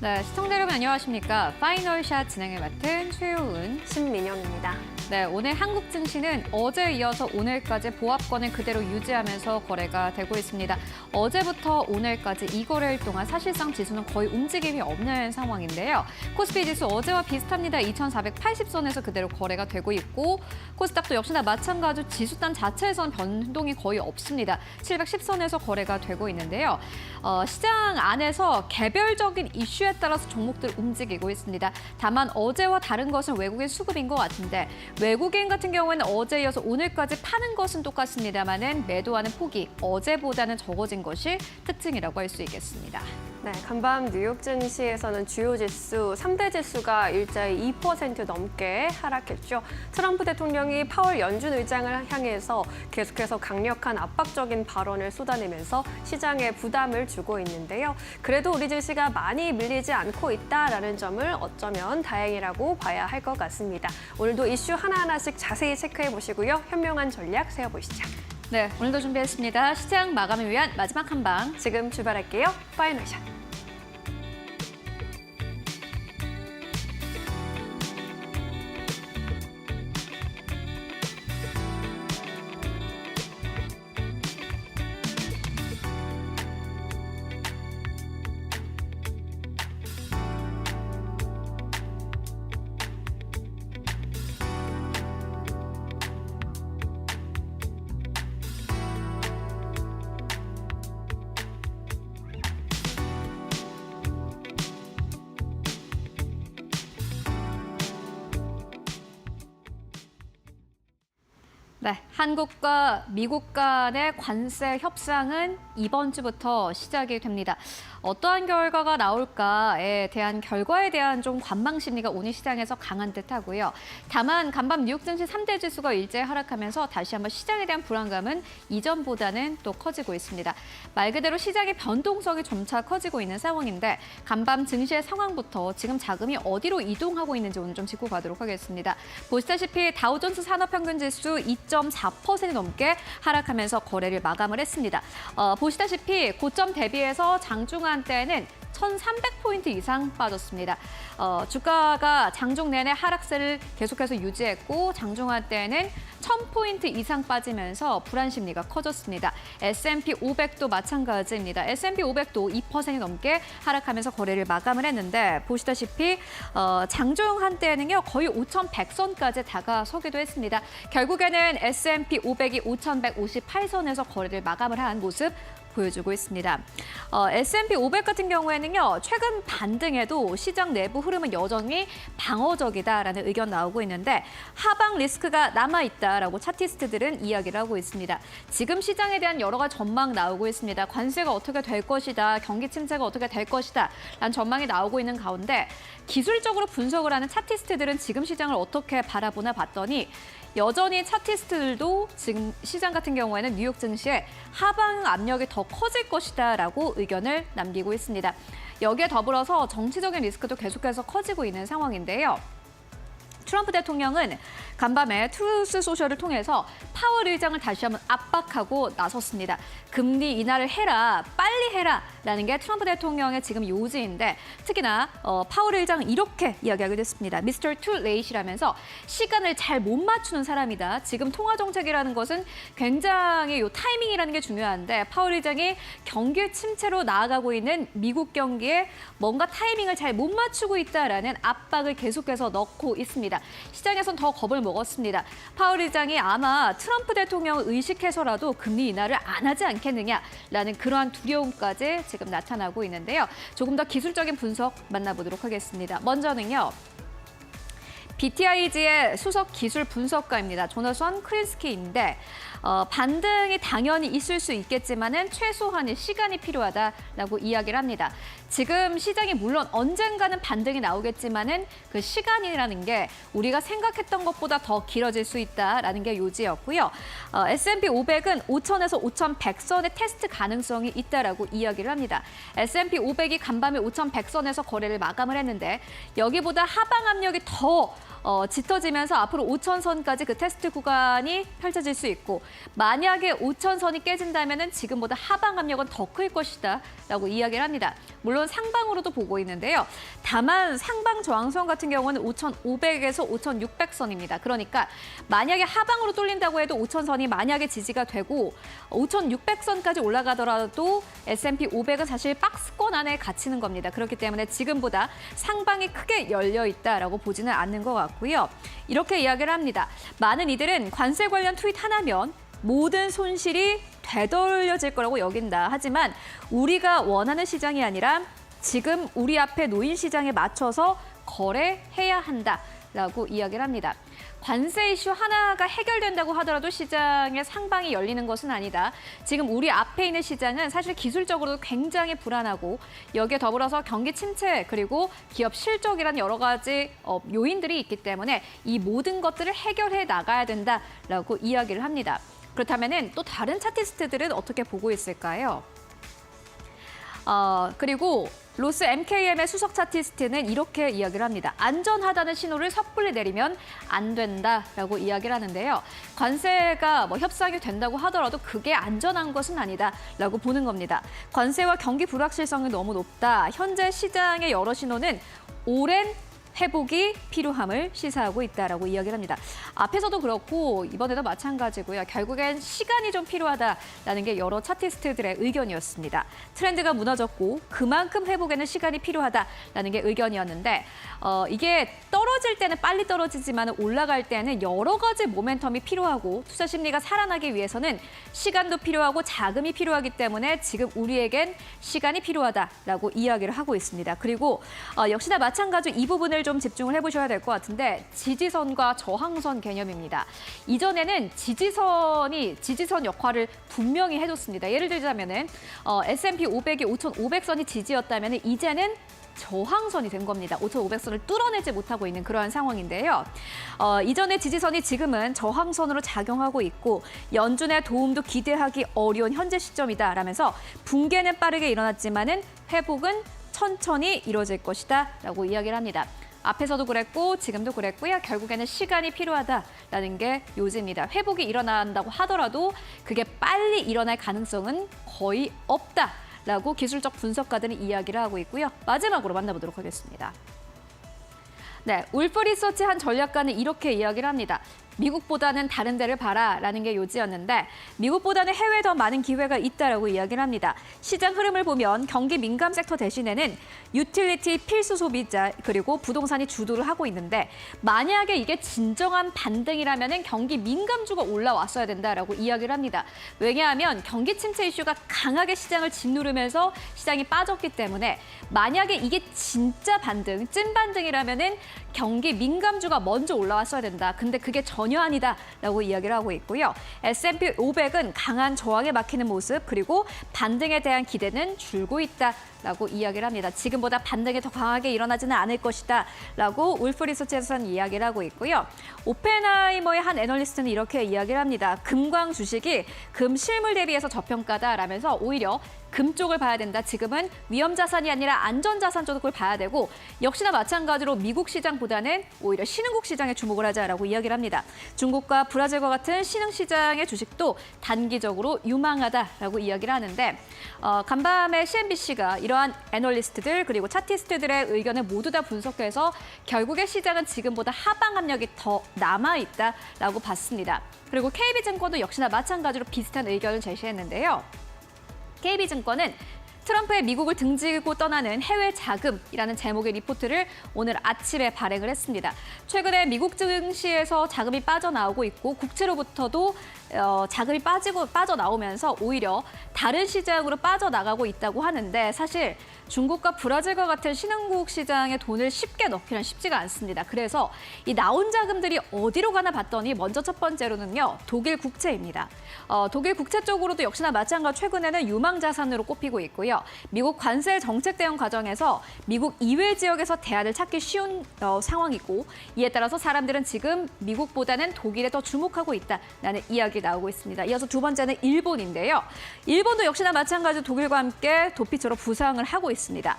네, 시청자 여러분 안녕하십니까? 파이널샷 진행을 맡은 최효은, 신민영입니다. 네, 오늘 한국 증시는 어제에 이어서 오늘까지 보합권을 그대로 유지하면서 거래가 되고 있습니다. 어제부터 오늘까지 이 거래일 동안 사실상 지수는 거의 움직임이 없는 상황인데요. 코스피 지수 어제와 비슷합니다. 2,480선에서 그대로 거래가 되고 있고 코스닥도 역시나 마찬가지로 지수단 자체에서는 변동이 거의 없습니다. 710선에서 거래가 되고 있는데요. 시장 안에서 개별적인 이슈에 따라서 종목들 움직이고 있습니다. 다만 어제와 다른 것은 외국인 수급인 것 같은데 외국인 같은 경우에는 어제에 이어서 오늘까지 파는 것은 똑같습니다만은 매도하는 폭이 어제보다는 적어진 것이 특징이라고 할 수 있겠습니다. 네, 간밤 뉴욕 증시에서는 주요 지수 3대 지수가 일자리 2% 넘게 하락했죠. 트럼프 대통령이 파월 연준 의장을 향해서 계속해서 강력한 압박적인 발언을 쏟아내면서 시장에 부담을 주고 있는데요. 그래도 우리 증시가 많이 밀리지 않고 있다라는 점을 어쩌면 다행이라고 봐야 할 것 같습니다. 오늘도 이슈 하나하나씩 자세히 체크해 보시고요. 현명한 전략 세워보시죠. 네, 오늘도 준비했습니다. 시장 마감을 위한 마지막 한 방. 지금 출발할게요. 파이널샷. 네, 한국과 미국 간의 관세 협상은 이번 주부터 시작이 됩니다. 어떠한 결과가 나올까에 대한 결과에 대한 좀 관망 심리가 오늘 시장에서 강한 듯하고요. 다만 간밤 뉴욕 증시 3대 지수가 일제히 하락하면서 다시 한번 시장에 대한 불안감은 이전보다는 또 커지고 있습니다. 말 그대로 시장의 변동성이 점차 커지고 있는 상황인데 간밤 증시의 상황부터 지금 자금이 어디로 이동하고 있는지 오늘 좀 짚고 가도록 하겠습니다. 보시다시피 다우존스 산업평균지수 2.4% 넘게 하락하면서 거래를 마감을 했습니다. 보시다시피 고점 대비해서 장중한 때는 1,300포인트 이상 빠졌습니다. 주가가 장중 내내 하락세를 계속해서 유지했고 장중한 때는 1,000포인트 이상 빠지면서 불안 심리가 커졌습니다. S&P 500도 마찬가지입니다. S&P 500도 2% 넘게 하락하면서 거래를 마감을 했는데 보시다시피 장중 한때는요 거의 5,100선까지 다가서기도 했습니다. 결국에는 S&P 500이 5,158선에서 거래를 마감을 한 모습 보여주고 있습니다. S&P 500 같은 경우에는요, 최근 반등에도 시장 내부 흐름은 여전히 방어적이다라는 의견 나오고 있는데 하방 리스크가 남아있다라고 차티스트들은 이야기를 하고 있습니다. 지금 시장에 대한 여러 가지 전망 나오고 있습니다. 관세가 어떻게 될 것이다, 경기 침체가 어떻게 될 것이다 라는 전망이 나오고 있는 가운데 기술적으로 분석을 하는 차티스트들은 지금 시장을 어떻게 바라보나 봤더니 여전히 차티스트들도 지금 시장 같은 경우에는 뉴욕 증시에 하방 압력이 더 커질 것이다라고 의견을 남기고 있습니다. 여기에 더불어서 정치적인 리스크도 계속해서 커지고 있는 상황인데요. 트럼프 대통령은 간밤에 트루스 소셜을 통해서 파월 의장을 다시 한번 압박하고 나섰습니다. 금리 인하를 해라, 빨리 해라라는 게 트럼프 대통령의 지금 요지인데 특히나 파월 의장은 이렇게 이야기하기도 했습니다. 미스터 투 레이시라면서 시간을 잘 못 맞추는 사람이다. 지금 통화 정책이라는 것은 굉장히 타이밍이라는 게 중요한데 파월 의장이 경기 침체로 나아가고 있는 미국 경기에 뭔가 타이밍을 잘 못 맞추고 있다라는 압박을 계속해서 넣고 있습니다. 시장에선 더 겁을 먹었습니다. 파월 의장이 아마 트럼프 대통령을 의식해서라도 금리 인하를 안 하지 않겠느냐라는 그러한 두려움까지 지금 나타나고 있는데요. 조금 더 기술적인 분석 만나보도록 하겠습니다. 먼저는요. BTIG의 수석 기술 분석가입니다. 조너선 크린스키인데 반등이 당연히 있을 수 있겠지만은 최소한의 시간이 필요하다라고 이야기를 합니다. 지금 시장이 물론 언젠가는 반등이 나오겠지만은 그 시간이라는 게 우리가 생각했던 것보다 더 길어질 수 있다라는 게 요지였고요. S&P 500은 5,000에서 5,100선의 테스트 가능성이 있다라고 이야기를 합니다. S&P 500이 간밤에 5,100선에서 거래를 마감을 했는데 여기보다 하방 압력이 더 짙어지면서 앞으로 5,000선까지 그 테스트 구간이 펼쳐질 수 있고 만약에 5,000선이 깨진다면 지금보다 하방 압력은 더 클 것이다 라고 이야기를 합니다. 물론 상방으로도 보고 있는데요. 다만 상방 저항선 같은 경우는 5,500에서 5,600선입니다. 그러니까 만약에 하방으로 뚫린다고 해도 5,000선이 만약에 지지가 되고 5,600선까지 올라가더라도 S&P 500은 사실 박스권 안에 갇히는 겁니다. 그렇기 때문에 지금보다 상방이 크게 열려 있다라고 보지는 않는 것 같고요. 이렇게 이야기를 합니다. 많은 이들은 관세 관련 트윗 하나면 모든 손실이 되돌려질 거라고 여긴다. 하지만 우리가 원하는 시장이 아니라 지금 우리 앞에 놓인 시장에 맞춰서 거래해야 한다라고 이야기를 합니다. 관세 이슈 하나가 해결된다고 하더라도 시장의 상방이 열리는 것은 아니다. 지금 우리 앞에 있는 시장은 사실 기술적으로도 굉장히 불안하고 여기에 더불어서 경기 침체 그리고 기업 실적이라는 여러 가지 요인들이 있기 때문에 이 모든 것들을 해결해 나가야 된다라고 이야기를 합니다. 그렇다면은 또 다른 차티스트들은 어떻게 보고 있을까요? 그리고 로스 MKM의 수석 차티스트는 이렇게 이야기를 합니다. 안전하다는 신호를 섣불리 내리면 안 된다라고 이야기를 하는데요. 관세가 협상이 된다고 하더라도 그게 안전한 것은 아니다라고 보는 겁니다. 관세와 경기 불확실성이 너무 높다. 현재 시장의 여러 신호는 오랜 회복이 필요함을 시사하고 있다라고 이야기를 합니다. 앞에서도 그렇고 이번에도 마찬가지고요. 결국엔 시간이 좀 필요하다라는 게 여러 차티스트들의 의견이었습니다. 트렌드가 무너졌고 그만큼 회복에는 시간이 필요하다라는 게 의견이었는데 이게 떨어질 때는 빨리 떨어지지만 올라갈 때는 여러 가지 모멘텀이 필요하고 투자 심리가 살아나기 위해서는 시간도 필요하고 자금이 필요하기 때문에 지금 우리에겐 시간이 필요하다라고 이야기를 하고 있습니다. 그리고 역시나 마찬가지로 이 부분을 좀 집중을 해보셔야 될 것 같은데 지지선과 저항선 개념입니다. 이전에는 지지선 역할을 분명히 해줬습니다. 예를 들자면은 S&P 500이 5,500선이 지지였다면 이제는 저항선이 된 겁니다. 5,500선을 뚫어내지 못하고 있는 그러한 상황인데요. 이전의 지지선이 지금은 저항선으로 작용하고 있고 연준의 도움도 기대하기 어려운 현재 시점이다라면서 붕괴는 빠르게 일어났지만은 회복은 천천히 이루어질 것이다라고 이야기를 합니다. 앞에서도 그랬고 지금도 그랬고요. 결국에는 시간이 필요하다라는 게 요지입니다. 회복이 일어난다고 하더라도 그게 빨리 일어날 가능성은 거의 없다라고 기술적 분석가들은 이야기를 하고 있고요. 마지막으로 만나보도록 하겠습니다. 네, 울프 리서치 한 전략가는 이렇게 이야기를 합니다. 미국보다는 다른 데를 봐라라는 게 요지였는데 미국보다는 해외에 더 많은 기회가 있다라고 이야기를 합니다. 시장 흐름을 보면 경기 민감 섹터 대신에는 유틸리티 필수 소비자 그리고 부동산이 주도를 하고 있는데 만약에 이게 진정한 반등이라면은 경기 민감주가 올라왔어야 된다라고 이야기를 합니다. 왜냐하면 경기 침체 이슈가 강하게 시장을 짓누르면서 시장이 빠졌기 때문에 만약에 이게 진짜 반등, 찐 반등이라면은 경기 민감주가 먼저 올라왔어야 된다. 근데 그게 전혀 아니다라고 이야기를 하고 있고요. S&P 500은 강한 저항에 막히는 모습 그리고 반등에 대한 기대는 줄고 있다라고 이야기를 합니다. 지금보다 반등이 더 강하게 일어나지는 않을 것이다라고 울프 리서치에서는 이야기를 하고 있고요. 오펜하이머의 한 애널리스트는 이렇게 이야기를 합니다. 금광 주식이 금 실물 대비해서 저평가다라면서 오히려 금 쪽을 봐야 된다. 지금은 위험 자산이 아니라 안전 자산 쪽을 봐야 되고 역시나 마찬가지로 미국 시장보다는 오히려 신흥국 시장에 주목을 하자라고 이야기를 합니다. 중국과 브라질과 같은 신흥 시장의 주식도 단기적으로 유망하다라고 이야기를 하는데 간밤에 CNBC가 이러한 애널리스트들 그리고 차티스트들의 의견을 모두 다 분석해서 결국에 시장은 지금보다 하방 압력이 더 남아있다라고 봤습니다. 그리고 KB증권도 역시나 마찬가지로 비슷한 의견을 제시했는데요. KB증권은 트럼프의 미국을 등지고 떠나는 해외 자금이라는 제목의 리포트를 오늘 아침에 발행을 했습니다. 최근에 미국 증시에서 자금이 빠져나오고 있고 국채로부터도 자금이 빠져나오면서 오히려 다른 시장으로 빠져나가고 있다고 하는데 사실 중국과 브라질과 같은 신흥국 시장에 돈을 쉽게 넣기는 쉽지가 않습니다. 그래서 이 나온 자금들이 어디로 가나 봤더니 먼저 첫 번째로는요. 독일 국채입니다. 독일 국채 쪽으로도 역시나 마찬가지로 최근에는 유망 자산으로 꼽히고 있고요. 미국 관세 정책 대응 과정에서 미국 이외 지역에서 대안을 찾기 쉬운 상황이고 이에 따라서 사람들은 지금 미국보다는 독일에 더 주목하고 있다라는 이야기 나오고 있습니다. 이어서 두 번째는 일본인데요. 일본도 역시나 마찬가지로 독일과 함께 도피처로 부상을 하고 있습니다.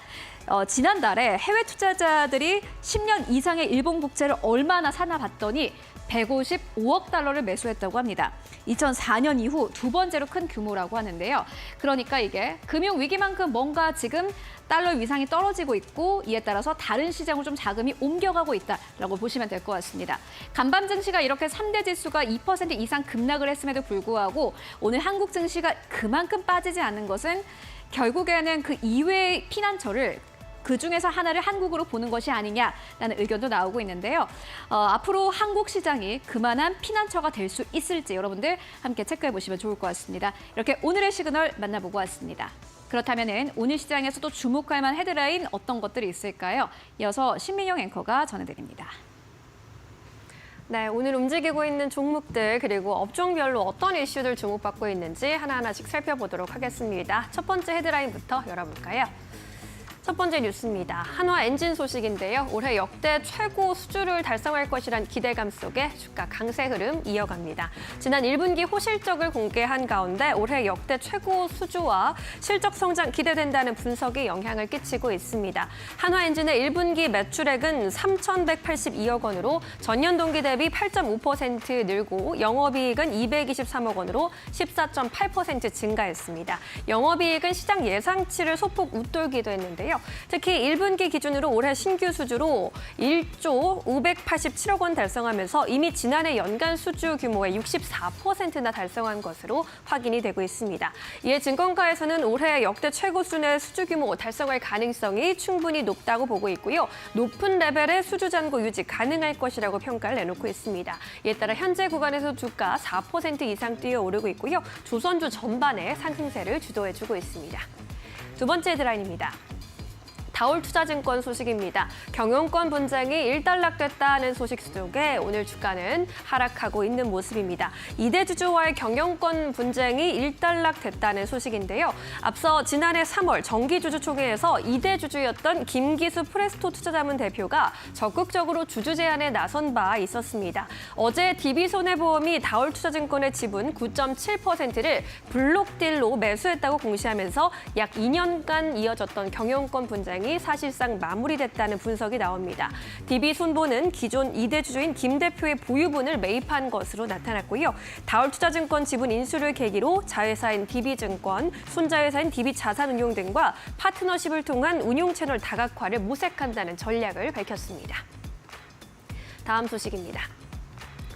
지난달에 해외 투자자들이 10년 이상의 일본 국채를 얼마나 사나 봤더니 155억 달러를 매수했다고 합니다. 2004년 이후 두 번째로 큰 규모라고 하는데요. 그러니까 이게 금융위기만큼 뭔가 지금 달러 위상이 떨어지고 있고 이에 따라서 다른 시장으로 좀 자금이 옮겨가고 있다라고 보시면 될 것 같습니다. 간밤 증시가 이렇게 3대 지수가 2% 이상 급락을 했음에도 불구하고 오늘 한국 증시가 그만큼 빠지지 않는 것은 결국에는 그 이외의 피난처를 그중에서 하나를 한국으로 보는 것이 아니냐라는 의견도 나오고 있는데요. 앞으로 한국 시장이 그만한 피난처가 될 수 있을지 여러분들 함께 체크해 보시면 좋을 것 같습니다. 이렇게 오늘의 시그널 만나보고 왔습니다. 그렇다면 오늘 시장에서 또 주목할 만한 헤드라인 어떤 것들이 있을까요? 이어서 신민영 앵커가 전해드립니다. 네, 오늘 움직이고 있는 종목들 그리고 업종별로 어떤 이슈들 주목받고 있는지 하나하나씩 살펴보도록 하겠습니다. 첫 번째 헤드라인부터 열어볼까요? 첫 번째 뉴스입니다. 한화 엔진 소식인데요. 올해 역대 최고 수주를 달성할 것이란 기대감 속에 주가 강세 흐름 이어갑니다. 지난 1분기 호실적을 공개한 가운데 올해 역대 최고 수주와 실적 성장 기대된다는 분석이 영향을 끼치고 있습니다. 한화 엔진의 1분기 매출액은 3,182억 원으로 전년 동기 대비 8.5% 늘고 영업이익은 223억 원으로 14.8% 증가했습니다. 영업이익은 시장 예상치를 소폭 웃돌기도 했는데요. 특히 1분기 기준으로 올해 신규 수주로 1조 587억 원 달성하면서 이미 지난해 연간 수주 규모의 64%나 달성한 것으로 확인이 되고 있습니다. 이에 증권가에서는 올해 역대 최고 수준의 수주 규모 달성할 가능성이 충분히 높다고 보고 있고요. 높은 레벨의 수주 잔고 유지 가능할 것이라고 평가를 내놓고 있습니다. 이에 따라 현재 구간에서 주가 4% 이상 뛰어오르고 있고요. 조선주 전반에 상승세를 주도해주고 있습니다. 두 번째 헤드라인입니다. 다올투자증권 소식입니다. 경영권 분쟁이 일단락됐다는 소식 속에 오늘 주가는 하락하고 있는 모습입니다. 2대 주주와의 경영권 분쟁이 일단락됐다는 소식인데요. 앞서 지난해 3월 정기주주총회에서 2대 주주였던 김기수 프레스토 투자자문 대표가 적극적으로 주주 제한에 나선 바 있었습니다. 어제 DB손해보험이 다올투자증권의 지분 9.7%를 블록딜로 매수했다고 공시하면서 약 2년간 이어졌던 경영권 분쟁이 사실상 마무리됐다는 분석이 나옵니다. DB손보는 기존 2대 주주인 김 대표의 보유분을 매입한 것으로 나타났고요. 다올투자증권 지분 인수를 계기로 자회사인 DB증권, 손자회사인 DB자산운용 등과 파트너십을 통한 운용 채널 다각화를 모색한다는 전략을 밝혔습니다. 다음 소식입니다.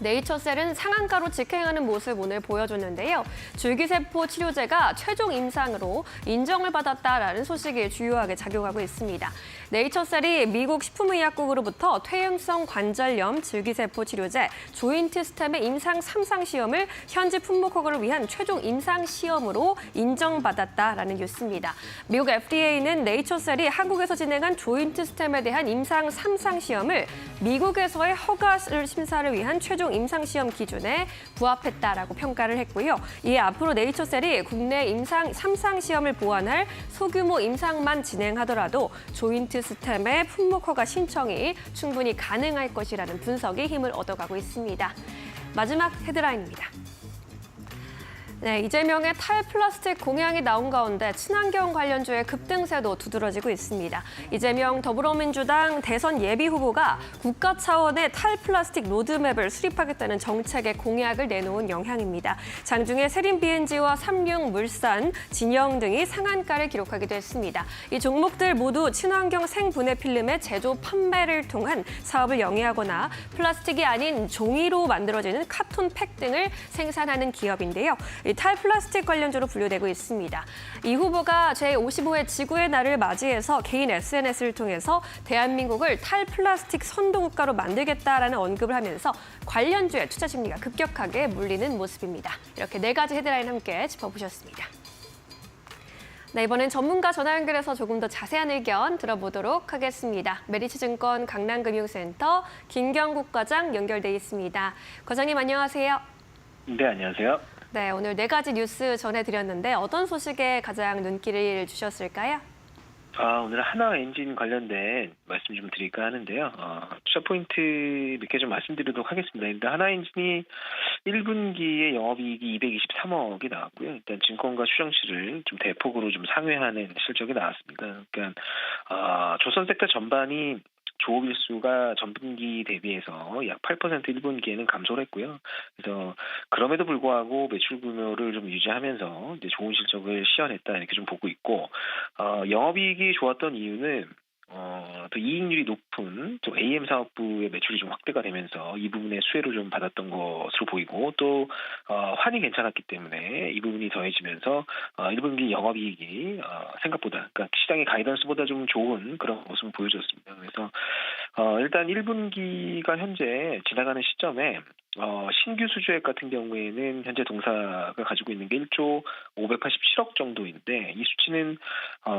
네이처셀은 상한가로 직행하는 모습 오늘 보여줬는데요. 줄기세포 치료제가 최종 임상으로 인정을 받았다라는 소식이 주요하게 작용하고 있습니다. 네이처셀이 미국 식품의약국으로부터 퇴행성 관절염 줄기세포 치료제 조인트 스템의 임상 3상 시험을 현지 품목 허가를 위한 최종 임상 시험으로 인정받았다라는 뉴스입니다. 미국 FDA는 네이처셀이 한국에서 진행한 조인트 스템에 대한 임상 3상 시험을 미국에서의 허가를 심사를 위한 최종 임상 시험 기준에 부합했다라고 평가를 했고요. 이에 앞으로 네이처셀이 국내 임상 3상 시험을 보완할 소규모 임상만 진행하더라도 조인트 시스템의 품목 허가 신청이 충분히 가능할 것이라는 분석이 힘을 얻어가고 있습니다. 마지막 헤드라인입니다. 네, 이재명의 탈플라스틱 공약이 나온 가운데 친환경 관련주의 급등세도 두드러지고 있습니다. 이재명 더불어민주당 대선 예비 후보가 국가 차원의 탈플라스틱 로드맵을 수립하겠다는 정책의 공약을 내놓은 영향입니다. 장중에 세린 BNG와 삼육물산, 진영 등이 상한가를 기록하기도 했습니다. 이 종목들 모두 친환경 생분해 필름의 제조 판매를 통한 사업을 영위하거나 플라스틱이 아닌 종이로 만들어지는 카톤팩 등을 생산하는 기업인데요. 이 탈플라스틱 관련주로 분류되고 있습니다. 이 후보가 제55회 지구의 날을 맞이해서 개인 SNS를 통해서 대한민국을 탈플라스틱 선도국가로 만들겠다라는 언급을 하면서 관련주의 투자 심리가 급격하게 몰리는 모습입니다. 이렇게 네 가지 헤드라인 함께 짚어보셨습니다. 네, 이번엔 전문가 전화 연결해서 조금 더 자세한 의견 들어보도록 하겠습니다. 메리츠증권 강남금융센터 김경국 과장 연결돼 있습니다. 과장님 안녕하세요. 네, 안녕하세요. 네, 오늘 네 가지 뉴스 전해드렸는데 어떤 소식에 가장 눈길을 주셨을까요? 오늘 한화 엔진 관련된 말씀 좀 드릴까 하는데요. 투자 포인트 몇 개 좀 말씀드리도록 하겠습니다. 일단 한화 엔진이 1분기에 영업이익이 223억이 나왔고요. 일단 증권가 추정치를 좀 대폭으로 좀 상회하는 실적이 나왔습니다. 그러니까 조선 섹터 전반이 조업일수가 전분기 대비해서 약 8% 1분기에는 감소를 했고요. 그래서 그럼에도 불구하고 매출 규모를 좀 유지하면서 이제 좋은 실적을 시현했다 이렇게 좀 보고 있고, 영업이익이 좋았던 이유는 또 이익률이 높은 또 AM 사업부의 매출이 좀 확대가 되면서 이 부분의 수혜를 좀 받았던 것으로 보이고, 또 환이 괜찮았기 때문에 이 부분이 더해지면서 1분기 영업이익이 생각보다, 그러니까 시장의 가이던스보다 좀 좋은 그런 모습을 보여줬습니다. 그래서 일단 1분기가 현재 지나가는 시점에 신규 수주액 같은 경우에는 현재 동사가 가지고 있는 게 1조 587억 정도인데, 이 수치는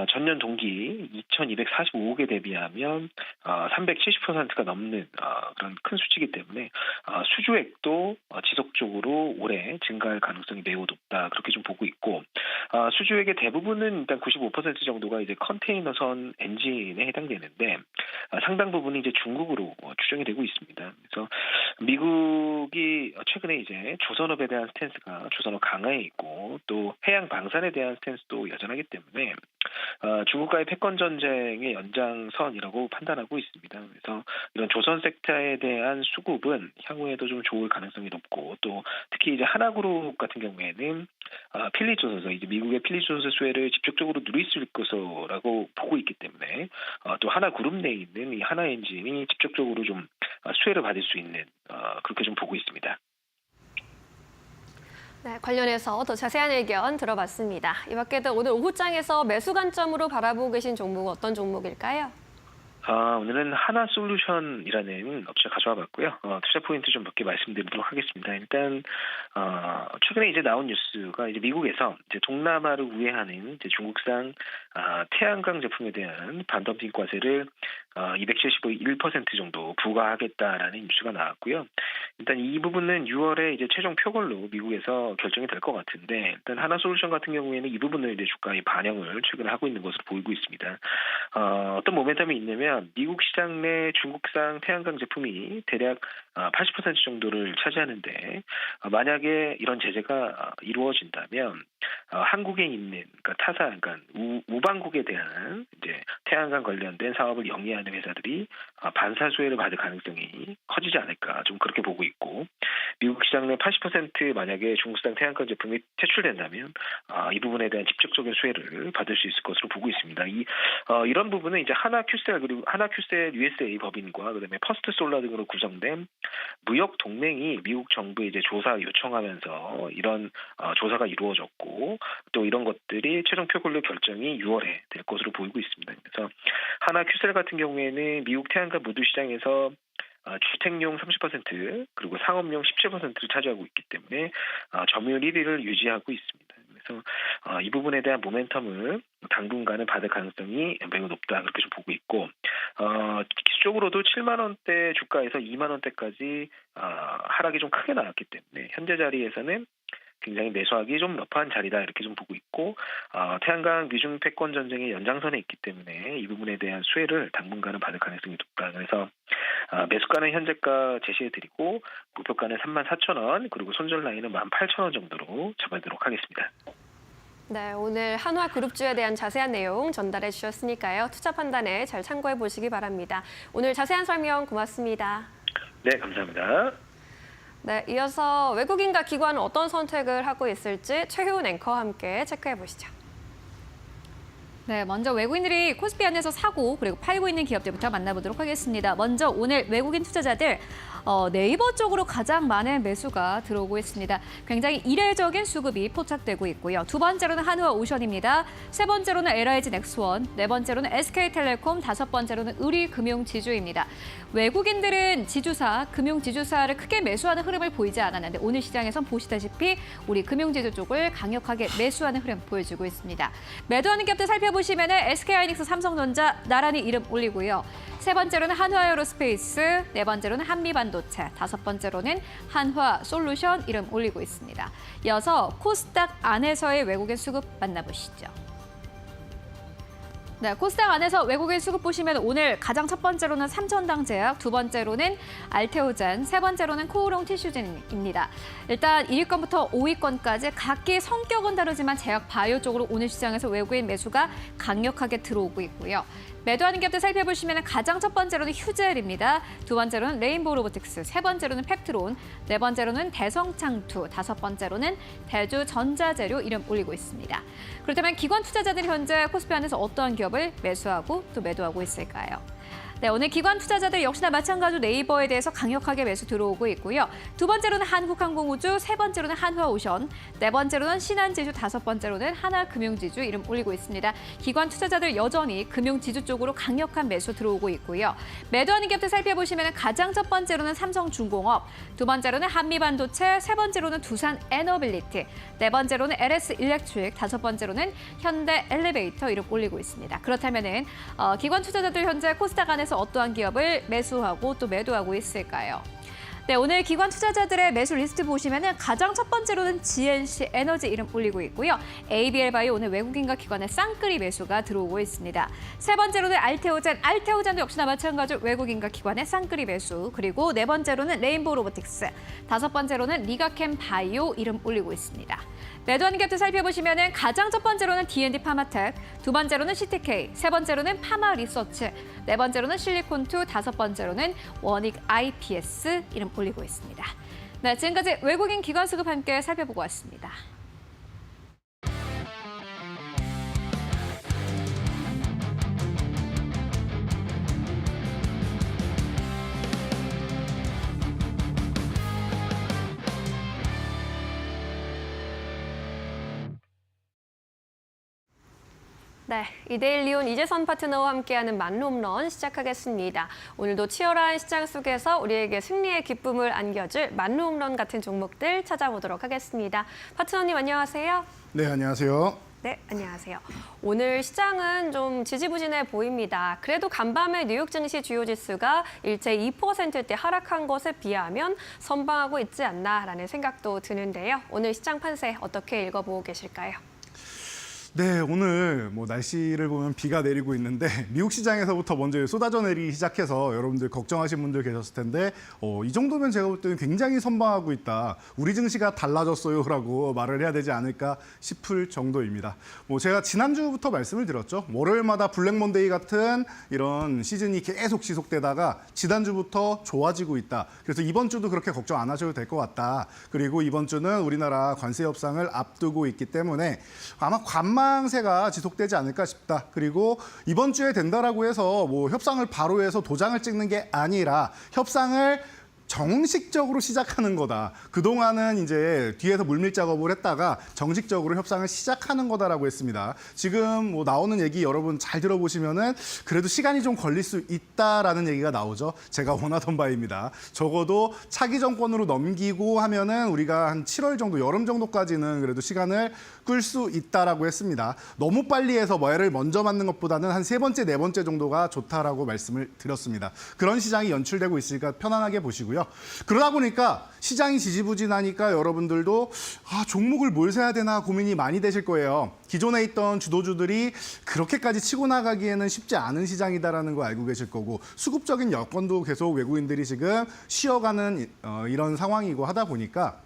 전년 동기 2,245억에 대비하면 370%가 넘는 그런 큰 수치이기 때문에 수주액도 지속적으로 올해 증가할 가능성이 매우 높다 그렇게 좀 보고 있고, 수주액의 대부분은 일단 95% 정도가 이제 컨테이너선 엔진에 해당되는데, 상당 부분이 이제 중국으로 추정이 되고 있습니다. 그래서 미국이 최근에 이제 조선업에 대한 스탠스가 조선업 강화에 있고, 또 해양 방산에 대한 스탠스도 여전하기 때문에 중국과의 패권 전쟁의 연장선이라고 판단하고 있습니다. 그래서 이런 조선 섹터에 대한 수급은 향후에도 좀 좋을 가능성이 높고, 또 특히 이제 하나그룹 같은 경우에는 필리조선소, 이제 미국의 필리조선소 수혜를 직접적으로 누릴 수 있을 것이라고 보고 있기 때문에 또 하나그룹 내에 있는 이 하나엔진이 직접적으로 좀 수혜를 받을 수 있는 그렇게 좀 보고 있습니다. 네, 관련해서 더 자세한 의견 들어봤습니다. 이 밖에도 오늘 오후장에서 매수 관점으로 바라보고 계신 종목 어떤 종목일까요? 오늘은 하나솔루션이라는 업체를 가져와 봤고요. 투자 포인트 좀 몇 개 말씀드리도록 하겠습니다. 일단 최근에 이제 나온 뉴스가 이제 미국에서 이제 동남아를 우회하는 이제 중국산 태양광 제품에 대한 반덤핑 과세를 271% 정도 부과하겠다라는 뉴스가 나왔고요. 일단 이 부분은 6월에 이제 최종 표결로 미국에서 결정이 될 것 같은데, 일단 하나솔루션 같은 경우에는 이 부분을 이제 주가에 반영을 최근에 하고 있는 것으로 보이고 있습니다. 어떤 모멘텀이 있냐면, 미국 시장 내 중국산 태양광 제품이 대략 80% 정도를 차지하는데, 만약에 이런 제재가 이루어진다면 한국에 있는, 그러니까 타사, 그러니까 우방국에 대한 이제 태양광 관련된 사업을 영위하는 회사들이 반사수혜를 받을 가능성이 커지지 않을까 좀 그렇게 보고 있고, 미국 시장 내 80% 만약에 중국산 태양광 제품이 퇴출된다면 이 부분에 대한 직접적인 수혜를 받을 수 있을 것으로 보고 있습니다. 이런 부분은 이제 하나큐셀, 그리고 하나큐셀 USA 법인과 그다음에 퍼스트 솔라 등으로 구성된 무역 동맹이 미국 정부에 이제 조사 요청하면서 이런 조사가 이루어졌고, 또 이런 것들이 최종 표결로 결정이 6월에 될 것으로 보이고 있습니다. 그래서 하나큐셀 같은 경우에는 미국 태양광 무드 시장에서 주택용 30% 그리고 상업용 17%를 차지하고 있기 때문에 점유율 1위를 유지하고 있습니다. 그래서 이 부분에 대한 모멘텀을 당분간은 받을 가능성이 매우 높다 그렇게 좀 보고 있고, 기술적으로도 7만 원대 주가에서 2만 원대까지 하락이 좀 크게 나왔기 때문에 현재 자리에서는 굉장히 매수하기 좀 러프한 자리다 이렇게 좀 보고 있고, 태양광 미중 패권 전쟁의 연장선에 있기 때문에 이 부분에 대한 수혜를 당분간은 받을 가능성이 높다. 그래서 매수가는 현재가 제시해드리고, 목표가는 34,000원, 그리고 손절 라인은 18,000원 정도로 잡아드리도록 하겠습니다. 네, 오늘 한화그룹주에 대한 자세한 내용 전달해 주셨으니까요. 투자 판단에 잘 참고해 보시기 바랍니다. 오늘 자세한 설명 고맙습니다. 네, 감사합니다. 네, 이어서 외국인과 기관은 어떤 선택을 하고 있을지 최효은 앵커와 함께 체크해 보시죠. 네, 먼저 외국인들이 코스피 안에서 사고 그리고 팔고 있는 기업들부터 만나보도록 하겠습니다. 먼저 오늘 외국인 투자자들 네이버 쪽으로 가장 많은 매수가 들어오고 있습니다. 굉장히 이례적인 수급이 포착되고 있고요. 두 번째로는 한화오션입니다. 세 번째로는 LIG 넥스원, 네 번째로는 SK텔레콤, 다섯 번째로는 의리금융지주입니다. 외국인들은 지주사, 금융지주사를 크게 매수하는 흐름을 보이지 않았는데, 오늘 시장에선 보시다시피 우리 금융지주 쪽을 강력하게 매수하는 흐름 보여주고 있습니다. 매도하는 기업들 살펴보시면 SK하이닉스, 삼성전자 나란히 이름 올리고요. 세 번째로는 한화에어로스페이스, 네 번째로는 한미반도체, 다섯 번째로는 한화솔루션 이름 올리고 있습니다. 이어서 코스닥 안에서의 외국인 수급 만나보시죠. 네, 코스닥 안에서 외국인 수급 보시면 오늘 가장 첫 번째로는 삼천당제약, 두 번째로는 알테오젠, 세 번째로는 코오롱 티슈젠입니다. 일단 1위권부터 5위권까지 각기 성격은 다르지만 제약 바이오 쪽으로 오늘 시장에서 외국인 매수가 강력하게 들어오고 있고요. 매도하는 기업들 살펴보시면 가장 첫 번째로는 휴젤입니다. 두 번째로는 레인보우 로보틱스, 세 번째로는 팩트론, 네 번째로는 대성창투, 다섯 번째로는 대주전자재료 이름 올리고 있습니다. 그렇다면 기관 투자자들이 현재 코스피 안에서 어떠한 기업을 매수하고 또 매도하고 있을까요? 네, 오늘 기관 투자자들 역시나 마찬가지로 네이버에 대해서 강력하게 매수 들어오고 있고요. 두 번째로는 한국항공우주, 세 번째로는 한화오션, 네 번째로는 신한지주, 다섯 번째로는 하나금융지주 이름 올리고 있습니다. 기관 투자자들 여전히 금융지주 쪽으로 강력한 매수 들어오고 있고요. 매도하는 기업들 살펴보시면 가장 첫 번째로는 삼성중공업, 두 번째로는 한미반도체, 세 번째로는 두산에너빌리티, 네 번째로는 LS일렉트릭, 다섯 번째로는 현대엘리베이터 이름 올리고 있습니다. 그렇다면은 기관 투자자들 현재 코스닥 안에서 어떠한 기업을 매수하고 또 매도하고 있을까요? 네, 오늘 기관 투자자들의 매수 리스트 보시면은 가장 첫 번째로는 GNC 에너지 이름 올리고 있고요. ABL 바이오 오늘 외국인과 기관의 쌍끌이 매수가 들어오고 있습니다. 세 번째로는 알테오젠도 역시나 마찬가지로 외국인과 기관의 쌍끌이 매수. 그리고 네 번째로는 레인보우 로보틱스, 다섯 번째로는 리가캠 바이오 이름 올리고 있습니다. 매도하는 기업들 살펴보시면은 가장 첫 번째로는 D&D 파마텍, 두 번째로는 CTK, 세 번째로는 파마 리서치, 네 번째로는 실리콘2, 다섯 번째로는 원익 IPS 이름 올리고 있습니다. 네, 지금까지 외국인 기관 수급 함께 살펴보고 왔습니다. 네, 이데일리온 이재선 파트너와 함께하는 만홈런 시작하겠습니다. 오늘도 치열한 시장 속에서 우리에게 승리의 기쁨을 안겨줄 만홈런 같은 종목들 찾아보도록 하겠습니다. 파트너님 안녕하세요. 네, 안녕하세요. 네, 안녕하세요. 오늘 시장은 좀 지지부진해 보입니다. 그래도 간밤에 뉴욕 증시 주요 지수가 일제 2%대 하락한 것에 비하면 선방하고 있지 않나라는 생각도 드는데요. 오늘 시장 판세 어떻게 읽어보고 계실까요? 네, 오늘 날씨를 보면 비가 내리고 있는데 미국 시장에서부터 먼저 쏟아져 내리기 시작해서 여러분들 걱정하신 분들 계셨을 텐데 이 정도면 제가 볼 때는 굉장히 선방하고 있다. 우리 증시가 달라졌어요라고 말을 해야 되지 않을까 싶을 정도입니다. 제가 지난주부터 말씀을 드렸죠. 월요일마다 블랙 먼데이 같은 이런 시즌이 계속 지속되다가 지난주부터 좋아지고 있다. 그래서 이번 주도 그렇게 걱정 안 하셔도 될 것 같다. 그리고 이번 주는 우리나라 관세 협상을 앞두고 있기 때문에 아마 관망세가 지속되지 않을까 싶다. 그리고 이번 주에 된다라고 해서 협상을 바로 해서 도장을 찍는 게 아니라 협상을 정식적으로 시작하는 거다. 그동안은 이제 뒤에서 물밀 작업을 했다가 정식적으로 협상을 시작하는 거다라고 했습니다. 지금 나오는 얘기 여러분 잘 들어보시면은 그래도 시간이 좀 걸릴 수 있다라는 얘기가 나오죠. 제가 원하던 바입니다. 적어도 차기 정권으로 넘기고 하면은 우리가 한 7월 정도, 여름 정도까지는 그래도 시간을 끌 수 있다라고 했습니다. 너무 빨리 해서 뭐를 먼저 맞는 것보다는 한 세 번째, 네 번째 정도가 좋다라고 말씀을 드렸습니다. 그런 시장이 연출되고 있으니까 편안하게 보시고요. 그러다 보니까 시장이 지지부진하니까 여러분들도 종목을 뭘 사야 되나 고민이 많이 되실 거예요. 기존에 있던 주도주들이 그렇게까지 치고 나가기에는 쉽지 않은 시장이다라는 거 알고 계실 거고 수급적인 여건도 계속 외국인들이 지금 쉬어가는 이런 상황이고 하다 보니까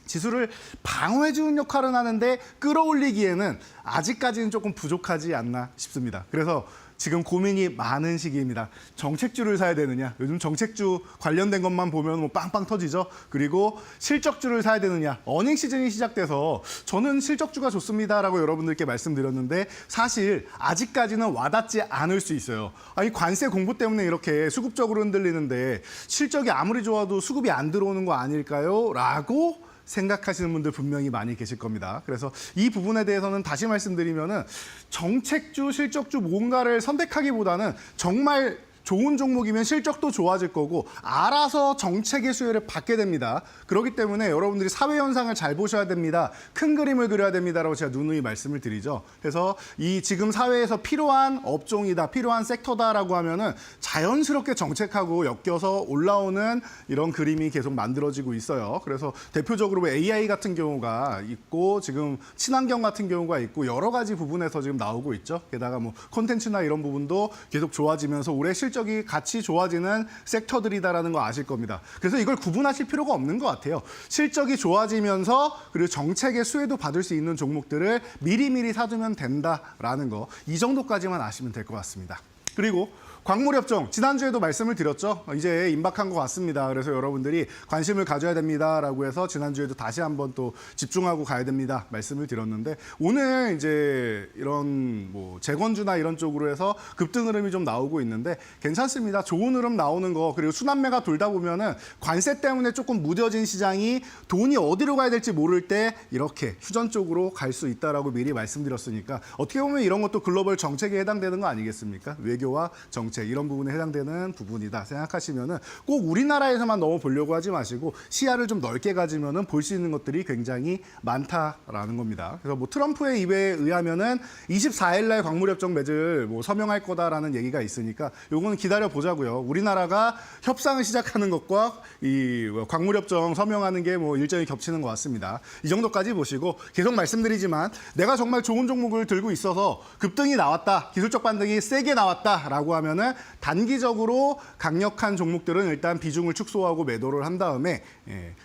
지수를 방어해주는 역할은 하는데 끌어올리기에는 아직까지는 조금 부족하지 않나 싶습니다. 그래서 지금 고민이 많은 시기입니다. 정책주를 사야 되느냐. 요즘 정책주 관련된 것만 보면 빵빵 터지죠. 그리고 실적주를 사야 되느냐. 어닝 시즌이 시작돼서 저는 실적주가 좋습니다라고 여러분들께 말씀드렸는데 사실 아직까지는 와닿지 않을 수 있어요. 아니 관세 공부 때문에 이렇게 수급적으로 흔들리는데 실적이 아무리 좋아도 수급이 안 들어오는 거 아닐까요? 라고 생각하시는 분들 분명히 많이 계실 겁니다. 그래서 이 부분에 대해서는 다시 말씀드리면은 정책주, 실적주 뭔가를 선택하기보다는 정말 좋은 종목이면 실적도 좋아질 거고 알아서 정책의 수혜를 받게 됩니다. 그렇기 때문에 여러분들이 사회 현상을 잘 보셔야 됩니다. 큰 그림을 그려야 됩니다라고 제가 누누이 말씀을 드리죠. 그래서 이 지금 사회에서 필요한 업종이다, 필요한 섹터다라고 하면은 자연스럽게 정책하고 엮여서 올라오는 이런 그림이 계속 만들어지고 있어요. 그래서 대표적으로 AI 같은 경우가 있고 지금 친환경 같은 경우가 있고 여러 가지 부분에서 지금 나오고 있죠. 게다가 콘텐츠나 이런 부분도 계속 좋아지면서 올해 실적이 같이 좋아지는 섹터들이다라는 거 아실 겁니다. 그래서 이걸 구분하실 필요가 없는 것 같아요. 실적이 좋아지면서 그리고 정책의 수혜도 받을 수 있는 종목들을 미리미리 사두면 된다라는 거. 이 정도까지만 아시면 될 것 같습니다. 그리고 광물협정 지난주에도 말씀을 드렸죠. 이제 임박한 것 같습니다. 그래서 여러분들이 관심을 가져야 됩니다라고 해서 지난주에도 다시 한번 또 집중하고 가야 됩니다 말씀을 드렸는데 오늘 이제 이런 뭐 재건주나 이런 쪽으로 해서 급등 흐름이 좀 나오고 있는데 괜찮습니다. 좋은 흐름 나오는 거 그리고 순환매가 돌다 보면은 관세 때문에 조금 무뎌진 시장이 돈이 어디로 가야 될지 모를 때 이렇게 휴전 쪽으로 갈 수 있다라고 미리 말씀드렸으니까 어떻게 보면 이런 것도 글로벌 정책에 해당되는 거 아니겠습니까? 외교와 정책 이런 부분에 해당되는 부분이다 생각하시면은 꼭 우리나라에서만 너무 보려고 하지 마시고 시야를 좀 넓게 가지면은 볼 수 있는 것들이 굉장히 많다라는 겁니다. 그래서 뭐 트럼프의 입에 의하면은 24일 날 광물협정 맺을 뭐 서명할 거다라는 얘기가 있으니까 요거는 기다려 보자고요. 우리나라가 협상을 시작하는 것과 이 광물협정 서명하는 게 뭐 일정이 겹치는 것 같습니다. 이 정도까지 보시고 계속 말씀드리지만 내가 정말 좋은 종목을 들고 있어서 급등이 나왔다, 기술적 반등이 세게 나왔다라고 하면은 단기적으로 강력한 종목들은 일단 비중을 축소하고 매도를 한 다음에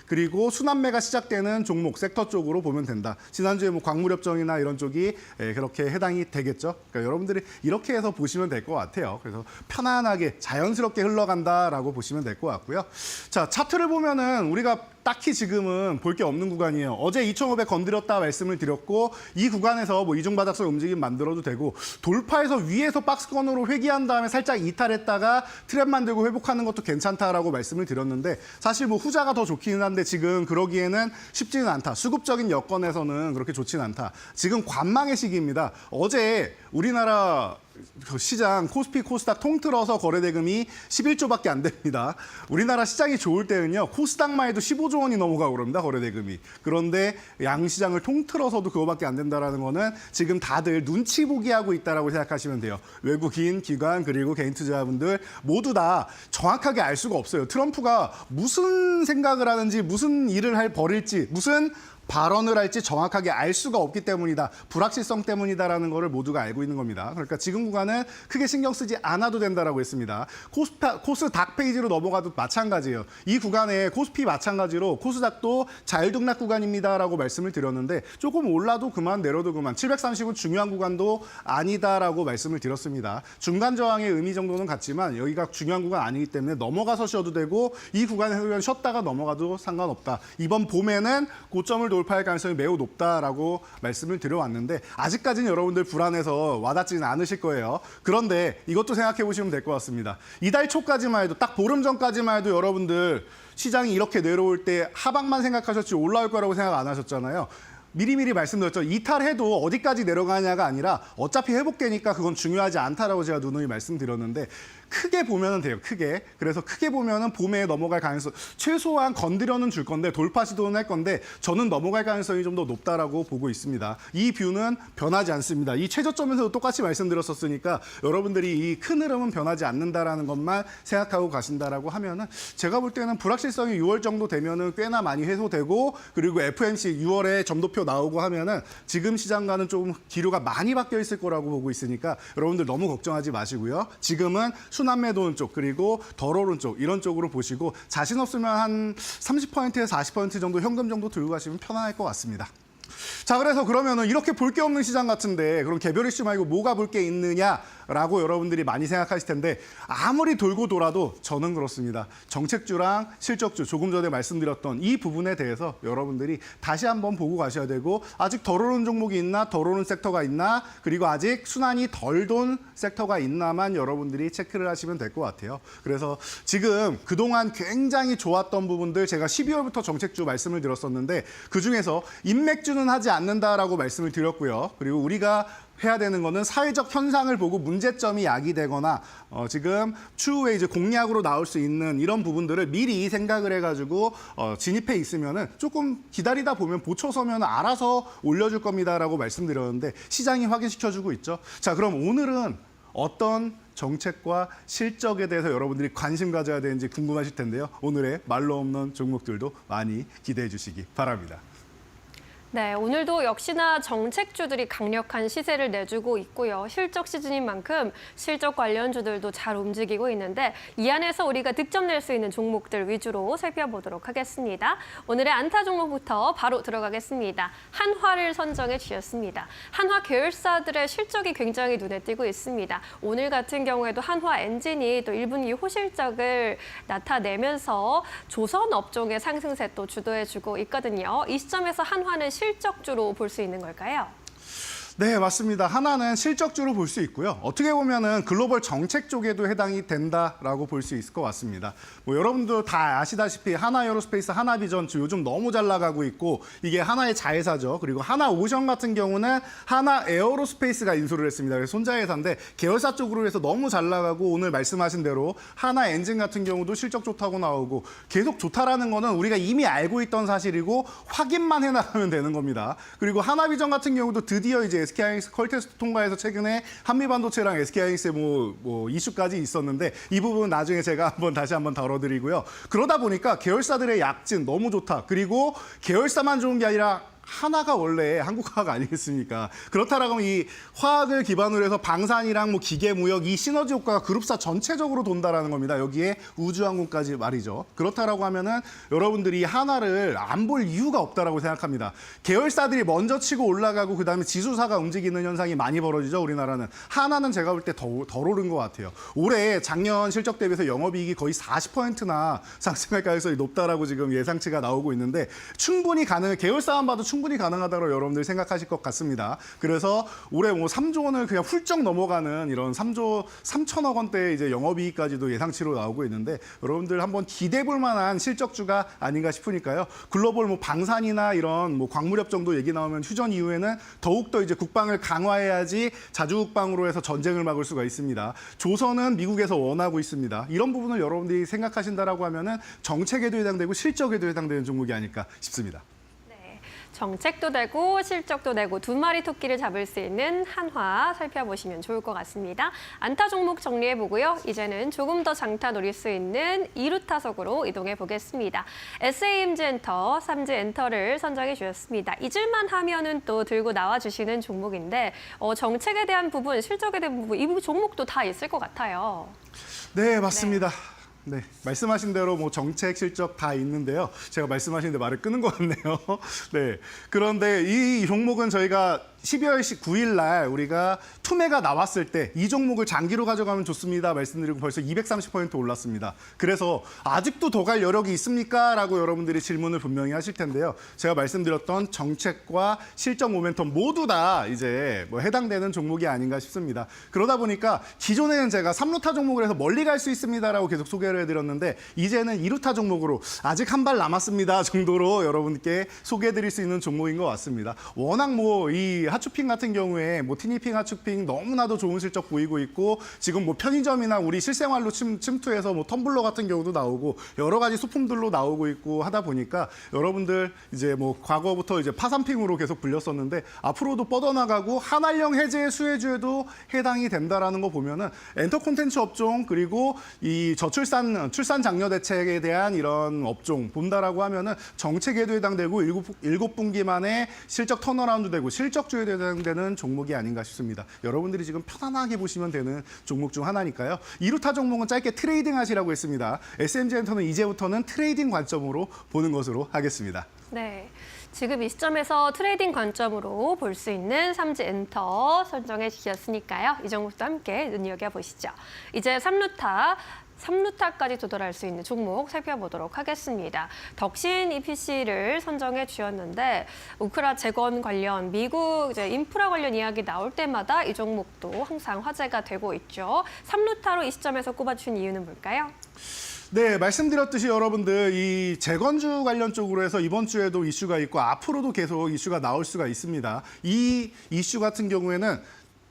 그리고 순환매가 시작되는 종목 섹터 쪽으로 보면 된다. 지난주에 뭐 광물협정이나 이런 쪽이 그렇게 해당이 되겠죠. 그러니까 여러분들이 이렇게 해서 보시면 될 것 같아요. 그래서 편안하게 자연스럽게 흘러간다라고 보시면 될 것 같고요. 자, 차트를 보면은 우리가 딱히 지금은 볼 게 없는 구간이에요. 어제 2,500 건드렸다 말씀을 드렸고 이 구간에서 뭐 이중바닥선 움직임 만들어도 되고 돌파해서 위에서 박스권으로 회귀한 다음에 살짝 이탈했다가 트랩 만들고 회복하는 것도 괜찮다라고 말씀을 드렸는데 사실 뭐 후자가 더 좋기는 한데 지금 그러기에는 쉽지는 않다. 수급적인 여건에서는 그렇게 좋지는 않다. 지금 관망의 시기입니다. 어제 우리나라 시장 코스피 코스닥 통틀어서 거래대금이 11조밖에 안 됩니다. 우리나라 시장이 좋을 때는요. 코스닥만 해도 15조 원이 넘어가고 그럽니다. 거래대금이. 그런데 양시장을 통틀어서도 그거밖에 안 된다라는 거는 지금 다들 눈치 보기 하고 있다라고 생각하시면 돼요. 외국인, 기관 그리고 개인 투자자분들 모두 다 정확하게 알 수가 없어요. 트럼프가 무슨 생각을 하는지 무슨 일을 벌일지 무슨 발언을 할지 정확하게 알 수가 없기 때문이다. 불확실성 때문이다라는 거를 모두가 알고 있는 겁니다. 그러니까 지금 구간은 크게 신경 쓰지 않아도 된다라고 했습니다. 코스닥 페이지로 넘어가도 마찬가지예요. 이 구간에 코스피 마찬가지로 코스닥도 자율등락 구간입니다라고 말씀을 드렸는데 조금 올라도 그만 내려도 그만 730은 중요한 구간도 아니다라고 말씀을 드렸습니다. 중간 저항의 의미 정도는 같지만 여기가 중요한 구간 아니기 때문에 넘어가서 쉬어도 되고 이 구간에서 그냥 쉬었다가 넘어가도 상관없다. 이번 봄에는 고점을 돌파할 가능성이 매우 높다라고 말씀을 드려왔는데 아직까지는 여러분들 불안해서 와닿지는 않으실 거예요. 그런데 이것도 생각해 보시면 될 것 같습니다. 이달 초까지만 해도 딱 보름 전까지만 해도 여러분들 시장이 이렇게 내려올 때 하방만 생각하셨지 올라올 거라고 생각 안 하셨잖아요. 미리미리 말씀드렸죠. 이탈해도 어디까지 내려가냐가 아니라 어차피 회복되니까 그건 중요하지 않다라고 제가 누누이 말씀드렸는데 크게 보면은 돼요. 크게. 그래서 크게 보면은 봄에 넘어갈 가능성 최소한 건드려는 줄 건데 돌파 시도는 할 건데 저는 넘어갈 가능성이 좀 더 높다라고 보고 있습니다. 이 뷰는 변하지 않습니다. 이 최저점에서도 똑같이 말씀드렸었으니까 여러분들이 이 큰 흐름은 변하지 않는다라는 것만 생각하고 가신다라고 하면은 제가 볼 때는 불확실성이 6월 정도 되면은 꽤나 많이 해소되고 그리고 FOMC 6월에 점도표 나오고 하면은 지금 시장과는 좀 기류가 많이 바뀌어 있을 거라고 보고 있으니까 여러분들 너무 걱정하지 마시고요. 지금은 순환매 도는 쪽 그리고 덜 오른 쪽 이런 쪽으로 보시고 자신 없으면 한 30%에서 40% 정도 현금 정도 들고 가시면 편안할 것 같습니다. 자, 그래서 그러면은 이렇게 볼 게 없는 시장 같은데 그럼 개별 이슈 말고 뭐가 볼 게 있느냐라고 여러분들이 많이 생각하실 텐데 아무리 돌고 돌아도 저는 그렇습니다. 정책주랑 실적주 조금 전에 말씀드렸던 이 부분에 대해서 여러분들이 다시 한번 보고 가셔야 되고 아직 덜 오른 종목이 있나 덜 오른 섹터가 있나 그리고 아직 순환이 덜 돈 섹터가 있나만 여러분들이 체크를 하시면 될 것 같아요. 그래서 지금 그동안 굉장히 좋았던 부분들 제가 12월부터 정책주 말씀을 드렸었는데 그중에서 인맥주는 하지 않는다라고 말씀을 드렸고요. 그리고 우리가 해야 되는 거는 사회적 현상을 보고 문제점이 야기되거나 지금 추후에 이제 공약으로 나올 수 있는 이런 부분들을 미리 생각을 해가지고 진입해 있으면은 조금 기다리다 보면 보초서면 알아서 올려줄 겁니다라고 말씀드렸는데 시장이 확인시켜주고 있죠. 자, 그럼 오늘은 어떤 정책과 실적에 대해서 여러분들이 관심 가져야 되는지 궁금하실 텐데요. 오늘의 말로 없는 종목들도 많이 기대해 주시기 바랍니다. 네, 오늘도 역시나 정책주들이 강력한 시세를 내주고 있고요. 실적 시즌인 만큼 실적 관련주들도 잘 움직이고 있는데 이 안에서 우리가 득점 낼 수 있는 종목들 위주로 살펴보도록 하겠습니다. 오늘의 안타 종목부터 바로 들어가겠습니다. 한화를 선정해 주셨습니다. 한화 계열사들의 실적이 굉장히 눈에 띄고 있습니다. 오늘 같은 경우에도 한화 엔진이 또 1분기 호실적을 나타내면서 조선 업종의 상승세 또 주도해주고 있거든요. 이 시점에서 한화는 실적주로 볼 수 있는 걸까요? 네, 맞습니다. 하나는 실적주로 볼 수 있고요. 어떻게 보면은 글로벌 정책 쪽에도 해당이 된다라고 볼 수 있을 것 같습니다. 뭐 여러분도 다 아시다시피 하나에어로스페이스, 하나비전 요즘 너무 잘 나가고 있고 이게 하나의 자회사죠. 그리고 하나오션 같은 경우는 하나에어로스페이스가 인수를 했습니다. 그래서 손자회사인데 계열사 쪽으로 해서 너무 잘 나가고 오늘 말씀하신 대로 하나엔진 같은 경우도 실적 좋다고 나오고 계속 좋다라는 거는 우리가 이미 알고 있던 사실이고 확인만 해나가면 되는 겁니다. 그리고 하나비전 같은 경우도 드디어 이제 SK하이닉스 퀄테스트 통과해서 최근에 한미반도체랑 SK하이닉스의 뭐 이슈까지 있었는데 이 부분은 나중에 제가 다시 한번 다뤄드리고요. 그러다 보니까 계열사들의 약진 너무 좋다. 그리고 계열사만 좋은 게 아니라 하나가 원래 한국화학 아니겠습니까? 그렇다라고 하면 이 화학을 기반으로 해서 방산이랑 뭐 기계, 무역 이 시너지 효과가 그룹사 전체적으로 돈다라는 겁니다. 여기에 우주항공까지 말이죠. 그렇다라고 하면은 여러분들이 하나를 안 볼 이유가 없다라고 생각합니다. 계열사들이 먼저 치고 올라가고 그다음에 지수사가 움직이는 현상이 많이 벌어지죠. 우리나라는. 하나는 제가 볼 때 덜 오른 것 같아요. 올해 작년 실적 대비해서 영업이익이 거의 40%나 상승할 가능성이 높다라고 지금 예상치가 나오고 있는데 충분히 계열사만 봐도 충분히 가능하다고 여러분들 생각하실 것 같습니다. 그래서 올해 뭐 3조 원을 그냥 훌쩍 넘어가는 이런 3조 3천억 원대 이제 영업이익까지도 예상치로 나오고 있는데 여러분들 한번 기대해 볼 만한 실적주가 아닌가 싶으니까요. 글로벌 뭐 방산이나 이런 뭐 광무렵 정도 얘기 나오면 휴전 이후에는 더욱더 이제 국방을 강화해야지 자주국방으로 해서 전쟁을 막을 수가 있습니다. 조선은 미국에서 원하고 있습니다. 이런 부분을 여러분들이 생각하신다라고 하면은 정책에도 해당되고 실적에도 해당되는 종목이 아닐까 싶습니다. 정책도 되고 실적도 되고 두 마리 토끼를 잡을 수 있는 한화 살펴보시면 좋을 것 같습니다. 안타 종목 정리해보고요. 이제는 조금 더 장타 노릴 수 있는 2루 타석으로 이동해 보겠습니다. SAMG엔터, 삼지엔터를 선정해 주셨습니다. 잊을만 하면은 또 들고 나와주시는 종목인데 정책에 대한 부분, 실적에 대한 부분, 이 종목도 다 있을 것 같아요. 네, 맞습니다. 네, 말씀하신 대로 뭐 정책, 실적 다 있는데요. 제가 말씀하시는데 말을 끄는 것 같네요. 네, 그런데 이 종목은 저희가 12월 9일 날 우리가 투매가 나왔을 때 이 종목을 장기로 가져가면 좋습니다 말씀드리고 벌써 230% 올랐습니다. 그래서 아직도 더 갈 여력이 있습니까? 라고 여러분들이 질문을 분명히 하실 텐데요. 제가 말씀드렸던 정책과 실적 모멘텀 모두 다 이제 뭐 해당되는 종목이 아닌가 싶습니다. 그러다 보니까 기존에는 제가 3루타 종목을 해서 멀리 갈 수 있습니다라고 계속 소개를 해드렸는데 이제는 2루타 종목으로 아직 한 발 남았습니다 정도로 여러분께 소개해드릴 수 있는 종목인 것 같습니다. 워낙 뭐 이 하추핑 같은 경우에 뭐 티니핑, 하추핑 너무나도 좋은 실적 보이고 있고 지금 뭐 편의점이나 우리 실생활로 침투해서 뭐 텀블러 같은 경우도 나오고 여러 가지 소품들로 나오고 있고 하다 보니까 여러분들 이제 뭐 과거부터 이제 파산핑으로 계속 불렸었는데 앞으로도 뻗어나가고 한알령 해제 수혜주에도 해당이 된다라는 거 보면은 엔터 콘텐츠 업종 그리고 이 출산 장려 대책에 대한 이런 업종 본다라고 하면은 정책에도 해당되고 7분기 만에 실적 턴어라운드 되고 실적주에 해당되는 종목이 아닌가 싶습니다. 여러분들이 지금 편안하게 보시면 되는 종목 중 하나니까요. 2루타 종목은 짧게 트레이딩 하시라고 했습니다. SMG엔터는 이제부터는 트레이딩 관점으로 보는 것으로 하겠습니다. 네. 지금 이 시점에서 트레이딩 관점으로 볼 수 있는 삼지엔터 선정해 주셨으니까요. 이 종목도 함께 눈여겨보시죠. 이제 3루타까지 도달할 수 있는 종목 살펴보도록 하겠습니다. 덕신 EPC를 선정해 주셨는데 우크라 재건 관련 미국 이제 인프라 관련 이야기 나올 때마다 이 종목도 항상 화제가 되고 있죠. 3루타로 이 시점에서 꼽아준 이유는 뭘까요? 네, 말씀드렸듯이 여러분들 이 재건주 관련 쪽으로 해서 이번 주에도 이슈가 있고 앞으로도 계속 이슈가 나올 수가 있습니다. 이 이슈 같은 경우에는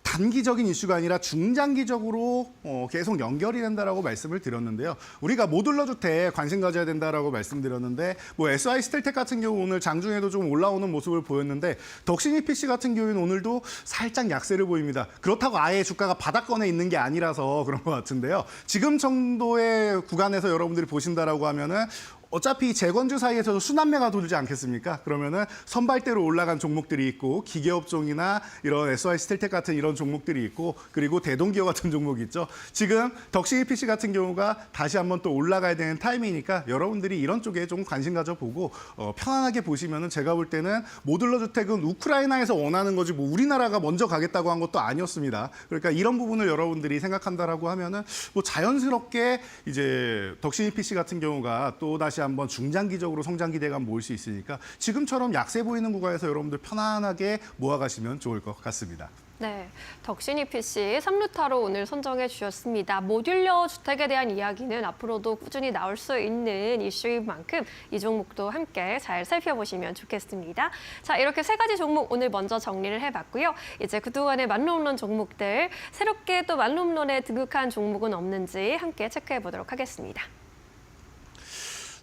단기적인 이슈가 아니라 중장기적으로 계속 연결이 된다라고 말씀을 드렸는데요. 우리가 모듈러 주택 관심 가져야 된다라고 말씀드렸는데 뭐 SI 스텔텍 같은 경우 오늘 장중에도 좀 올라오는 모습을 보였는데 덕신 EPC 같은 경우에는 오늘도 살짝 약세를 보입니다. 그렇다고 아예 주가가 바닥권에 있는 게 아니라서 그런 것 같은데요. 지금 정도의 구간에서 여러분들이 보신다라고 하면은 어차피 재건주 사이에서도 순환매가 돌지 않겠습니까? 그러면은 선발대로 올라간 종목들이 있고 기계업종이나 이런 SY 스틸텍 같은 이런 종목들이 있고 그리고 대동기업 같은 종목이 있죠. 지금 덕시 EPC 같은 경우가 다시 한번 또 올라가야 되는 타이밍이니까 여러분들이 이런 쪽에 좀 관심 가져보고 편안하게 보시면은 제가 볼 때는 모듈러 주택은 우크라이나에서 원하는 거지 뭐 우리나라가 먼저 가겠다고 한 것도 아니었습니다. 그러니까 이런 부분을 여러분들이 생각한다라고 하면은 뭐 자연스럽게 이제 덕시 EPC 같은 경우가 또 다시 한번 중장기적으로 성장 기대감 모을 수 있으니까 지금처럼 약세 보이는 구간에서 여러분들 편안하게 모아가시면 좋을 것 같습니다. 네, 덕신 EPC 3루타로 오늘 선정해 주셨습니다. 모듈러 주택에 대한 이야기는 앞으로도 꾸준히 나올 수 있는 이슈인 만큼 이 종목도 함께 잘 살펴보시면 좋겠습니다. 자, 이렇게 세 가지 종목 오늘 먼저 정리를 해봤고요. 이제 그동안의 만로홈런 종목들, 새롭게 또 만로홈런에 등극한 종목은 없는지 함께 체크해 보도록 하겠습니다.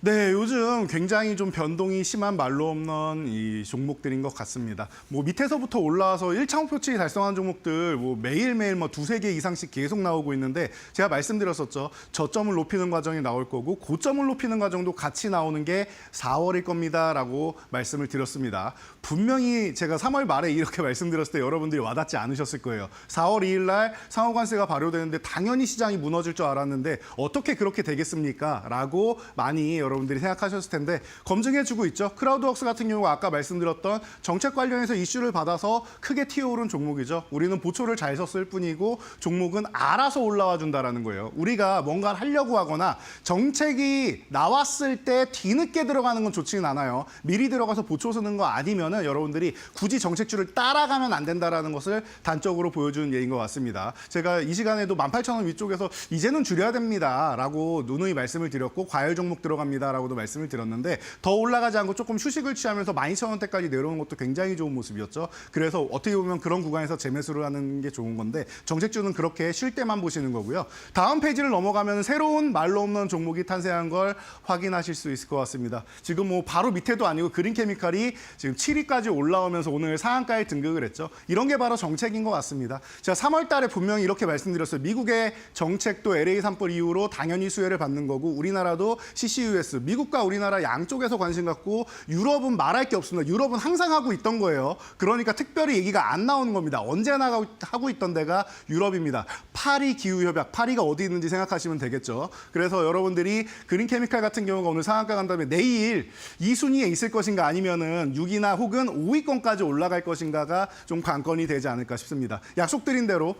네, 요즘 굉장히 좀 변동이 심한 말로 없는 이 종목들인 것 같습니다. 뭐 밑에서부터 올라와서 1차 목표치 달성한 종목들 뭐 매일매일 뭐 두세 개 이상씩 계속 나오고 있는데 제가 말씀드렸었죠. 저점을 높이는 과정이 나올 거고 고점을 높이는 과정도 같이 나오는 게 4월일 겁니다라고 말씀을 드렸습니다. 분명히 제가 3월 말에 이렇게 말씀드렸을 때 여러분들이 와닿지 않으셨을 거예요. 4월 2일 날 상호관세가 발효되는데 당연히 시장이 무너질 줄 알았는데 어떻게 그렇게 되겠습니까? 라고 많이 여러분들이 생각하셨을 텐데 검증해주고 있죠. 크라우드웍스 같은 경우가 아까 말씀드렸던 정책 관련해서 이슈를 받아서 크게 튀어오른 종목이죠. 우리는 보초를 잘 섰을 뿐이고 종목은 알아서 올라와 준다라는 거예요. 우리가 뭔가를 하려고 하거나 정책이 나왔을 때 뒤늦게 들어가는 건 좋지는 않아요. 미리 들어가서 보초 서는 거 아니면은 여러분들이 굳이 정책줄을 따라가면 안 된다라는 것을 단적으로 보여주는 예인 것 같습니다. 제가 이 시간에도 18,000원 위쪽에서 이제는 줄여야 됩니다라고 누누이 말씀을 드렸고 과열 종목 들어갑니다라고도 말씀을 드렸는데 더 올라가지 않고 조금 휴식을 취하면서 12,000원대까지 내려오는 것도 굉장히 좋은 모습이었죠. 그래서 어떻게 보면 그런 구간에서 재매수를 하는 게 좋은 건데 정책주는 그렇게 쉴 때만 보시는 거고요. 다음 페이지를 넘어가면 새로운 말로 없는 종목이 탄생한 걸 확인하실 수 있을 것 같습니다. 지금 뭐 바로 밑에도 아니고 그린케미칼이 지금 7위까지 올라오면서 오늘 상한가에 등극을 했죠. 이런 게 바로 정책인 것 같습니다. 제가 3월 달에 분명히 이렇게 말씀드렸어요. 미국의 정책도 LA 산불 이후로 당연히 수혜를 받는 거고 우리나라도 CCUS, 미국과 우리나라 양쪽에서 관심 갖고 유럽은 말할 게 없습니다. 유럽은 항상 하고 있던 거예요. 그러니까 특별히 얘기가 안 나오는 겁니다. 언제나 하고 있던 데가 유럽입니다. 파리 기후협약, 파리가 어디 있는지 생각하시면 되겠죠. 그래서 여러분들이 그린케미칼 같은 경우가 오늘 상한가 간 다음에 내일 2순위에 있을 것인가 아니면은 6위나 혹은 5위권까지 올라갈 것인가가 좀 관건이 되지 않을까 싶습니다. 약속드린 대로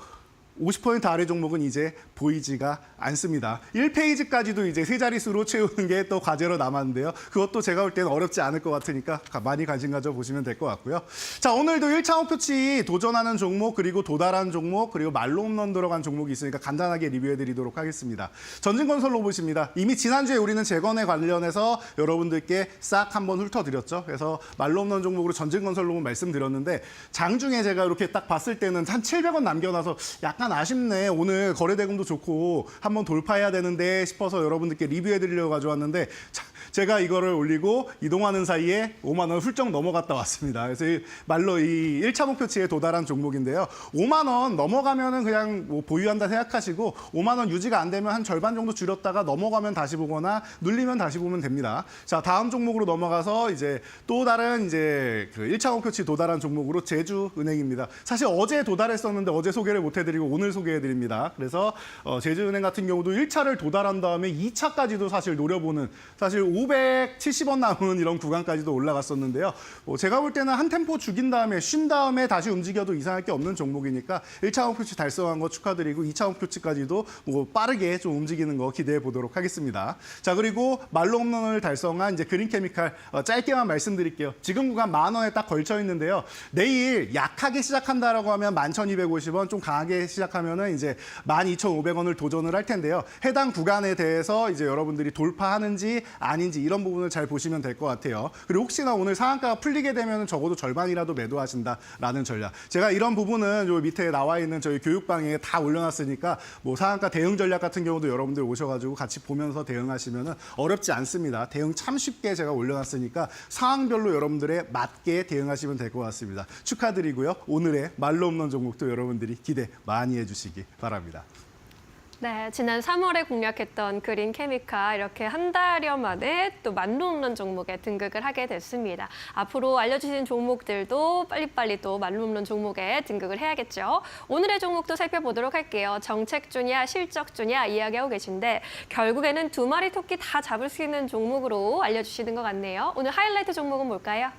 50% 아래 종목은 이제 보이지가 않습니다. 1페이지까지도 이제 세 자릿수로 채우는 게 또 과제로 남았는데요. 그것도 제가 볼 때는 어렵지 않을 것 같으니까 많이 관심 가져보시면 될 것 같고요. 자, 오늘도 1차 목표치 도전하는 종목, 그리고 도달한 종목, 그리고 말로 홈런 들어간 종목이 있으니까 간단하게 리뷰해드리도록 하겠습니다. 전진건설 로봇입니다. 이미 지난주에 우리는 재건에 관련해서 여러분들께 싹 한번 훑어드렸죠. 그래서 말로 홈런 종목으로 전진건설 로봇 말씀드렸는데 장중에 제가 이렇게 딱 봤을 때는 한 700원 남겨놔서 약간 아쉽네. 오늘 거래대금도 좋고 한번 돌파해야 되는데 싶어서 여러분들께 리뷰해드리려고 가져왔는데 제가 이거를 올리고 이동하는 사이에 5만 원 훌쩍 넘어갔다 왔습니다. 그래서 말로 이 1차 목표치에 도달한 종목인데요. 5만 원 넘어가면은 그냥 뭐 보유한다 생각하시고 5만 원 유지가 안 되면 한 절반 정도 줄였다가 넘어가면 다시 보거나 눌리면 다시 보면 됩니다. 자, 다음 종목으로 넘어가서 이제 또 다른 이제 그 1차 목표치 도달한 종목으로 제주은행입니다. 사실 어제 도달했었는데 어제 소개를 못 해드리고 오늘 소개해드립니다. 그래서 제주은행 같은 경우도 1차를 도달한 다음에 2차까지도 사실 노려보는 사실 570원 남은 이런 구간까지도 올라갔었는데요. 제가 볼 때는 한 템포 죽인 다음에 쉰 다음에 다시 움직여도 이상할 게 없는 종목이니까 1차 목표치 달성한 거 축하드리고 2차 목표치까지도 뭐 빠르게 좀 움직이는 거 기대해 보도록 하겠습니다. 자, 그리고 말로 홈런을 달성한 이제 그린케미칼 짧게만 말씀드릴게요. 지금 구간 10,000원에 딱 걸쳐 있는데요. 내일 약하게 시작한다라고 하면 11,250원, 좀 강하게 시작하면은 이제 12,500원을 도전을 할 텐데요. 해당 구간에 대해서 이제 여러분들이 돌파하는지 아닌지 이런 부분을 잘 보시면 될 것 같아요. 그리고 혹시나 오늘 상한가가 풀리게 되면 적어도 절반이라도 매도하신다라는 전략. 제가 이런 부분은 요 밑에 나와 있는 저희 교육방에 다 올려놨으니까 뭐 상한가 대응 전략 같은 경우도 여러분들 오셔가지고 같이 보면서 대응하시면은 어렵지 않습니다. 대응 참 쉽게 제가 올려놨으니까 상황별로 여러분들에 맞게 대응하시면 될 것 같습니다. 축하드리고요. 오늘의 말로 없는 종목도 여러분들이 기대 많이 해주시기 바랍니다. 네, 지난 3월에 공략했던 그린 케미카 이렇게 한 달여 만에 또 만루홈런 종목에 등극을 하게 됐습니다. 앞으로 알려주신 종목들도 빨리빨리 또 만루홈런 종목에 등극을 해야겠죠. 오늘의 종목도 살펴보도록 할게요. 정책주냐 실적주냐 이야기하고 계신데 결국에는 두 마리 토끼 다 잡을 수 있는 종목으로 알려주시는 것 같네요. 오늘 하이라이트 종목은 뭘까요?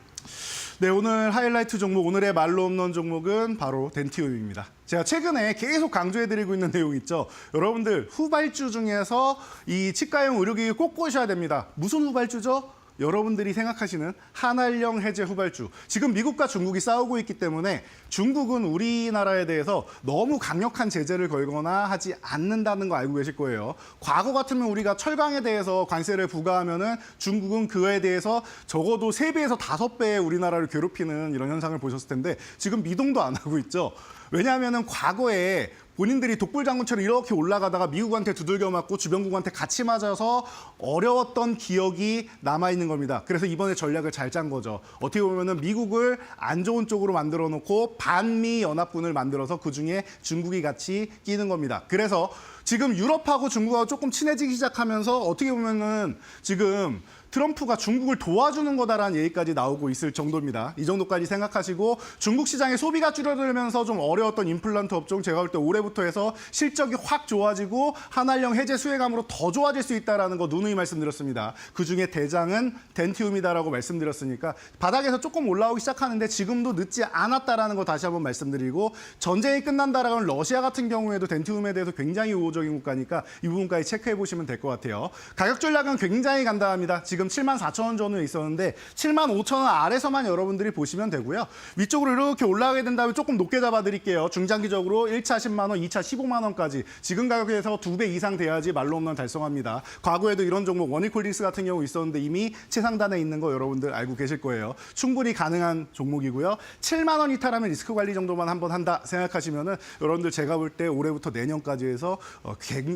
네, 오늘 하이라이트 종목, 오늘의 말로 홈런 종목은 바로 덴티움입니다. 제가 최근에 계속 강조해드리고 있는 내용 있죠. 여러분들 후발주 중에서 이 치과용 의료기기 꼭 보셔야 됩니다. 무슨 후발주죠? 여러분들이 생각하시는 한알령 해제 후발주. 지금 미국과 중국이 싸우고 있기 때문에 중국은 우리나라에 대해서 너무 강력한 제재를 걸거나 하지 않는다는 거 알고 계실 거예요. 과거 같으면 우리가 철강에 대해서 관세를 부과하면은 중국은 그에 대해서 적어도 3배에서 5배의 우리나라를 괴롭히는 이런 현상을 보셨을 텐데 지금 미동도 안 하고 있죠. 왜냐하면은 과거에 본인들이 독불장군처럼 이렇게 올라가다가 미국한테 두들겨 맞고 주변국한테 같이 맞아서 어려웠던 기억이 남아있는 겁니다. 그래서 이번에 전략을 잘 짠 거죠. 어떻게 보면은 미국을 안 좋은 쪽으로 만들어 놓고 반미 연합군을 만들어서 그중에 중국이 같이 끼는 겁니다. 그래서 지금 유럽하고 중국하고 조금 친해지기 시작하면서 어떻게 보면은 지금 트럼프가 중국을 도와주는 거다라는 얘기까지 나오고 있을 정도입니다. 이 정도까지 생각하시고 중국 시장의 소비가 줄어들면서 좀 어려웠던 임플란트 업종 제가 볼 때 올해부터 해서 실적이 확 좋아지고 한알령 해제 수혜감으로 더 좋아질 수 있다는 거 누누이 말씀드렸습니다. 그중에 대장은 덴티움이다라고 말씀드렸으니까 바닥에서 조금 올라오기 시작하는데 지금도 늦지 않았다라는 거 다시 한번 말씀드리고 전쟁이 끝난다라면 러시아 같은 경우에도 덴티움에 대해서 굉장히 우호적인 국가니까 이 부분까지 체크해 보시면 될 것 같아요. 가격 전략은 굉장히 간단합니다. 지금 74,000원 전후에 있었는데 75,000원 아래서만 여러분들이 보시면 되고요. 위쪽으로 이렇게 올라가게 된다면 조금 높게 잡아드릴게요. 중장기적으로 1차 10만 원, 2차 15만 원까지 지금 가격에서 2배 이상 돼야지 말로 홈런 달성합니다. 과거에도 이런 종목 원익홀딩스 같은 경우 있었는데 이미 최상단에 있는 거 여러분들 알고 계실 거예요. 충분히 가능한 종목이고요. 7만 원 이탈하면 리스크 관리 정도만 한번 한다 생각하시면은 여러분들 제가 볼 때 올해부터 내년까지 해서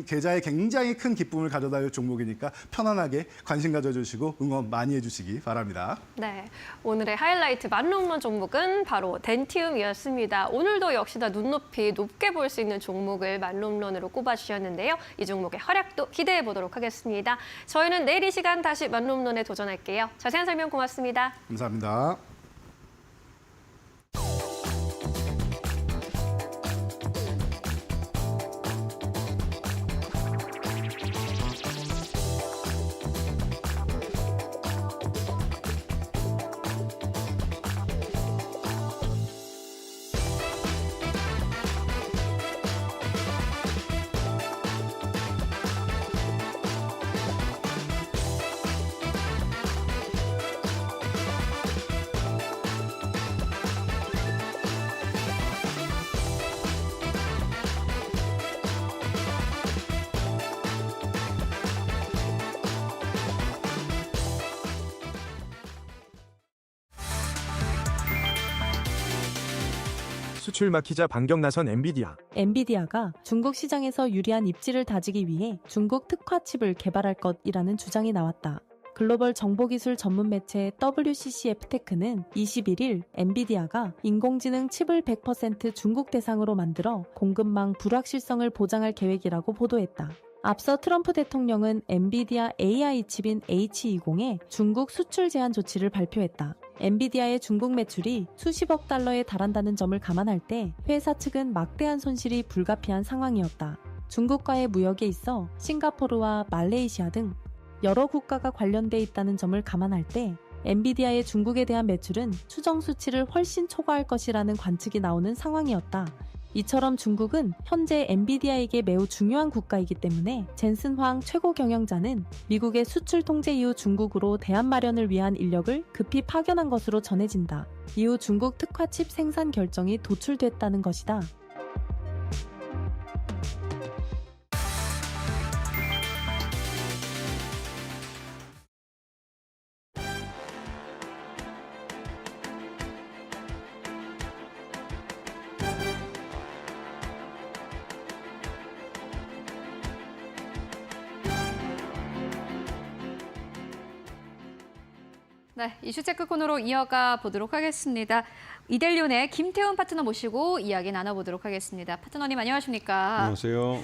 계좌에 굉장히 큰 기쁨을 가져다 줄 종목이니까 편안하게 관심 가져주시고 응원 많이 해주시기 바랍니다. 네, 오늘의 하이라이트 만루홈런 종목은 바로 덴티움이었습니다. 오늘도 역시나 눈높이 높게 볼 수 있는 종목을 만루홈런으로 꼽아주셨는데요. 이 종목의 활약도 기대해 보도록 하겠습니다. 저희는 내일 이 시간 다시 만루홈런에 도전할게요. 자세한 설명 고맙습니다. 감사합니다. 수출 마키자 반격 나선 엔비디아. 엔비디아가 중국 시장에서 유리한 입지를 다지기 위해 중국 특화 칩을 개발할 것이라는 주장이 나왔다. 글로벌 정보기술 전문 매체 WCCF테크는 21일 엔비디아가 인공지능 칩을 100% 중국 대상으로 만들어 공급망 불확실성을 보장할 계획이라고 보도했다. 앞서 트럼프 대통령은 엔비디아 AI 칩인 H20의 중국 수출 제한 조치를 발표했다. 엔비디아의 중국 매출이 수십억 달러에 달한다는 점을 감안할 때 회사 측은 막대한 손실이 불가피한 상황이었다. 중국과의 무역에 있어 싱가포르와 말레이시아 등 여러 국가가 관련돼 있다는 점을 감안할 때 엔비디아의 중국에 대한 매출은 추정 수치를 훨씬 초과할 것이라는 관측이 나오는 상황이었다. 이처럼 중국은 현재 엔비디아에게 매우 중요한 국가이기 때문에 젠슨 황 최고 경영자는 미국의 수출 통제 이후 중국으로 대안 마련을 위한 인력을 급히 파견한 것으로 전해진다. 이후 중국 특화 칩 생산 결정이 도출됐다는 것이다. 네, 이슈 체크 코너로 이어가 보도록 하겠습니다. 이델리온의 김태훈 파트너 모시고 이야기 나눠보도록 하겠습니다. 파트너님 안녕하십니까? 안녕하세요.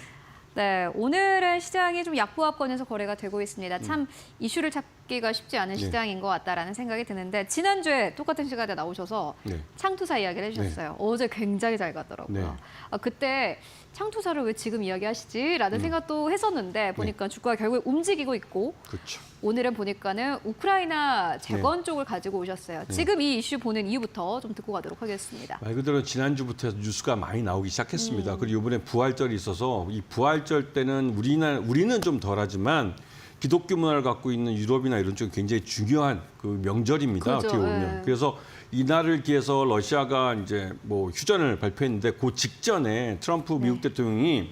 네, 오늘은 시장이 좀 약보합권에서 거래가 되고 있습니다. 참 이슈를 찾기가 쉽지 않은 시장인 것 같다라는 생각이 드는데 지난주에 똑같은 시간에 나오셔서 네. 창투사 이야기를 해주셨어요. 어제 굉장히 잘 갔더라고요. 네. 그때 창투사를 왜 지금 이야기하시지라는 생각도 했었는데 보니까 주가가 결국에 움직이고 있고 그렇죠. 오늘은 보니까는 우크라이나 재건 쪽을 가지고 오셨어요. 지금 이 이슈 보는 이유부터 좀 듣고 가도록 하겠습니다. 말 그대로 지난주부터 뉴스가 많이 나오기 시작했습니다. 그리고 이번에 부활절이 있어서 이 부활절 때는 우리는 좀 덜하지만 기독교 문화를 갖고 있는 유럽이나 이런 쪽이 굉장히 중요한 그 명절입니다. 그렇죠. 어떻게 보면. 예. 그래서 이날을 기해서 러시아가 이제 뭐 휴전을 발표했는데 그 직전에 트럼프 미국 대통령이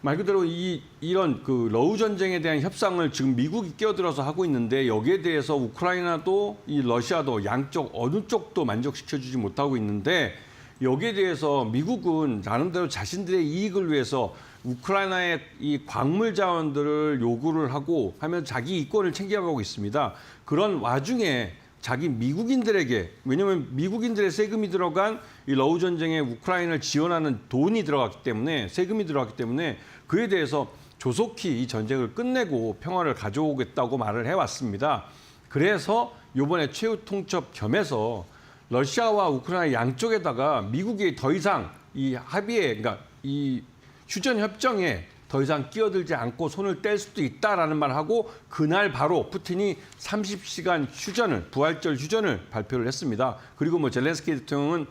말 그대로 이런 그 러우 전쟁에 대한 협상을 지금 미국이 끼어들어서 하고 있는데 여기에 대해서 우크라이나도 이 러시아도 양쪽 어느 쪽도 만족시켜주지 못하고 있는데 여기에 대해서 미국은 나름대로 자신들의 이익을 위해서 우크라이나의 이 광물 자원들을 요구를 하고 하면서 자기 이권을 챙겨가고 있습니다. 그런 와중에 자기 미국인들에게 왜냐하면 미국인들의 세금이 들어간 이 러우 전쟁에 우크라이나를 지원하는 돈이 들어갔기 때문에 세금이 들어갔기 때문에 그에 대해서 조속히 이 전쟁을 끝내고 평화를 가져오겠다고 말을 해왔습니다. 그래서 이번에 최후 통첩 겸해서 러시아와 우크라이나 양쪽에다가 미국이 더 이상 이 합의에 그러니까 이 휴전 협정에 더 이상 끼어들지 않고 손을 뗄 수도 있다라는 말을 하고 그날 바로 푸틴이 30시간 휴전을 부활절 휴전을 발표를 했습니다. 그리고 뭐 젤렌스키 대통령은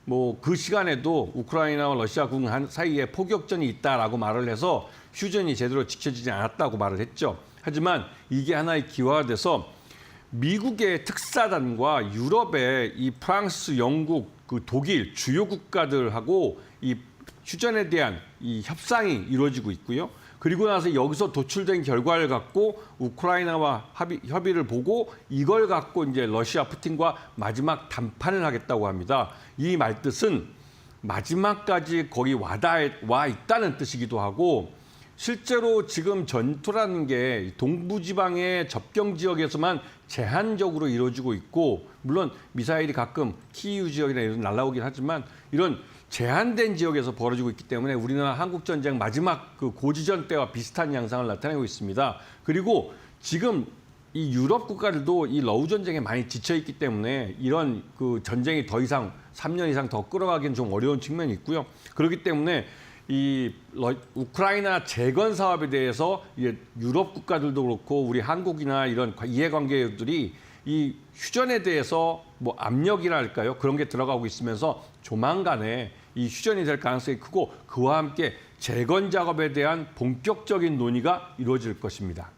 뭐 그 시간에도 우크라이나와 러시아 군 사이에 포격전이 있다라고 말을 해서 휴전이 제대로 지켜지지 않았다고 말을 했죠. 하지만 이게 하나의 기화가 돼서 미국의 특사단과 유럽의 이 프랑스, 영국, 그 독일 주요 국가들하고 이 휴전에 대한 이 협상이 이루어지고 있고요. 그리고 나서 여기서 도출된 결과를 갖고 우크라이나와 협의를 보고 이걸 갖고 이제 러시아 푸틴과 마지막 담판을 하겠다고 합니다. 이 말뜻은 마지막까지 거기 와 있다는 뜻이기도 하고 실제로 지금 전투라는 게 동부지방의 접경 지역에서만 제한적으로 이루어지고 있고 물론 미사일이 가끔 키이우 지역이나 이런 날라오긴 하지만 이런 제한된 지역에서 벌어지고 있기 때문에 우리나라 한국전쟁 마지막 그 고지전 때와 비슷한 양상을 나타내고 있습니다. 그리고 지금 이 유럽 국가들도 이 러우 전쟁에 많이 지쳐 있기 때문에 이런 그 전쟁이 더 이상 3년 이상 더 끌어가기는 좀 어려운 측면이 있고요. 그렇기 때문에 이 우크라이나 재건 사업에 대해서 유럽 국가들도 그렇고 우리 한국이나 이런 이해관계들이 이 휴전에 대해서 뭐 압력이라 할까요? 그런 게 들어가고 있으면서 조만간에 이 휴전이 될 가능성이 크고 그와 함께 재건 작업에 대한 본격적인 논의가 이루어질 것입니다.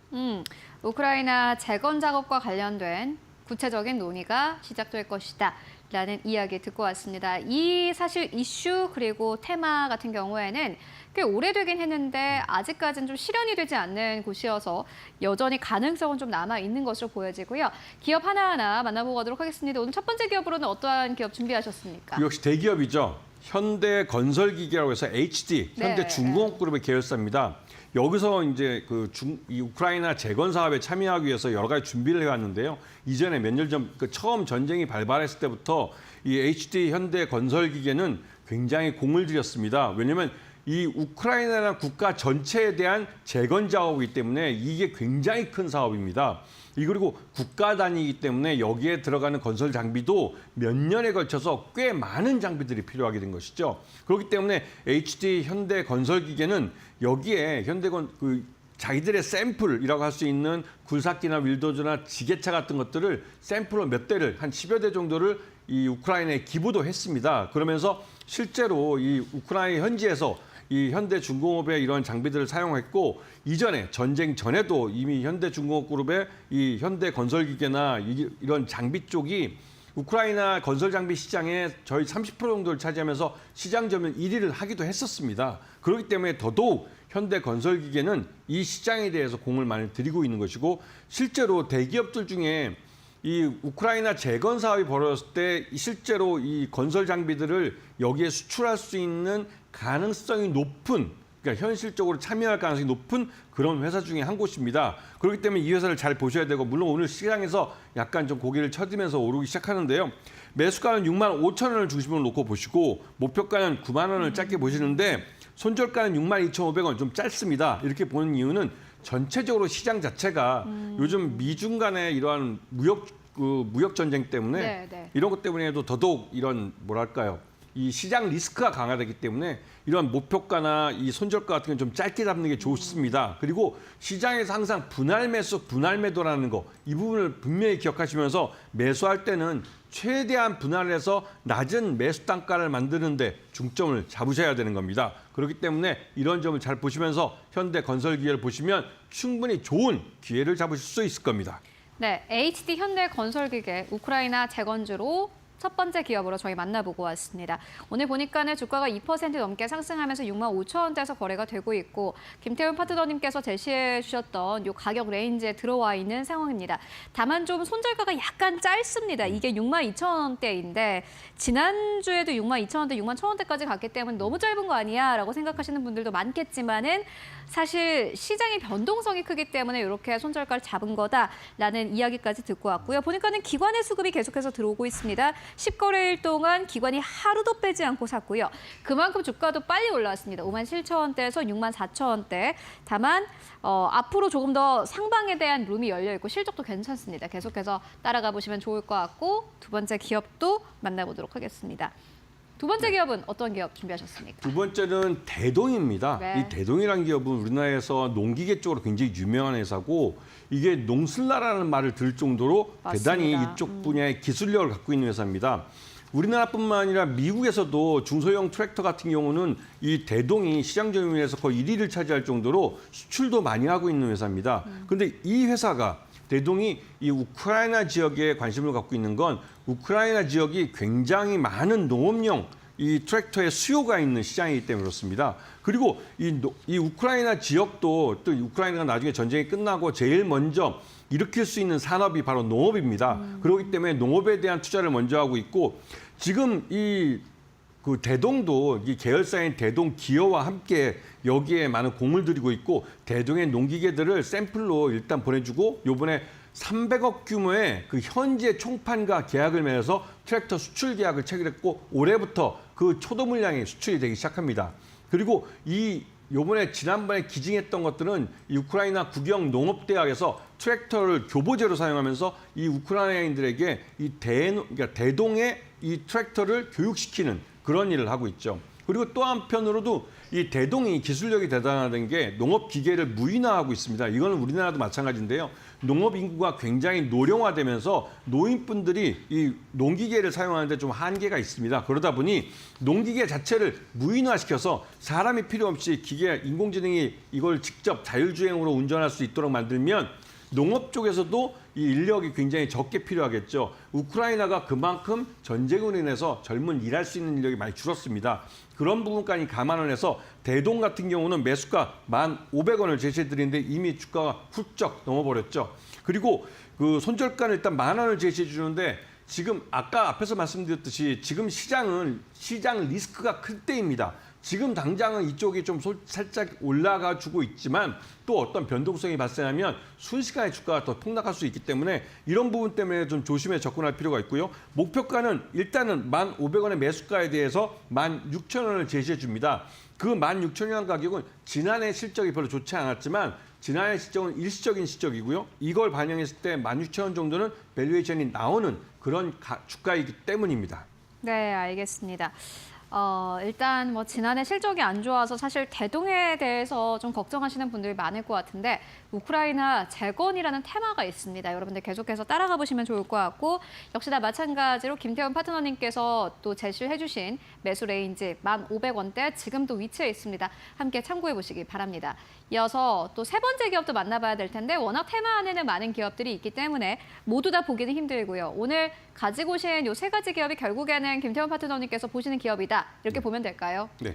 우크라이나 재건 작업과 관련된 구체적인 논의가 시작될 것이다. 라는 이야기 듣고 왔습니다. 이 사실 이슈 그리고 테마 같은 경우에는 꽤 오래되긴 했는데 아직까지는 좀 실현이 되지 않는 곳이어서 여전히 가능성은 좀 남아 있는 것으로 보여지고요. 기업 하나하나 만나보고 가도록 하겠습니다. 오늘 첫 번째 기업으로는 어떠한 기업 준비하셨습니까? 역시 대기업이죠. 현대건설기계라고 해서 HD, 네. 현대중공업그룹의 계열사입니다. 여기서 이제 이 우크라이나 재건 사업에 참여하기 위해서 여러 가지 준비를 해왔는데요. 이전에 몇 년 전 처음 전쟁이 발발했을 때부터 이 HD 현대건설기계는 굉장히 공을 들였습니다. 왜냐하면 이 우크라이나라는 국가 전체에 대한 재건 작업이기 때문에 이게 굉장히 큰 사업입니다. 그리고 국가 단위이기 때문에 여기에 들어가는 건설 장비도 몇 년에 걸쳐서 꽤 많은 장비들이 필요하게 된 것이죠. 그렇기 때문에 HD 현대건설기계는 여기에 자기들의 샘플이라고 할 수 있는 굴삭기나 윌도저나 지게차 같은 것들을 샘플로 몇 대를 한 10여 대 정도를 이 우크라이나에 기부도 했습니다. 그러면서 실제로 이 우크라이나 현지에서 이 현대중공업의 이런 장비들을 사용했고 이전에 전쟁 전에도 이미 현대중공업그룹의 이 현대건설기계나 이런 장비 쪽이 우크라이나 건설 장비 시장에 저희 30% 정도를 차지하면서 시장 점유율 1위를 하기도 했었습니다. 그렇기 때문에 더더욱 현대건설기계는 이 시장에 대해서 공을 많이 들이고 있는 것이고 실제로 대기업들 중에 이 우크라이나 재건 사업이 벌어졌을 때 실제로 이 건설 장비들을 여기에 수출할 수 있는 가능성이 높은 그러니까 현실적으로 참여할 가능성이 높은 그런 회사 중에 한 곳입니다. 그렇기 때문에 이 회사를 잘 보셔야 되고 물론 오늘 시장에서 약간 좀 고개를 쳐들면서 오르기 시작하는데요. 매수가는 6만 5천 원을 중심으로 놓고 보시고 목표가는 9만 원을 짧게 보시는데 손절가는 62,500원 좀 짧습니다. 이렇게 보는 이유는 전체적으로 시장 자체가 요즘 미중 간의 이러한 무역 전쟁 때문에 네, 네. 이런 것 때문에도 더더욱 이런 뭐랄까요? 이 시장 리스크가 강화되기 때문에 이런 목표가나 이 손절가 같은 건 좀 짧게 잡는 게 좋습니다. 그리고 시장에서 항상 분할 매수, 분할 매도라는 거, 이 부분을 분명히 기억하시면서 매수할 때는 최대한 분할해서 낮은 매수 단가를 만드는 데 중점을 잡으셔야 되는 겁니다. 그렇기 때문에 이런 점을 잘 보시면서 현대건설기업을 보시면 충분히 좋은 기회를 잡으실 수 있을 겁니다. 네, HD 현대건설기계 우크라이나 재건주로 첫 번째 기업으로 저희 만나보고 왔습니다. 오늘 보니까는 주가가 2% 넘게 상승하면서 65,000원대에서 거래가 되고 있고 김태훈 파트너님께서 제시해 주셨던 이 가격 레인지에 들어와 있는 상황입니다. 다만 좀 손절가가 약간 짧습니다. 이게 62,000원대인데 지난주에도 62,000원대, 61,000원대까지 갔기 때문에 너무 짧은 거 아니야? 라고 생각하시는 분들도 많겠지만은 사실 시장의 변동성이 크기 때문에 이렇게 손절가를 잡은 거다라는 이야기까지 듣고 왔고요. 보니까는 기관의 수급이 계속해서 들어오고 있습니다. 10거래일 동안 기관이 하루도 빼지 않고 샀고요. 그만큼 주가도 빨리 올라왔습니다. 57,000원대에서 64,000원대. 다만 앞으로 조금 더 상방에 대한 룸이 열려 있고 실적도 괜찮습니다. 계속해서 따라가 보시면 좋을 것 같고 두 번째 기업도 만나보도록 하겠습니다. 두 번째 기업은 어떤 기업 준비하셨습니까? 두 번째는 대동입니다. 네. 이 대동이라는 기업은 우리나라에서 농기계 쪽으로 굉장히 유명한 회사고 이게 농슬라라는 말을 들을 정도로 맞습니다. 대단히 이쪽 분야의 기술력을 갖고 있는 회사입니다. 우리나라뿐만 아니라 미국에서도 중소형 트랙터 같은 경우는 이 대동이 시장 점유율에서 거의 1위를 차지할 정도로 수출도 많이 하고 있는 회사입니다. 그런데 이 회사가 대동이 이 우크라이나 지역에 관심을 갖고 있는 건 우크라이나 지역이 굉장히 많은 농업용 이 트랙터의 수요가 있는 시장이기 때문에 그렇습니다. 그리고 이 우크라이나 지역도 또 우크라이나가 나중에 전쟁이 끝나고 제일 먼저 일으킬 수 있는 산업이 바로 농업입니다. 그렇기 때문에 농업에 대한 투자를 먼저 하고 있고 지금 그 대동도 이 계열사인 대동 기어와 함께 여기에 많은 공을 들이고 있고 대동의 농기계들을 샘플로 일단 보내주고 요번에 300억 규모의 그 현재 총판과 계약을 맺어서 트랙터 수출 계약을 체결했고 올해부터 그 초도 물량이 수출이 되기 시작합니다. 그리고 요번에 지난번에 기증했던 것들은 이 우크라이나 국영 농업대학에서 트랙터를 교보제로 사용하면서 이 우크라이나인들에게 그러니까 대동의 이 트랙터를 교육시키는 그런 일을 하고 있죠. 그리고 또 한편으로도 이 대동이 기술력이 대단하다는 게 농업 기계를 무인화하고 있습니다. 이거는 우리나라도 마찬가지인데요. 농업 인구가 굉장히 노령화되면서 노인분들이 이 농기계를 사용하는데 좀 한계가 있습니다. 그러다 보니 농기계 자체를 무인화시켜서 사람이 필요 없이 기계, 인공지능이 이걸 직접 자율주행으로 운전할 수 있도록 만들면 농업 쪽에서도 이 인력이 굉장히 적게 필요하겠죠. 우크라이나가 그만큼 전쟁으로 인해서 젊은 일할 수 있는 인력이 많이 줄었습니다. 그런 부분까지 감안을 해서 대동 같은 경우는 매수가 1,500원을 제시해드리는데 이미 주가가 훌쩍 넘어버렸죠. 그리고 그 손절가는 일단 10,000원을 제시해 주는데 지금 아까 앞에서 말씀드렸듯이 지금 시장 리스크가 클 때입니다. 지금 당장은 이쪽이 좀 살짝 올라가 주고 있지만 또 어떤 변동성이 발생하면 순식간에 주가가 더 폭락할 수 있기 때문에 이런 부분 때문에 좀 조심해 접근할 필요가 있고요. 목표가는 일단은 1,500원의 매수가에 대해서 16,000원을 제시해 줍니다. 그 16,000원 가격은 지난해 실적이 별로 좋지 않았지만 지난해 실적은 일시적인 실적이고요. 이걸 반영했을 때 16,000원 정도는 밸류에이션이 나오는 그런 주가이기 때문입니다. 네, 알겠습니다. 일단 뭐 지난해 실적이 안 좋아서 사실 대동에 대해서 좀 걱정하시는 분들이 많을 것 같은데 우크라이나 재건이라는 테마가 있습니다. 여러분들 계속해서 따라가 보시면 좋을 것 같고 역시나 마찬가지로 김태훈 파트너님께서 또 제시해 주신 매수 레인지 1,500원대 지금도 위치해 있습니다. 함께 참고해 보시기 바랍니다. 이어서 또 세 번째 기업도 만나봐야 될 텐데 워낙 테마 안에는 많은 기업들이 있기 때문에 모두 다 보기는 힘들고요. 오늘 가지고 오신 이 세 가지 기업이 결국에는 김태훈 파트너님께서 보시는 기업이다. 이렇게 보면 될까요? 네.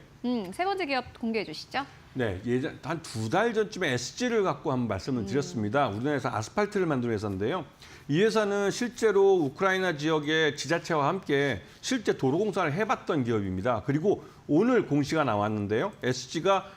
세 번째 기업 공개해 주시죠. 네, 한 2달 전쯤에 SG를 갖고 한번 말씀을 드렸습니다. 우리나라에서 아스팔트를 만드는 회사인데요. 이 회사는 실제로 우크라이나 지역의 지자체와 함께 실제 도로 공사를 해봤던 기업입니다. 그리고 오늘 공시가 나왔는데요. SG가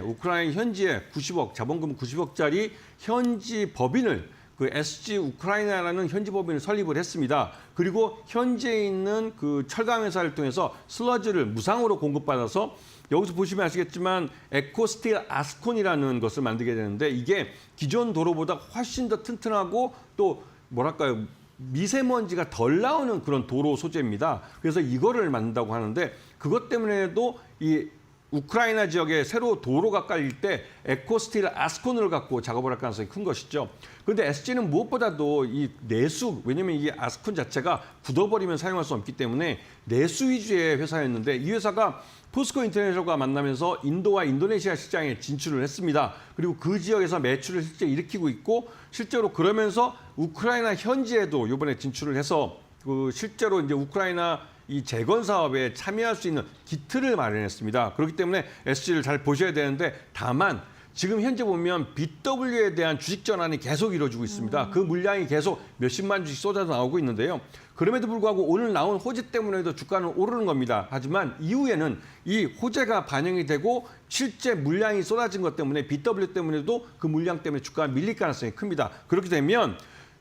우크라이나 현지에 90억, 자본금 90억짜리 현지 법인을 그 SG 우크라이나라는 현지 법인을 설립을 했습니다. 그리고 현지에 있는 그 철강 회사를 통해서 슬러지를 무상으로 공급받아서 여기서 보시면 아시겠지만 에코스틸 아스콘이라는 것을 만들게 되는데 이게 기존 도로보다 훨씬 더 튼튼하고 또 뭐랄까요? 미세먼지가 덜 나오는 그런 도로 소재입니다. 그래서 이거를 만든다고 하는데 그것 때문에도 이 우크라이나 지역에 새로 도로가 깔릴 때 에코스틸 아스콘을 갖고 작업을 할 가능성이 큰 것이죠. 그런데 SG는 무엇보다도 이 내수, 왜냐하면 이 아스콘 자체가 굳어버리면 사용할 수 없기 때문에 내수 위주의 회사였는데 이 회사가 포스코 인터내셔널과 만나면서 인도와 인도네시아 시장에 진출을 했습니다. 그리고 그 지역에서 매출을 실제 일으키고 있고 실제로 그러면서 우크라이나 현지에도 이번에 진출을 해서 그 실제로 이제 우크라이나 이 재건 사업에 참여할 수 있는 기틀을 마련했습니다. 그렇기 때문에 SG를 잘 보셔야 되는데 다만 지금 현재 보면 BW에 대한 주식 전환이 계속 이루어지고 있습니다. 그 물량이 계속 몇십만 주씩 쏟아져 나오고 있는데요. 그럼에도 불구하고 오늘 나온 호재 때문에도 주가는 오르는 겁니다. 하지만 이후에는 이 호재가 반영이 되고 실제 물량이 쏟아진 것 때문에 BW 때문에도 그 물량 때문에 주가가 밀릴 가능성이 큽니다. 그렇게 되면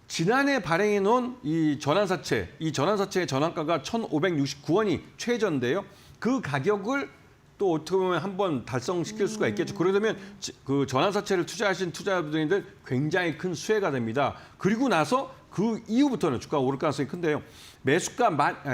지난해 발행해 놓은 이 전환사채, 이 전환사채의 전환가가 1,569원이 최저인데요. 그 가격을 또 어떻게 보면 한번 달성시킬 수가 있겠죠. 그러려면 그 전환사채를 투자하신 투자자분들 굉장히 큰 수혜가 됩니다. 그리고 나서 그 이후부터는 주가가 오를 가능성이 큰데요. 매수가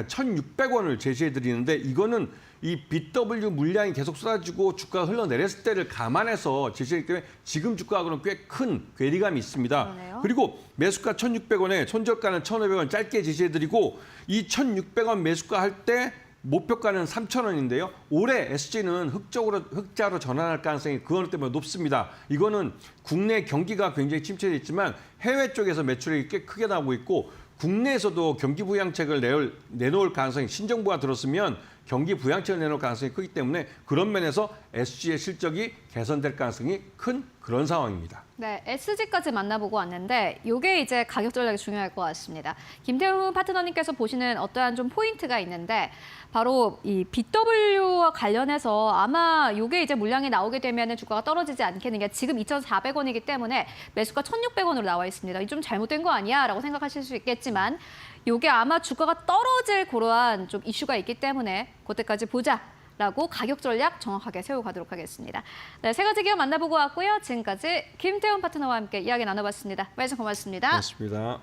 1,600원을 제시해 드리는데 이거는 이 BW 물량이 계속 쏟아지고 주가가 흘러내렸을 때를 감안해서 제시하기 때문에 지금 주가하고는 꽤 큰 괴리감이 있습니다. 그러네요. 그리고 매수가 1,600원에 손절가는 1,500원 짧게 제시해드리고 이 1,600원 매수가 할 때 목표가는 3,000원인데요. 올해 SG는 흑자로 전환할 가능성이 그것 때문에 높습니다. 이거는 국내 경기가 굉장히 침체돼 있지만 해외 쪽에서 매출이 꽤 크게 나오고 있고 국내에서도 경기 부양책을 내놓을 가능성이 신정부가 들었으면 경기 부양책을 내놓을 가능성이 크기 때문에 그런 면에서 SG의 실적이 개선될 가능성이 큰 그런 상황입니다. 네, SG까지 만나보고 왔는데 이게 이제 가격 전략이 중요할 것 같습니다. 김태훈 파트너님께서 보시는 어떠한 좀 포인트가 있는데 바로 이 BW와 관련해서 아마 이게 이제 물량이 나오게 되면 주가가 떨어지지 않겠느냐. 지금 2,400원이기 때문에 매수가 1,600원으로 나와 있습니다. 좀 잘못된 거 아니야? 라고 생각하실 수 있겠지만 이게 아마 주가가 떨어질 그러한 좀 이슈가 있기 때문에 그때까지 보자. 라고 가격 전략 정확하게 세워가도록 하겠습니다. 네, 세 가지 기업 만나보고 왔고요. 지금까지 김태훈 파트너와 함께 이야기 나눠봤습니다. 말씀 고맙습니다. 고맙습니다.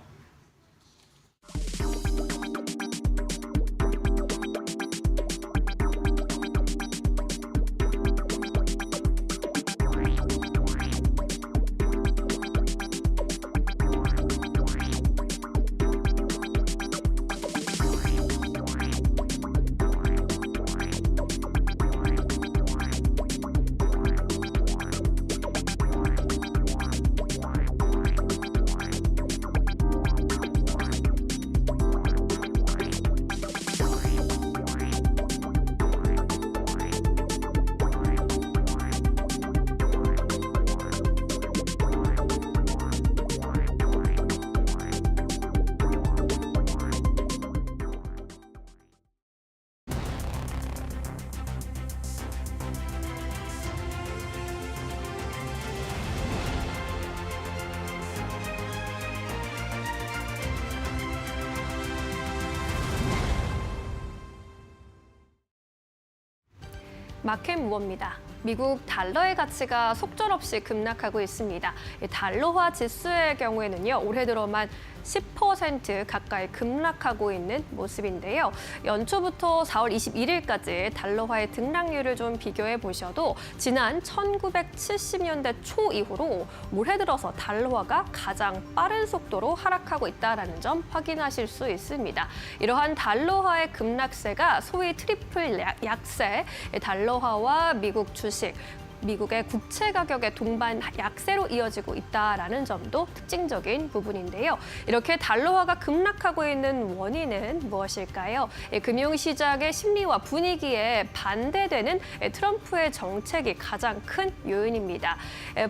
마켓 무어입니다. 미국 달러의 가치가 속절없이 급락하고 있습니다. 달러화 지수의 경우에는요, 올해 들어만 10% 가까이 급락하고 있는 모습인데요. 연초부터 4월 21일까지 달러화의 등락률을 좀 비교해 보셔도 지난 1970년대 초 이후로 올해 들어서 달러화가 가장 빠른 속도로 하락하고 있다는 점 확인하실 수 있습니다. 이러한 달러화의 급락세가 소위 트리플 약세, 달러화와 미국 주식, 미국의 국채 가격의 동반 약세로 이어지고 있다라는 점도 특징적인 부분인데요. 이렇게 달러화가 급락하고 있는 원인은 무엇일까요? 금융시장의 심리와 분위기에 반대되는 트럼프의 정책이 가장 큰 요인입니다.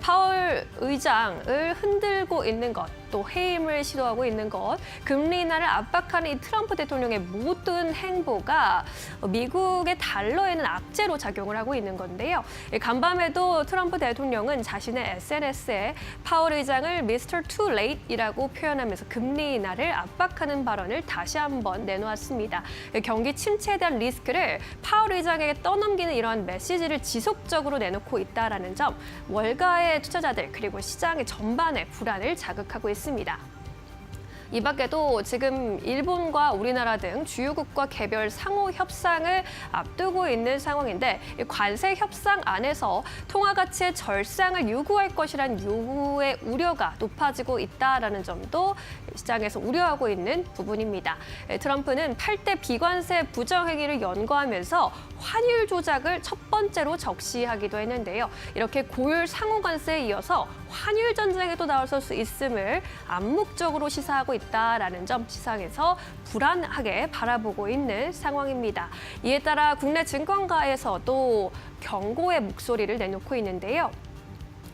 파월 의장을 흔들고 있는 것, 또 해임을 시도하고 있는 것, 금리 인하를 압박하는 이 트럼프 대통령의 모든 행보가 미국의 달러에는 악재로 작용을 하고 있는 건데요. 간밤 그럼에도 트럼프 대통령은 자신의 SNS에 파월 의장을 미스터 투 레이트이라고 표현하면서 금리 인하를 압박하는 발언을 다시 한번 내놓았습니다. 경기 침체에 대한 리스크를 파월 의장에게 떠넘기는 이런 메시지를 지속적으로 내놓고 있다는 점, 월가의 투자자들 그리고 시장의 전반의 불안을 자극하고 있습니다. 이 밖에도 지금 일본과 우리나라 등 주요국과 개별 상호 협상을 앞두고 있는 상황인데, 이 관세 협상 안에서 통화 가치의 절상을 요구할 것이란 요구의 우려가 높아지고 있다라는 점도 시장에서 우려하고 있는 부분입니다. 트럼프는 8대 비관세 부정행위를 연거하면서 환율 조작을 첫 번째로 적시하기도 했는데요. 이렇게 고율 상호관세에 이어서 환율 전쟁에도 나설 수 있음을 암묵적으로 시사하고 있다라는 점, 시장에서 불안하게 바라보고 있는 상황입니다. 이에 따라 국내 증권가에서도 경고의 목소리를 내놓고 있는데요.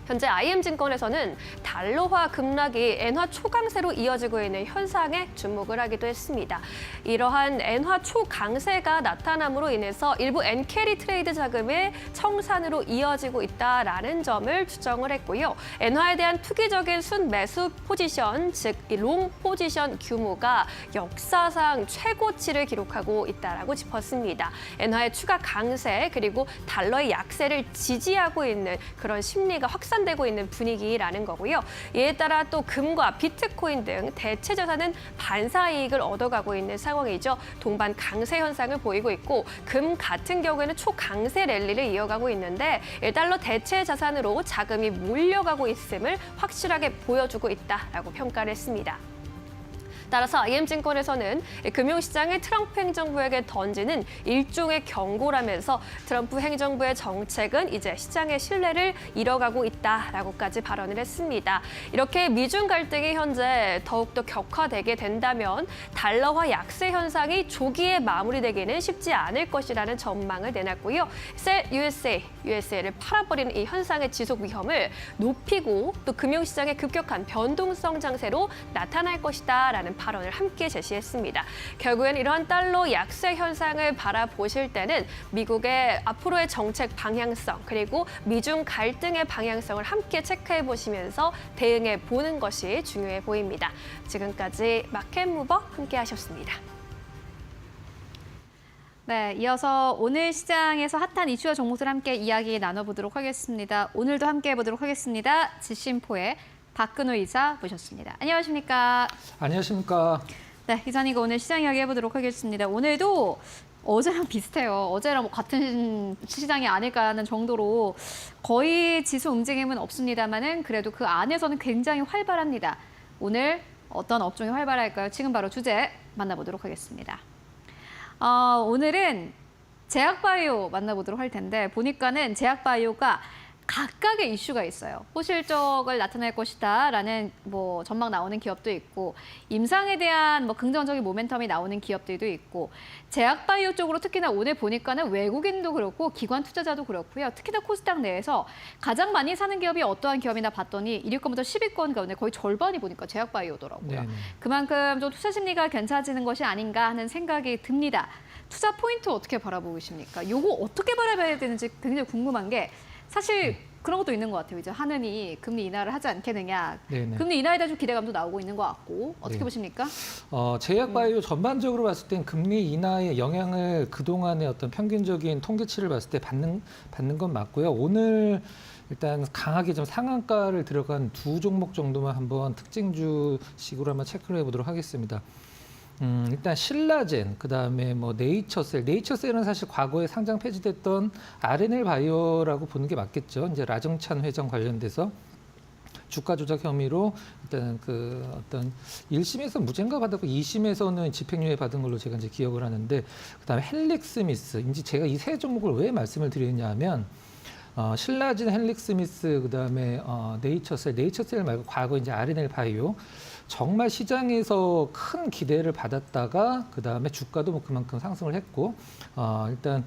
현재 IM증권에서는 달러화 급락이 엔화 초강세로 이어지고 있는 현상에 주목을 하기도 했습니다. 이러한 엔화 초강세가 나타남으로 인해서 일부 엔캐리 트레이드 자금의 청산으로 이어지고 있다라는 점을 추정을 했고요. 엔화에 대한 투기적인 순매수 포지션, 즉 롱 포지션 규모가 역사상 최고치를 기록하고 있다라고 짚었습니다. 엔화의 추가 강세 그리고 달러의 약세를 지지하고 있는 그런 심리가 확산되고 있는 분위기라는 거고요. 이에 따라 또 금과 비트코인 등 대체 자산은 반사 이익을 얻어가고 있는 상황이죠. 동반 강세 현상을 보이고 있고, 금 같은 경우에는 초강세 랠리를 이어가고 있는데, 달러 대체 자산으로 자금이 몰려가고 있음을 확실하게 보여주고 있다라고 평가를 했습니다. 따라서 IM증권에서는 금융시장의 트럼프 행정부에게 던지는 일종의 경고라면서 트럼프 행정부의 정책은 이제 시장의 신뢰를 잃어가고 있다라고까지 발언을 했습니다. 이렇게 미중 갈등이 현재 더욱더 격화되게 된다면 달러화 약세 현상이 조기에 마무리되기는 쉽지 않을 것이라는 전망을 내놨고요. 셀 USA를 팔아버리는 이 현상의 지속 위험을 높이고 또 금융시장의 급격한 변동성 장세로 나타날 것이다라는 발언을 함께 제시했습니다. 결국엔 이러한 달러 약세 현상을 바라보실 때는 미국의 앞으로의 정책 방향성 그리고 미중 갈등의 방향성을 함께 체크해 보시면서 대응해 보는 것이 중요해 보입니다. 지금까지 마켓무버 함께 하셨습니다. 네, 이어서 오늘 시장에서 핫한 이슈와 종목들 함께 이야기 나눠보도록 하겠습니다. 오늘도 함께 해보도록 하겠습니다. 지심포의 박근호 이사 모셨습니다. 안녕하십니까? 안녕하십니까? 네, 이사님과 오늘 시장 이야기 해보도록 하겠습니다. 오늘도 어제랑 비슷해요. 어제랑 같은 시장이 아닐까 하는 정도로 거의 지수 움직임은 없습니다만은 그래도 그 안에서는 굉장히 활발합니다. 오늘 어떤 업종이 활발할까요? 지금 바로 주제 만나보도록 하겠습니다. 오늘은 제약바이오 만나보도록 할 텐데, 보니까는 제약바이오가 각각의 이슈가 있어요. 호실적을 나타낼 것이다라는 전망 나오는 기업도 있고, 임상에 대한 긍정적인 모멘텀이 나오는 기업들도 있고, 제약바이오 쪽으로 특히나 오늘 보니까는 외국인도 그렇고 기관 투자자도 그렇고요. 특히나 코스닥 내에서 가장 많이 사는 기업이 어떠한 기업이나 봤더니 1위권부터 10위권 가운데 거의 절반이 보니까 제약바이오더라고요. 네네. 그만큼 좀 투자 심리가 괜찮아지는 것이 아닌가 하는 생각이 듭니다. 투자 포인트 어떻게 바라보고 계십니까? 요거 어떻게 바라봐야 되는지 굉장히 궁금한 게, 사실 그런 것도 있는 것 같아요. 이제 하느니 금리 인하를 하지 않겠느냐. 네네. 금리 인하에 대한 좀 기대감도 나오고 있는 것 같고, 어떻게 네. 보십니까? 제약바이오 전반적으로 봤을 땐 금리 인하의 영향을 그동안의 어떤 평균적인 통계치를 봤을 때 받는 건 맞고요. 오늘 일단 강하게 좀 상한가를 들어간 두 종목 정도만 한번 특징주식으로 한번 체크를 해보도록 하겠습니다. 일단 신라젠, 그다음에 네이처셀. 네이처셀은 사실 과거에 상장 폐지됐던 RNL 바이오라고 보는 게 맞겠죠. 이제 라정찬 회장 관련돼서 주가 조작 혐의로 일단 어떤 1심에서 무죄인가 받았고 2심에서는 집행유예 받은 걸로 제가 이제 기억을 하는데, 그다음에 헬릭스미스. 이제 제가 이 세 종목을 왜 말씀을 드리느냐 하면, 신라젠, 헬릭스미스, 그다음에 네이처셀 말고 과거 이제 RNL 바이오. 정말 시장에서 큰 기대를 받았다가 그 다음에 주가도 뭐 그만큼 상승을 했고 일단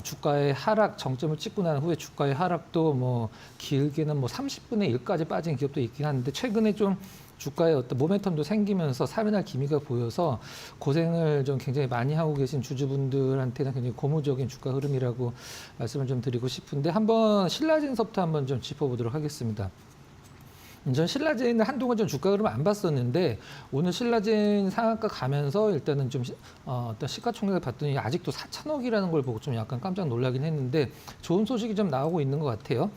주가의 하락 정점을 찍고 난 후에 주가의 하락도 뭐 길게는 뭐 30분의 1까지 빠진 기업도 있긴 한데 최근에 좀 주가에 어떤 모멘텀도 생기면서 살아날 기미가 보여서 고생을 좀 굉장히 많이 하고 계신 주주분들한테는 굉장히 고무적인 주가 흐름이라고 말씀을 좀 드리고 싶은데 한번 신라젠서부터 한번 좀 짚어보도록 하겠습니다. 전 신라젠은 한동안 좀 주가 흐름 안 봤었는데 오늘 신라젠 상한가 가면서 일단은 좀 어떤 시가총액을 봤더니 아직도 4천억이라는 걸 보고 좀 약간 깜짝 놀라긴 했는데 좋은 소식이 좀 나오고 있는 것 같아요.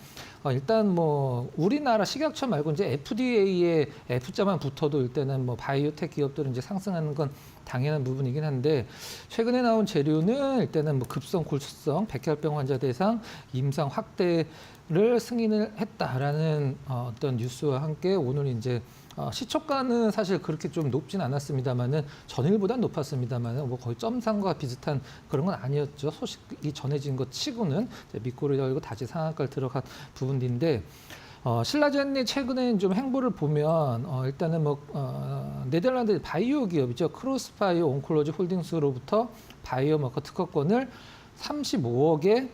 일단 뭐 우리나라 식약처 말고 이제 FDA에 F자만 붙어도 일단은 뭐 바이오텍 기업들은 이제 상승하는 건 당연한 부분이긴 한데 최근에 나온 재료는 일단은 뭐 급성 골수성 백혈병 환자 대상 임상 확대를 승인을 했다라는 어떤 뉴스와 함께 오늘 이제 시초가는 사실 그렇게 좀 높진 않았습니다만은 전일보다 높았습니다만은 뭐 거의 점상과 비슷한 그런 건 아니었죠. 소식이 전해진 것 치고는 밑꼬리 열고 다시 상한가를 들어간 부분인데 신라젠이 최근에 좀 행보를 보면 일단은 뭐 네덜란드 바이오 기업이죠. 크로스바이오 온콜로지 홀딩스로부터 바이오마커 특허권을 35억에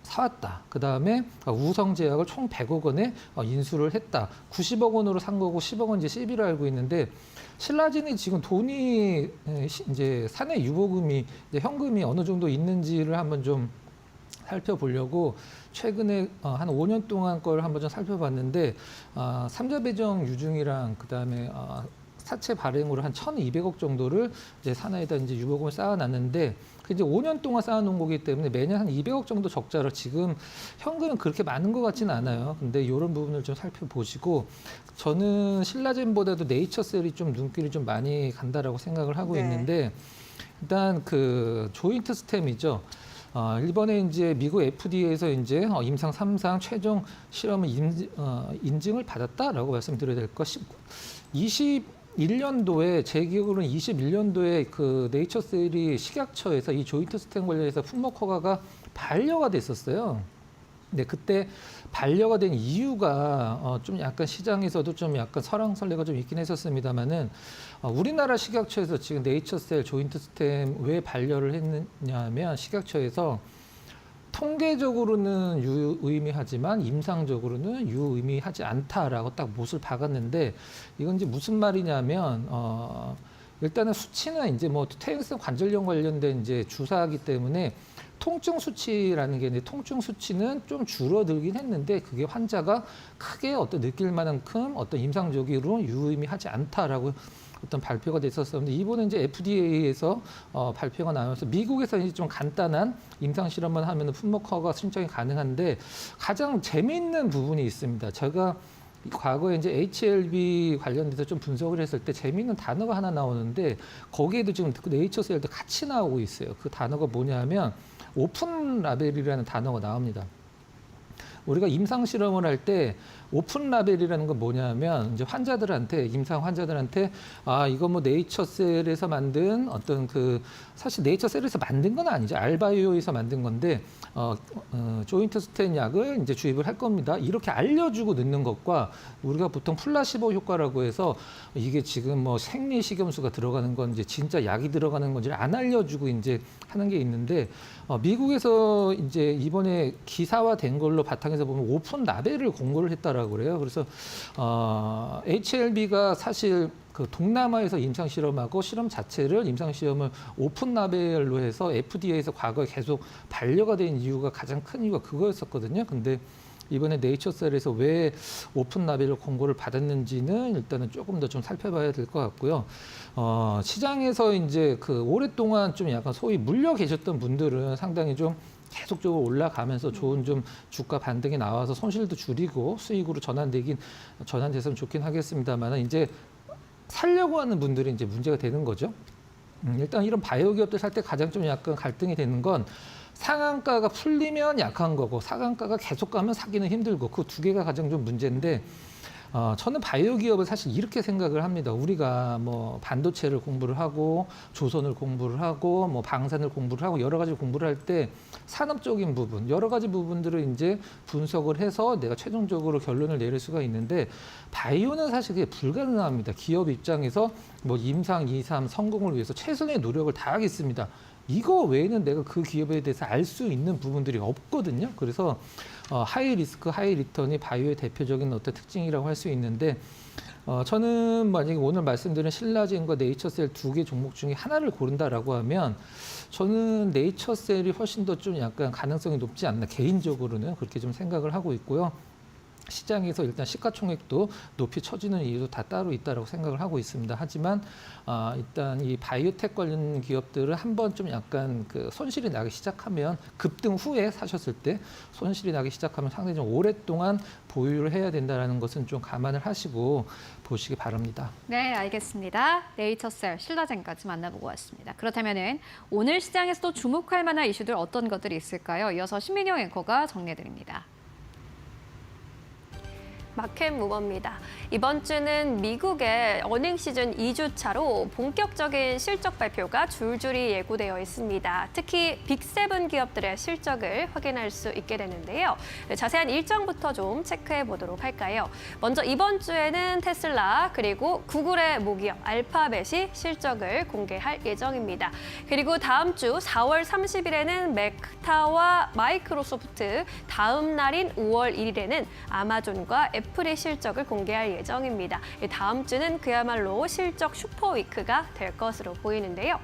사왔다. 그 다음에 우성제약을 총 100억 원에 인수를 했다. 90억 원으로 산 거고 10억 원 이제 CB로 알고 있는데 신라젠이 지금 돈이 이제 사내 유보금이 이제 현금이 어느 정도 있는지를 한번 좀 살펴보려고 최근에 한 5년 동안 걸 한번 좀 살펴봤는데 삼자 배정 유증이랑 그 다음에 사채 발행으로 한 1,200억 정도를 이제 사내에다 이제 유보금을 쌓아놨는데 그 이제 5년 동안 쌓아놓은 거기 때문에 매년 한 200억 정도 적자로 지금 현금은 그렇게 많은 것 같지는 않아요. 근데 이런 부분을 좀 살펴보시고 저는 신라젠보다도 네이처셀이 좀 눈길이 좀 많이 간다라고 생각을 하고 있는데 일단 그 조인트 스템이죠. 일본의 이제 미국 FDA에서 이제 임상 3상 최종 실험을 인증을 받았다라고 말씀드려야 될 것. 21년도에 제 기억으로는 21년도에 그 네이처셀이 식약처에서 이 조인트 스템 관련해서 품목 허가가 반려가 됐었어요. 근데 그때 반려가 된 이유가 좀 약간 시장에서도 좀 약간 설왕설래가 좀 있긴 했었습니다만은 우리나라 식약처에서 지금 네이처셀 조인트 스템 왜 반려를 했느냐면 식약처에서 통계적으로는 유의미하지만 임상적으로는 유의미하지 않다라고 딱 못을 박았는데 이건 이제 무슨 말이냐면 일단은 수치는 이제 뭐 퇴행성 관절염 관련된 이제 주사이기 때문에 통증 수치라는 게 있는데 통증 수치는 좀 줄어들긴 했는데 그게 환자가 크게 어떤 느낄 만큼 어떤 임상적으로 유의미하지 않다라고 어떤 발표가 됐었었는데 이번에 이제 FDA에서 발표가 나면서 미국에서 이제 좀 간단한 임상 실험만 하면 품목 허가 신청이 가능한데 가장 재미있는 부분이 있습니다. 제가 과거에 이제 HLB 관련돼서 좀 분석을 했을 때 재미있는 단어가 하나 나오는데 거기에도 지금 네이처셀도 같이 나오고 있어요. 그 단어가 뭐냐면 오픈 라벨이라는 단어가 나옵니다. 우리가 임상 실험을 할 때 오픈 라벨이라는 건 뭐냐면 이제 환자들한테 임상 환자들한테 이거 뭐 네이처셀에서 만든 어떤 그 사실 네이처셀에서 만든 건 아니죠. 알바이오에서 만든 건데 조인트 스텐 약을 이제 주입을 할 겁니다. 이렇게 알려주고 넣는 것과 우리가 보통 플라시보 효과라고 해서 이게 지금 뭐 생리 식염수가 들어가는 건지 진짜 약이 들어가는 건지를 안 알려주고 이제 하는 게 있는데 미국에서 이제 이번에 기사화된 걸로 바탕에서 보면 오픈 라벨을 공고를 했다라고 그래요. 그래서 HLB가 사실 그 동남아에서 임상 실험하고 실험 자체를 임상 시험을 오픈 라벨로 해서 FDA에서 과거에 계속 반려가 된 이유가 가장 큰 이유가 그거였었거든요. 근데 이번에 네이처셀에서 왜 오픈 라벨을 공고를 받았는지는 일단은 조금 더 좀 살펴봐야 될 것 같고요. 시장에서 이제 그 오랫동안 좀 약간 소위 물려 계셨던 분들은 상당히 좀 계속적으로 올라가면서 좋은 좀 주가 반등이 나와서 손실도 줄이고 수익으로 전환됐으면 좋긴 하겠습니다만 이제 살려고 하는 분들이 이제 문제가 되는 거죠. 일단 이런 바이오 기업들 살 때 가장 좀 약간 갈등이 되는 건 상한가가 풀리면 약한 거고 상한가가 계속 가면 사기는 힘들고 그 두 개가 가장 좀 문제인데 저는 바이오 기업을 사실 이렇게 생각을 합니다. 우리가 뭐 반도체를 공부를 하고 조선을 공부를 하고 뭐 방산을 공부를 하고 여러 가지 공부를 할 때 산업적인 부분, 여러 가지 부분들을 이제 분석을 해서 내가 최종적으로 결론을 내릴 수가 있는데 바이오는 사실 그게 불가능합니다. 기업 입장에서 뭐 임상, 이상 성공을 위해서 최선의 노력을 다하겠습니다. 이거 외에는 내가 그 기업에 대해서 알 수 있는 부분들이 없거든요. 그래서 하이 리스크, 하이 리턴이 바이오의 대표적인 어떤 특징이라고 할 수 있는데 저는 만약에 오늘 말씀드린 신라젠과 네이처셀 두 개 종목 중에 하나를 고른다라고 하면 저는 네이처셀이 훨씬 더 좀 약간 가능성이 높지 않나 개인적으로는 그렇게 좀 생각을 하고 있고요. 시장에서 일단 시가총액도 높이 처지는 이유도 다 따로 있다라고 생각을 하고 있습니다. 하지만 일단 이 바이오텍 관련 기업들을 한번 좀 약간 그 손실이 나기 시작하면 급등 후에 사셨을 때 손실이 나기 시작하면 상당히 좀 오랫동안 보유를 해야 된다는 것은 좀 감안을 하시고 보시기 바랍니다. 네, 알겠습니다. 네이처셀, 신라젠까지 만나보고 왔습니다. 그렇다면은 오늘 시장에서도 주목할 만한 이슈들 어떤 것들이 있을까요? 이어서 신민영 앵커가 정리해드립니다. 마켓 무버입니다. 이번 주는 미국의 어닝 시즌 2주차로 본격적인 실적 발표가 줄줄이 예고되어 있습니다. 특히 빅7 기업들의 실적을 확인할 수 있게 되는데요. 자세한 일정부터 좀 체크해 보도록 할까요? 먼저 이번 주에는 테슬라 그리고 구글의 모기업 알파벳이 실적을 공개할 예정입니다. 그리고 다음 주 4월 30일에는 메타와 마이크로소프트, 다음 날인 5월 1일에는 아마존과 애플의 실적을 공개할 예정입니다. 다음 주는 그야말로 실적 슈퍼위크가 될 것으로 보이는데요.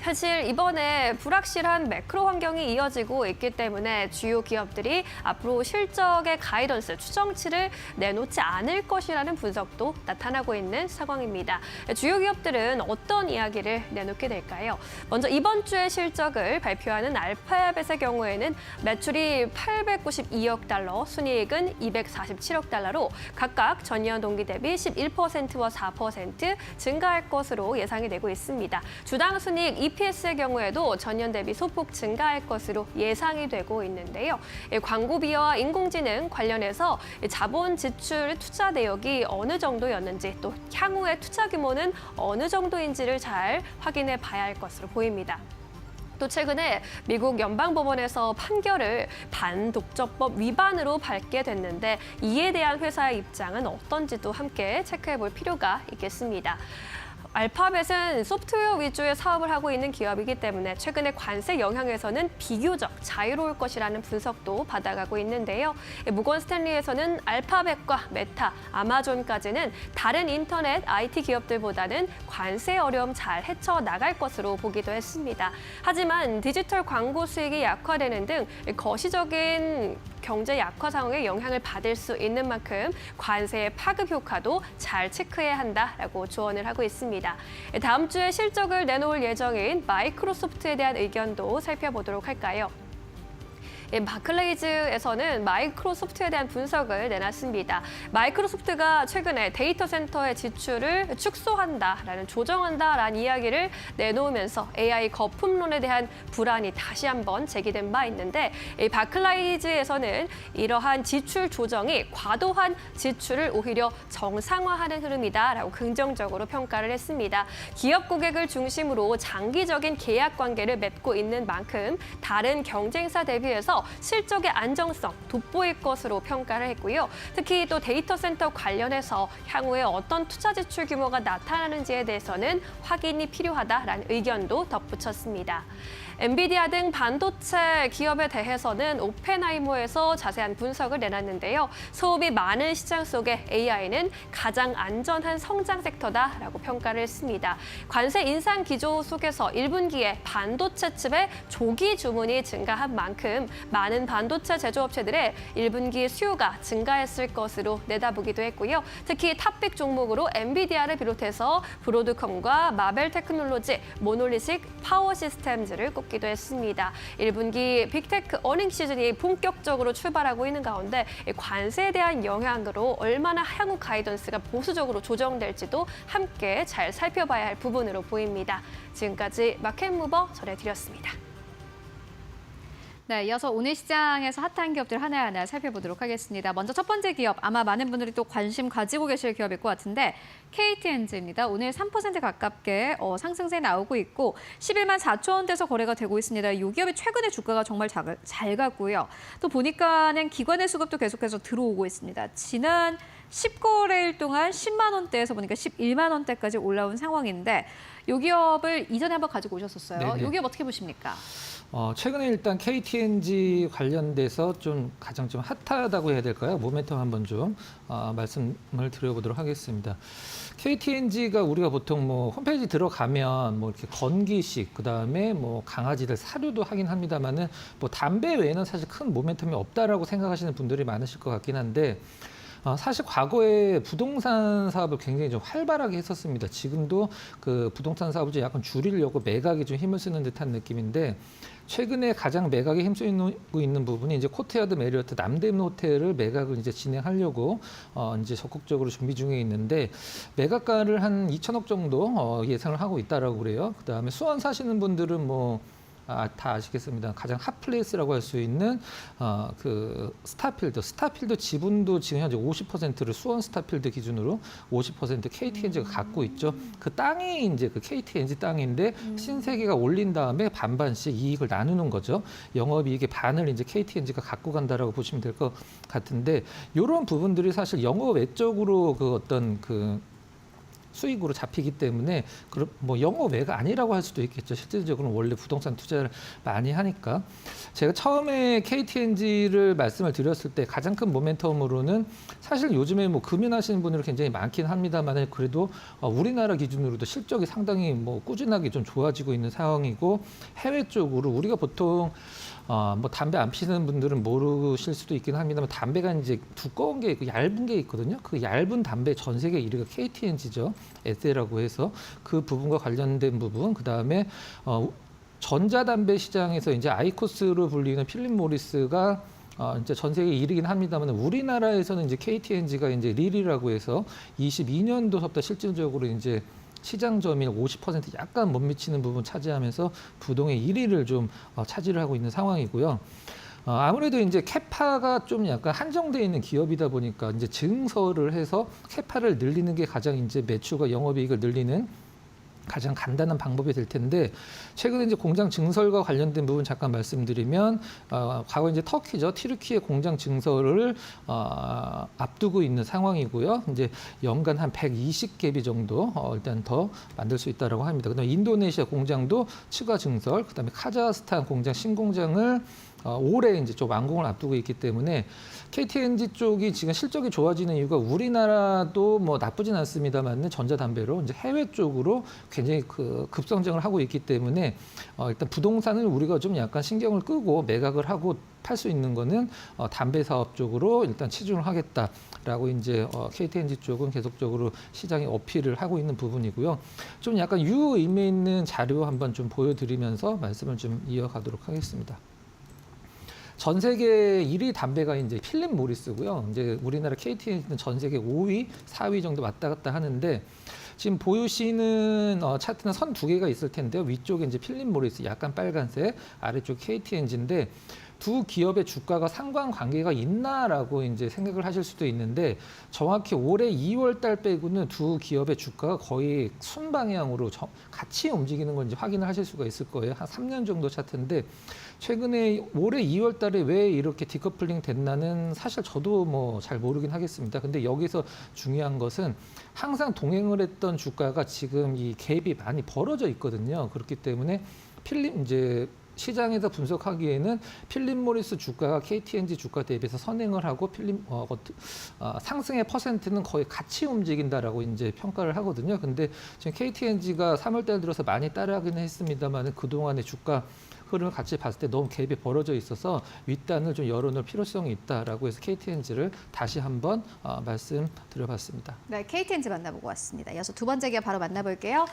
사실 이번에 불확실한 매크로 환경이 이어지고 있기 때문에 주요 기업들이 앞으로 실적의 가이던스, 추정치를 내놓지 않을 것이라는 분석도 나타나고 있는 상황입니다. 주요 기업들은 어떤 이야기를 내놓게 될까요? 먼저 이번 주에 실적을 발표하는 알파벳의 경우에는 매출이 892억 달러, 순이익은 247억 달러로 각각 전년 동기 대비 11%와 4% 증가할 것으로 예상이 되고 있습니다. 주당 순이익 EPS의 경우에도 전년 대비 소폭 증가할 것으로 예상이 되고 있는데요. 광고비와 인공지능 관련해서 자본 지출 투자 내역이 어느 정도였는지 또 향후의 투자 규모는 어느 정도인지를 잘 확인해 봐야 할 것으로 보입니다. 또 최근에 미국 연방법원에서 판결을 반독점법 위반으로 받게 됐는데 이에 대한 회사의 입장은 어떤지도 함께 체크해 볼 필요가 있겠습니다. 알파벳은 소프트웨어 위주의 사업을 하고 있는 기업이기 때문에 최근에 관세 영향에서는 비교적 자유로울 것이라는 분석도 받아가고 있는데요. 모건 스탠리에서는 알파벳과 메타, 아마존까지는 다른 인터넷 IT 기업들보다는 관세 어려움 잘 헤쳐나갈 것으로 보기도 했습니다. 하지만 디지털 광고 수익이 약화되는 등 거시적인 경제 약화 상황에 영향을 받을 수 있는 만큼 관세의 파급 효과도 잘 체크해야 한다라고 조언을 하고 있습니다. 다음 주에 실적을 내놓을 예정인 마이크로소프트에 대한 의견도 살펴보도록 할까요? 바클레이즈에서는 마이크로소프트에 대한 분석을 내놨습니다. 마이크로소프트가 최근에 데이터 센터의 지출을 축소한다라는 조정한다라는 이야기를 내놓으면서 AI 거품론에 대한 불안이 다시 한번 제기된 바 있는데 바클레이즈에서는 이러한 지출 조정이 과도한 지출을 오히려 정상화하는 흐름이다라고 긍정적으로 평가를 했습니다. 기업 고객을 중심으로 장기적인 계약 관계를 맺고 있는 만큼 다른 경쟁사 대비해서 실적의 안정성 돋보일 것으로 평가를 했고요. 특히 또 데이터 센터 관련해서 향후에 어떤 투자 지출 규모가 나타나는지에 대해서는 확인이 필요하다라는 의견도 덧붙였습니다. 엔비디아 등 반도체 기업에 대해서는 오펜하이머에서 자세한 분석을 내놨는데요. 소음이 많은 시장 속에 AI는 가장 안전한 성장 섹터다라고 평가를 했습니다. 관세 인상 기조 속에서 1분기에 반도체 칩의 조기 주문이 증가한 만큼 많은 반도체 제조업체들의 1분기 수요가 증가했을 것으로 내다보기도 했고요. 특히 탑픽 종목으로 엔비디아를 비롯해서 브로드컴과 마벨 테크놀로지, 모놀리식 파워 시스템즈를 꼽기도 했습니다. 1분기 빅테크 어닝 시즌이 본격적으로 출발하고 있는 가운데 관세에 대한 영향으로 얼마나 향후 가이던스가 보수적으로 조정될지도 함께 잘 살펴봐야 할 부분으로 보입니다. 지금까지 마켓무버 전해드렸습니다. 네, 이어서 오늘 시장에서 핫한 기업들 하나하나 살펴보도록 하겠습니다. 먼저 첫 번째 기업, 아마 많은 분들이 또 관심 가지고 계실 기업일 것 같은데 KTNG입니다. 오늘 3% 가깝게 상승세 나오고 있고 11만 4천 원대에서 거래가 되고 있습니다. 이 기업의 최근에 주가가 정말 잘 갔고요. 또 보니까는 기관의 수급도 계속해서 들어오고 있습니다. 지난 10거래일 동안 10만 원대에서 보니까 11만 원대까지 올라온 상황인데 이 기업을 이전에 한번 가지고 오셨었어요. 네네. 이 기업 어떻게 보십니까? 최근에 일단 KTNG 관련돼서 좀 가장 좀 핫하다고 해야 될까요? 모멘텀 한번 좀 말씀을 드려보도록 하겠습니다. KTNG가 우리가 보통 뭐 홈페이지 들어가면 뭐 이렇게 건기식, 그다음에 뭐 강아지들 사료도 하긴 합니다만은 뭐 담배 외에는 사실 큰 모멘텀이 없다라고 생각하시는 분들이 많으실 것 같긴 한데 사실 과거에 부동산 사업을 굉장히 좀 활발하게 했었습니다. 지금도 그 부동산 사업을 좀 약간 줄이려고 매각에 좀 힘을 쓰는 듯한 느낌인데 최근에 가장 매각에 힘쓰고 있는 부분이 이제 코트야드 메리어트 남대문 호텔을 매각을 이제 진행하려고 이제 적극적으로 준비 중에 있는데 매각가를 한 2천억 정도 예상을 하고 있다라고 그래요. 그다음에 수원 사시는 분들은 뭐 다 아시겠습니다. 가장 핫플레이스라고 할 수 있는 그 스타필드 지분도 지금 현재 50%를 수원 스타필드 기준으로 50% KTNG가 갖고 있죠. 그 땅이 이제 그 KTNG 땅인데 신세계가 올린 다음에 반반씩 이익을 나누는 거죠. 영업이익의 반을 이제 KTNG가 갖고 간다라고 보시면 될 것 같은데 이런 부분들이 사실 영업 외적으로 그 어떤 그 수익으로 잡히기 때문에 뭐 영업 외가 아니라고 할 수도 있겠죠. 실질적으로는 원래 부동산 투자를 많이 하니까. 제가 처음에 KTNG를 말씀을 드렸을 때 가장 큰 모멘텀으로는 사실 요즘에 뭐 금연하시는 분들이 굉장히 많긴 합니다만 그래도 우리나라 기준으로도 실적이 상당히 뭐 꾸준하게 좀 좋아지고 있는 상황이고 해외 쪽으로 우리가 보통 뭐 담배 안 피우는 분들은 모르실 수도 있긴 합니다만 담배가 이제 두꺼운 게 있고 얇은 게 있거든요. 그 얇은 담배 전 세계 1위가 KTNG죠. 에세라고 해서 그 부분과 관련된 부분, 그 다음에 전자담배 시장에서 이제 아이코스로 불리는 필립 모리스가 이제 전 세계 1위긴 합니다만 우리나라에서는 이제 KTNG가 이제 릴이라고 해서 22년도부터 실질적으로 이제 시장 점유율 50% 약간 못 미치는 부분 차지하면서 부동의 1위를 좀 차지를 하고 있는 상황이고요. 아무래도 이제 캐파가 좀 약간 한정되어 있는 기업이다 보니까 이제 증설을 해서 캐파를 늘리는 게 가장 이제 매출과 영업이익을 늘리는 가장 간단한 방법이 될 텐데 최근에 이제 공장 증설과 관련된 부분 잠깐 말씀드리면 과거 이제 터키죠. 티르키의 공장 증설을 앞두고 있는 상황이고요. 이제 연간 한 120개비 정도 일단 더 만들 수 있다라고 합니다. 그다음에 인도네시아 공장도 추가 증설, 그다음에 카자흐스탄 공장 신공장을 올해 이제 좀 완공을 앞두고 있기 때문에 KTNG 쪽이 지금 실적이 좋아지는 이유가 우리나라도 뭐 나쁘진 않습니다만 전자담배로 이제 해외 쪽으로 굉장히 그 급성장을 하고 있기 때문에 일단 부동산을 우리가 좀 약간 신경을 끄고 매각을 하고 팔 수 있는 거는 담배 사업 쪽으로 일단 치중을 하겠다라고 이제 KTNG 쪽은 계속적으로 시장에 어필을 하고 있는 부분이고요. 좀 약간 유의미 있는 자료 한번 좀 보여드리면서 말씀을 좀 이어가도록 하겠습니다. 전 세계 1위 담배가 이제 필립 모리스고요. 이제 우리나라 KTNG는 전 세계 5위, 4위 정도 왔다 갔다 하는데 지금 보유시는 차트는 선 두 개가 있을 텐데요. 위쪽에 이제 필립 모리스 약간 빨간색, 아래쪽 KTNG인데 두 기업의 주가가 상관관계가 있나라고 이제 생각을 하실 수도 있는데 정확히 올해 2월 달 빼고는 두 기업의 주가가 거의 순방향으로 같이 움직이는 걸 이제 확인을 하실 수가 있을 거예요. 한 3년 정도 차트인데 최근에 올해 2월 달에 왜 이렇게 디커플링 됐나는 사실 저도 뭐 잘 모르긴 하겠습니다. 근데 여기서 중요한 것은 항상 동행을 했던 주가가 지금 이 갭이 많이 벌어져 있거든요. 그렇기 때문에 이제 시장에서 분석하기에는 필립 모리스 주가가 KTNG 주가 대비해서 선행을 하고 상승의 퍼센트는 거의 같이 움직인다라고 이제 평가를 하거든요. 근데 지금 KTNG가 3월 달 들어서 많이 따라가긴 했습니다만 그동안의 주가 흐름을 같이 봤을 때 너무 갭이 벌어져 있어서 윗단을 좀 열어놓을 필요성이 있다라고 해서 KTNG를 다시 한번 말씀드려봤습니다. 네, KTNG 만나보고 왔습니다. 이어서 두 번째 기업 바로 만나볼게요.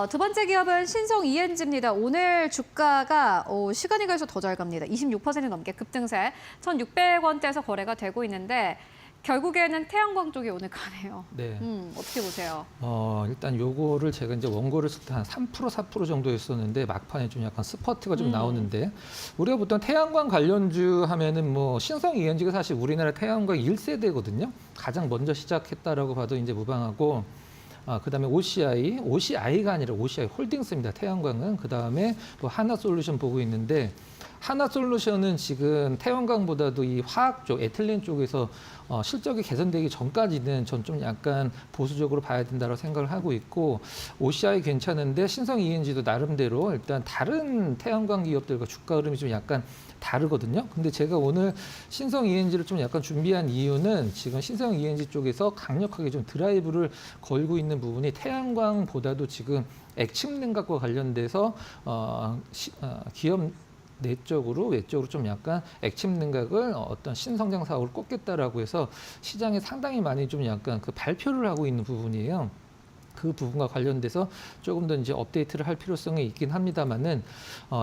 두 번째 기업은 신성 ENG입니다. 오늘 주가가 시간이 가서 더 잘 갑니다. 26% 넘게 급등세 1,600원대에서 거래가 되고 있는데 결국에는 태양광 쪽이 오늘 가네요. 네. 어떻게 보세요? 일단 요거를 제가 이제 원고를 쓸 때 한 3%, 4% 정도였었는데 막판에 좀 약간 스퍼트가 좀 나오는데 우리가 보통 태양광 관련주 하면은 뭐 신성 ENG가 사실 우리나라 태양광 1세대거든요. 가장 먼저 시작했다라고 봐도 이제 무방하고 그다음에 OCI가 아니라 OCI 홀딩스입니다. 태양광은 그다음에 뭐 하나솔루션 보고 있는데 하나솔루션은 지금 태양광보다도 이 화학 쪽, 에틸렌 쪽에서 실적이 개선되기 전까지는 전 좀 약간 보수적으로 봐야 된다고 생각을 하고 있고 OCI 괜찮은데 신성 ENG도 나름대로 일단 다른 태양광 기업들과 주가 흐름이 좀 약간 다르거든요. 근데 제가 오늘 신성 ENG를 좀 약간 준비한 이유는 지금 신성 ENG 쪽에서 강력하게 좀 드라이브를 걸고 있는 부분이 태양광보다도 지금 액침 냉각과 관련돼서 기업 외적으로 좀 약간 액침 냉각을 어떤 신성장 사업을 꼽겠다라고 해서 시장에 상당히 많이 좀 약간 그 발표를 하고 있는 부분이에요. 그 부분과 관련돼서 조금 더 이제 업데이트를 할 필요성이 있긴 합니다만은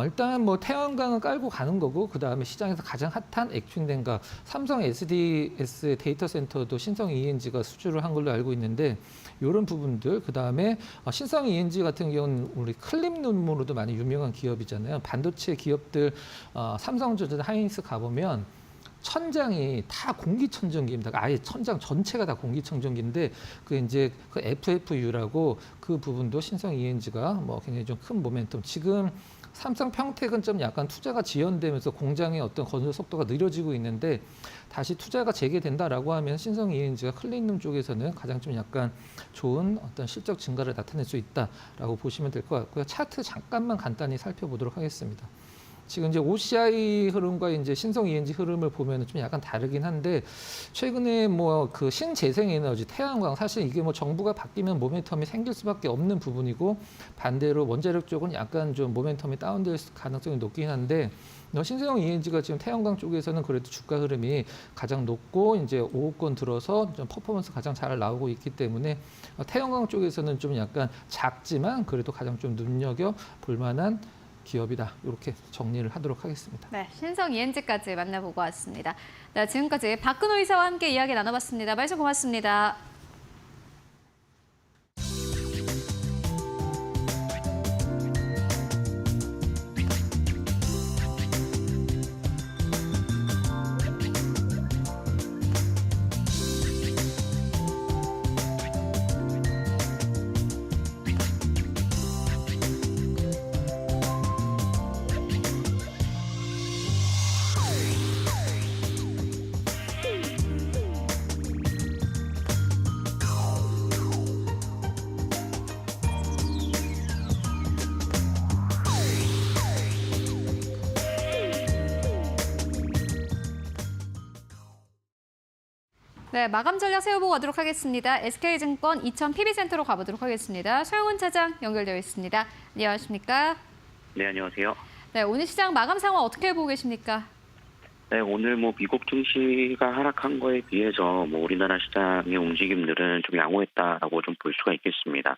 일단 뭐 태양광은 깔고 가는 거고 그 다음에 시장에서 가장 핫한 액침 냉각 삼성 SDS 데이터 센터도 신성 ENG가 수주를 한 걸로 알고 있는데 이런 부분들 그 다음에 신성 ENG 같은 경우는 우리 클립 눈물로도 많이 유명한 기업이잖아요. 반도체 기업들 삼성전자, 하이닉스 가보면 천장이 다 공기청정기입니다. 아예 천장 전체가 다 공기청정기인데 그 이제 그 FFU라고 그 부분도 신성 ENG가 뭐 굉장히 좀 큰 모멘텀. 지금 삼성 평택은 좀 약간 투자가 지연되면서 공장의 어떤 건설 속도가 느려지고 있는데 다시 투자가 재개된다라고 하면 신성 ENG가 클린룸 쪽에서는 가장 좀 약간 좋은 어떤 실적 증가를 나타낼 수 있다라고 보시면 될 것 같고요. 차트 잠깐만 간단히 살펴보도록 하겠습니다. 지금 이제 OCI 흐름과 이제 신성 ENG 흐름을 보면 좀 약간 다르긴 한데 최근에 뭐 그 신재생에너지 태양광 사실 이게 뭐 정부가 바뀌면 모멘텀이 생길 수밖에 없는 부분이고 반대로 원자력 쪽은 약간 좀 모멘텀이 다운될 가능성이 높긴 한데 신성 ENG가 지금 태양광 쪽에서는 그래도 주가 흐름이 가장 높고 이제 5호권 들어서 좀 퍼포먼스 가장 잘 나오고 있기 때문에 태양광 쪽에서는 좀 약간 작지만 그래도 가장 좀 눈여겨 볼 만한 기업이다. 이렇게 정리를 하도록 하겠습니다. 네, 신성 ENG까지 만나보고 왔습니다. 네, 지금까지 박근호 이사와 함께 이야기 나눠봤습니다. 말씀 고맙습니다. 네, 마감 전략 세워보고 가도록 하겠습니다. SK증권 2000 PB센터로 가보도록 하겠습니다. 서영훈 차장 연결되어 있습니다. 안녕하십니까? 네, 안녕하세요. 네, 오늘 시장 마감 상황 어떻게 보고 계십니까? 네, 오늘 뭐 미국 증시가 하락한 거에 비해서 뭐 우리나라 시장의 움직임들은 좀 양호했다라고 좀 볼 수가 있겠습니다.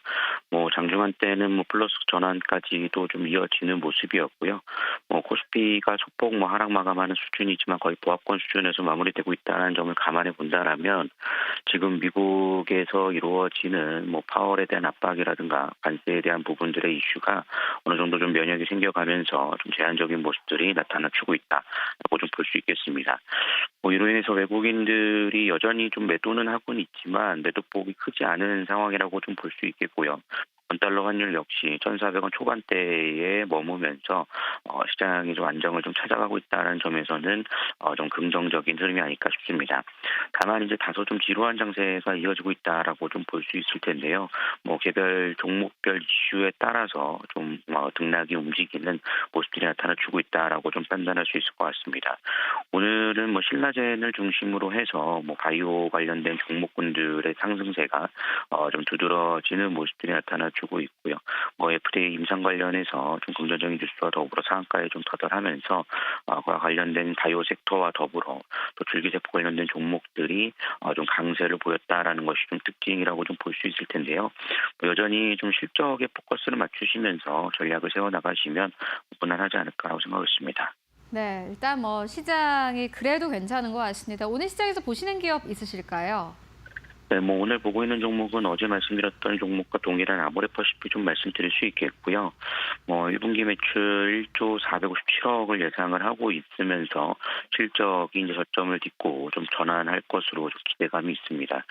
뭐 장중한 때는 뭐 플러스 전환까지도 좀 이어지는 모습이었고요. 뭐 코스피가 소폭 뭐 하락 마감하는 수준이지만 거의 보합권 수준에서 마무리되고 있다는 점을 감안해 본다라면 지금 미국에서 이루어지는 뭐 파월에 대한 압박이라든가 관세에 대한 부분들의 이슈가 어느 정도 좀 면역이 생겨가면서 좀 제한적인 모습들이 나타나주고 있다라고 좀 볼 수 있겠습니다. 뭐 이로 인해서 외국인들이 여전히 좀 매도는 하고는 있지만 매도폭이 크지 않은 상황이라고 좀 볼 수 있겠고요. 원달러 환율 역시 1,400원 초반대에 머무면서 시장이 좀 안정을 좀 찾아가고 있다는 점에서는 좀 긍정적인 흐름이 아닐까 싶습니다. 다만 이제 다소 좀 지루한 장세가 이어지고 있다라고 좀 볼 수 있을 텐데요. 뭐 개별 종목별 이슈에 따라서 좀 등락이 움직이는 모습들이 나타나주고 있다라고 좀 판단할 수 있을 것 같습니다. 오늘은 뭐 신라젠을 중심으로 해서 뭐 바이오 관련된 종목군들의 상승세가 좀 두드러지는 모습들이 나타나주고 있고요. 뭐 FDA 임상 관련해서 좀 긍정적인 뉴스와 더불어 상한가에 좀 터덜하면서 그와 관련된 바이오 섹터와 더불어 또 줄기세포 관련된 종목들이 좀 강세를 보였다라는 것이 좀 특징이라고 좀 볼 수 있을 텐데요. 뭐 여전히 좀 실적에 포커스를 맞추시면서 전략을 세워 나가시면 무난하지 않을까라고 생각했습니다. 네, 일단 뭐 시장이 그래도 괜찮은 것 같습니다. 오늘 시장에서 보시는 기업 있으실까요? 네, 뭐 오늘 보고 있는 종목은 어제 말씀드렸던 종목과 동일한 아모레퍼시픽 좀 말씀드릴 수 있겠고요. 뭐 1분기 매출 1조 457억을 예상을 하고 있으면서 실적이 이제 저점을 딛고 좀 전환할 것으로 좀 기대감이 있습니다.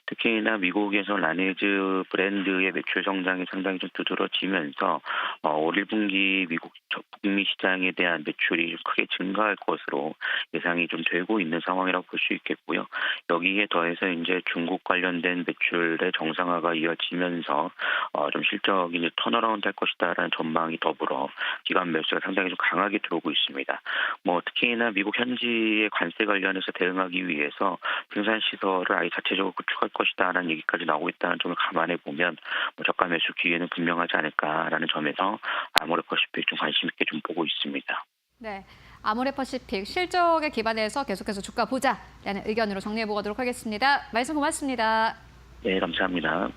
특히나 미국에서 라네즈 브랜드의 매출 성장이 상당히 좀 두드러지면서 올 1분기 미국 북미 시장에 대한 매출이 크게 증가할 것으로 예상이 좀 되고 있는 상황이라고 볼 수 있겠고요. 여기에 더해서 이제 중국 관련된 매출의 정상화가 이어지면서 좀 실적이 이제 턴어라운드 할 것이다라는 전망이 더불어 기관 매수가 상당히 좀 강하게 들어오고 있습니다. 뭐 특히나 미국 현지의 관세 관련해서 대응하기 위해서 생산 시설을 아예 자체적으로 구축할 것이다라는 얘기까지 나오고 있다는 점을 감안해 보면 뭐 저가 매수 기회는 분명하지 않을까라는 점에서 아모레퍼시픽 좀 관심 있게 좀 보고 있습니다. 네, 아모레퍼시픽 실적에 기반해서 계속해서 주가 보자라는 의견으로 정리해 보도록 하겠습니다. 말씀 고맙습니다. 네, 감사합니다.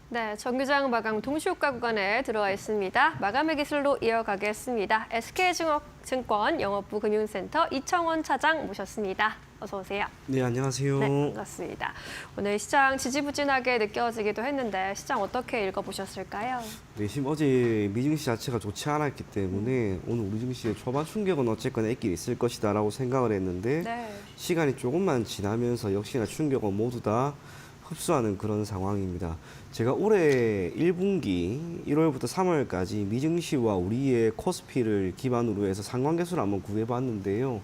네, 정규장 마감 동시효과 구간에 들어와 있습니다. 마감의 기술로 이어가겠습니다. SK증권 영업부 금융센터 이청원 차장 모셨습니다. 어서 오세요. 네, 안녕하세요. 네, 반갑습니다. 오늘 시장 지지부진하게 느껴지기도 했는데 시장 어떻게 읽어보셨을까요? 네, 지금 어제 미증시 자체가 좋지 않았기 때문에 오늘 우리 증시의 초반 충격은 어쨌거나 있긴 있을 것이다라고 생각을 했는데 네. 시간이 조금만 지나면서 역시나 충격은 모두 다 흡수하는 그런 상황입니다. 제가 올해 1분기 1월부터 3월까지 미증시와 우리의 코스피를 기반으로 해서 상관계수를 한번 구해봤는데요.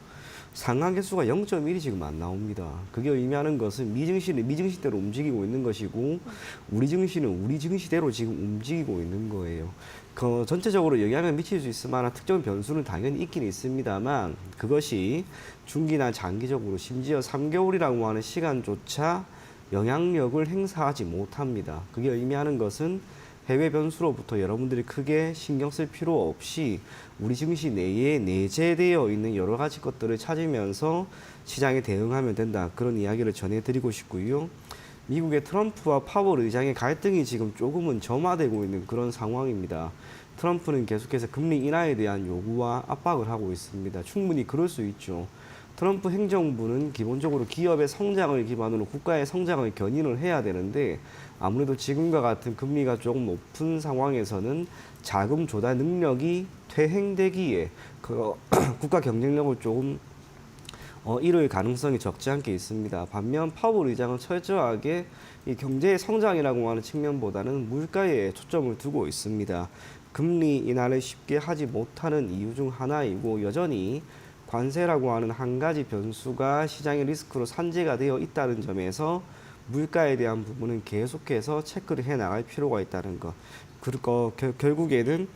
상관계수가 0.1이 지금 안 나옵니다. 그게 의미하는 것은 미증시는 미증시대로 움직이고 있는 것이고 우리 증시는 우리 증시대로 지금 움직이고 있는 거예요. 그 전체적으로 영향을 미칠 수 있을 만한 특정 변수는 당연히 있긴 있습니다만 그것이 중기나 장기적으로 심지어 3개월이라고 하는 시간조차 영향력을 행사하지 못합니다. 그게 의미하는 것은 해외 변수로부터 여러분들이 크게 신경 쓸 필요 없이 우리 증시 내에 내재되어 있는 여러 가지 것들을 찾으면서 시장에 대응하면 된다. 그런 이야기를 전해드리고 싶고요. 미국의 트럼프와 파월 의장의 갈등이 지금 조금은 점화되고 있는 그런 상황입니다. 트럼프는 계속해서 금리 인하에 대한 요구와 압박을 하고 있습니다. 충분히 그럴 수 있죠. 트럼프 행정부는 기본적으로 기업의 성장을 기반으로 국가의 성장을 견인을 해야 되는데 아무래도 지금과 같은 금리가 조금 높은 상황에서는 자금 조달 능력이 퇴행되기에 국가 경쟁력을 조금 잃을 가능성이 적지 않게 있습니다. 반면 파월 의장은 철저하게 이 경제의 성장이라고 하는 측면보다는 물가에 초점을 두고 있습니다. 금리 인하를 쉽게 하지 못하는 이유 중 하나이고 여전히 관세라고 하는 한 가지 변수가 시장의 리스크로 산재가 되어 있다는 점에서 물가에 대한 부분은 계속해서 체크를 해나갈 필요가 있다는 것. 그리고 결국에는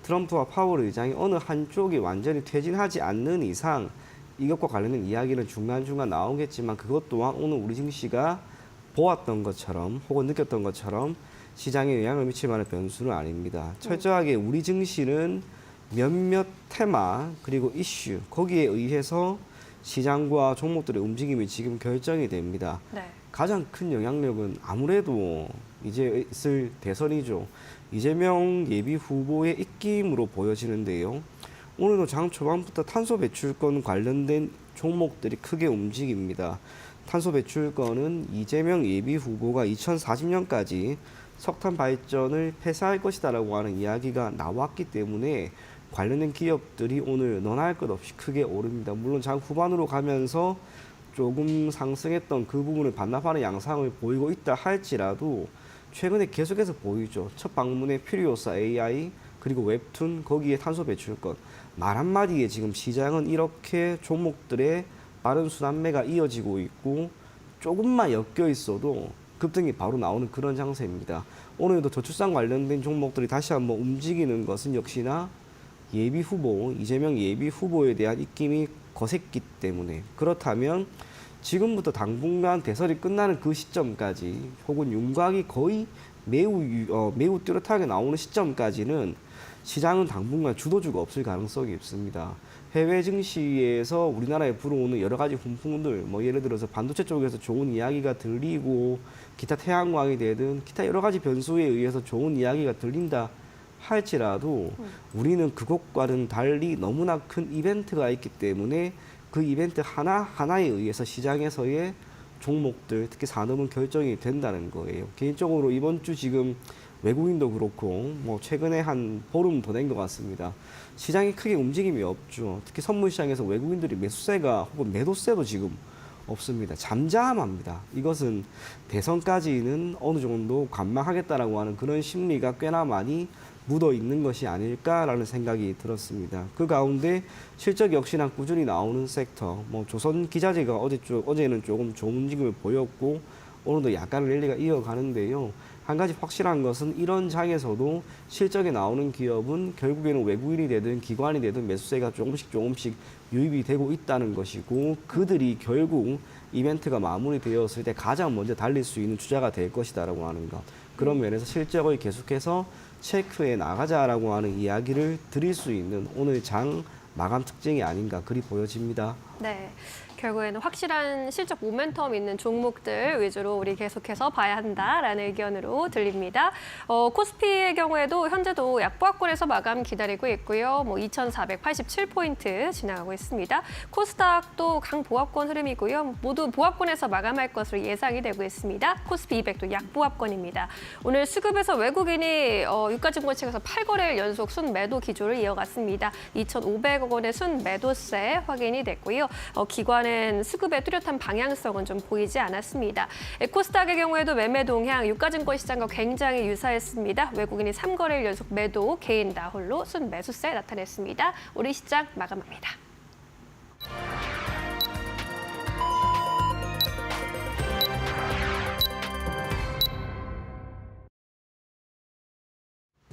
트럼프와 파월 의장이 어느 한쪽이 완전히 퇴진하지 않는 이상 이것과 관련된 이야기는 중간중간 나오겠지만 그것 또한 오늘 우리 증시가 보았던 것처럼 혹은 느꼈던 것처럼 시장에 영향을 미칠 만한 변수는 아닙니다. 철저하게 우리 증시는 몇몇 테마 그리고 이슈 거기에 의해서 시장과 종목들의 움직임이 지금 결정이 됩니다. 네. 가장 큰 영향력은 아무래도 이제 있을 대선이죠. 이재명 예비 후보의 입김으로 보여지는데요. 오늘도 장 초반부터 탄소 배출권 관련된 종목들이 크게 움직입니다. 탄소 배출권은 이재명 예비 후보가 2040년까지 석탄 발전을 폐쇄할 것이다라고 하는 이야기가 나왔기 때문에 관련된 기업들이 오늘 너나 할 것 없이 크게 오릅니다. 물론 장 후반으로 가면서 조금 상승했던 그 부분을 반납하는 양상을 보이고 있다 할지라도 최근에 계속해서 보이죠. 첫 방문에 퓨리오사 AI 그리고 웹툰 거기에 탄소 배출권 말 한마디에 지금 시장은 이렇게 종목들의 빠른 순환매가 이어지고 있고 조금만 엮여 있어도 급등이 바로 나오는 그런 장세입니다. 오늘도 저출산 관련된 종목들이 다시 한번 움직이는 것은 역시나 예비 후보, 이재명 예비 후보에 대한 입김이 거셌기 때문에 그렇다면 지금부터 당분간 대선이 끝나는 그 시점까지 혹은 윤곽이 거의 매우 뚜렷하게 나오는 시점까지는 시장은 당분간 주도주가 없을 가능성이 있습니다. 해외 증시에서 우리나라에 불어오는 여러 가지 훈풍들, 뭐 예를 들어서 반도체 쪽에서 좋은 이야기가 들리고 기타 태양광이 되든 기타 여러 가지 변수에 의해서 좋은 이야기가 들린다 할지라도 우리는 그것과는 달리 너무나 큰 이벤트가 있기 때문에 그 이벤트 하나하나에 의해서 시장에서의 종목들, 특히 산업은 결정이 된다는 거예요. 개인적으로 이번 주 지금 외국인도 그렇고 뭐 최근에 한 보름 더 된 것 같습니다. 시장이 크게 움직임이 없죠. 특히 선물 시장에서 외국인들이 매수세가 혹은 매도세도 지금 없습니다. 잠잠합니다. 이것은 대선까지는 어느 정도 관망하겠다라고 하는 그런 심리가 꽤나 많이 묻어 있는 것이 아닐까라는 생각이 들었습니다. 그 가운데 실적 역시나 꾸준히 나오는 섹터, 뭐 조선 기자재가 어제는 조금 좋은 움직임을 보였고 오늘도 약간 랠리가 이어가는데요. 한 가지 확실한 것은 이런 장에서도 실적에 나오는 기업은 결국에는 외국인이 되든 기관이 되든 매수세가 조금씩 유입이 되고 있다는 것이고 그들이 결국 이벤트가 마무리되었을 때 가장 먼저 달릴 수 있는 주자가 될 것이다라고 하는 것. 그런 면에서 실적을 계속해서 체크해 나가자라고 하는 이야기를 드릴 수 있는 오늘 장 마감 특징이 아닌가 그리 보여집니다. 네. 결국에는 확실한 실적 모멘텀 있는 종목들 위주로 우리 계속해서 봐야 한다라는 의견으로 들립니다. 코스피의 경우에도 현재도 약보합권에서 마감 기다리고 있고요. 2,487포인트 지나가고 있습니다. 코스닥도 강보합권 흐름이고요. 모두 보합권에서 마감할 것으로 예상이 되고 있습니다. 코스피 200도 약보합권입니다. 오늘 수급에서 외국인이 유가증권 측에서 8거래일 연속 순매도 기조를 이어갔습니다. 2,500억 원의 순매도세 확인이 됐고요. 기관은 수급의 뚜렷한 방향성은 좀 보이지 않았습니다. 코스닥의 경우에도 매매 동향 유가증권 시장과 굉장히 유사했습니다. 외국인이 3거래일 연속 매도, 개인 나홀로 순매수세 나타냈습니다. 우리 시장 마감합니다.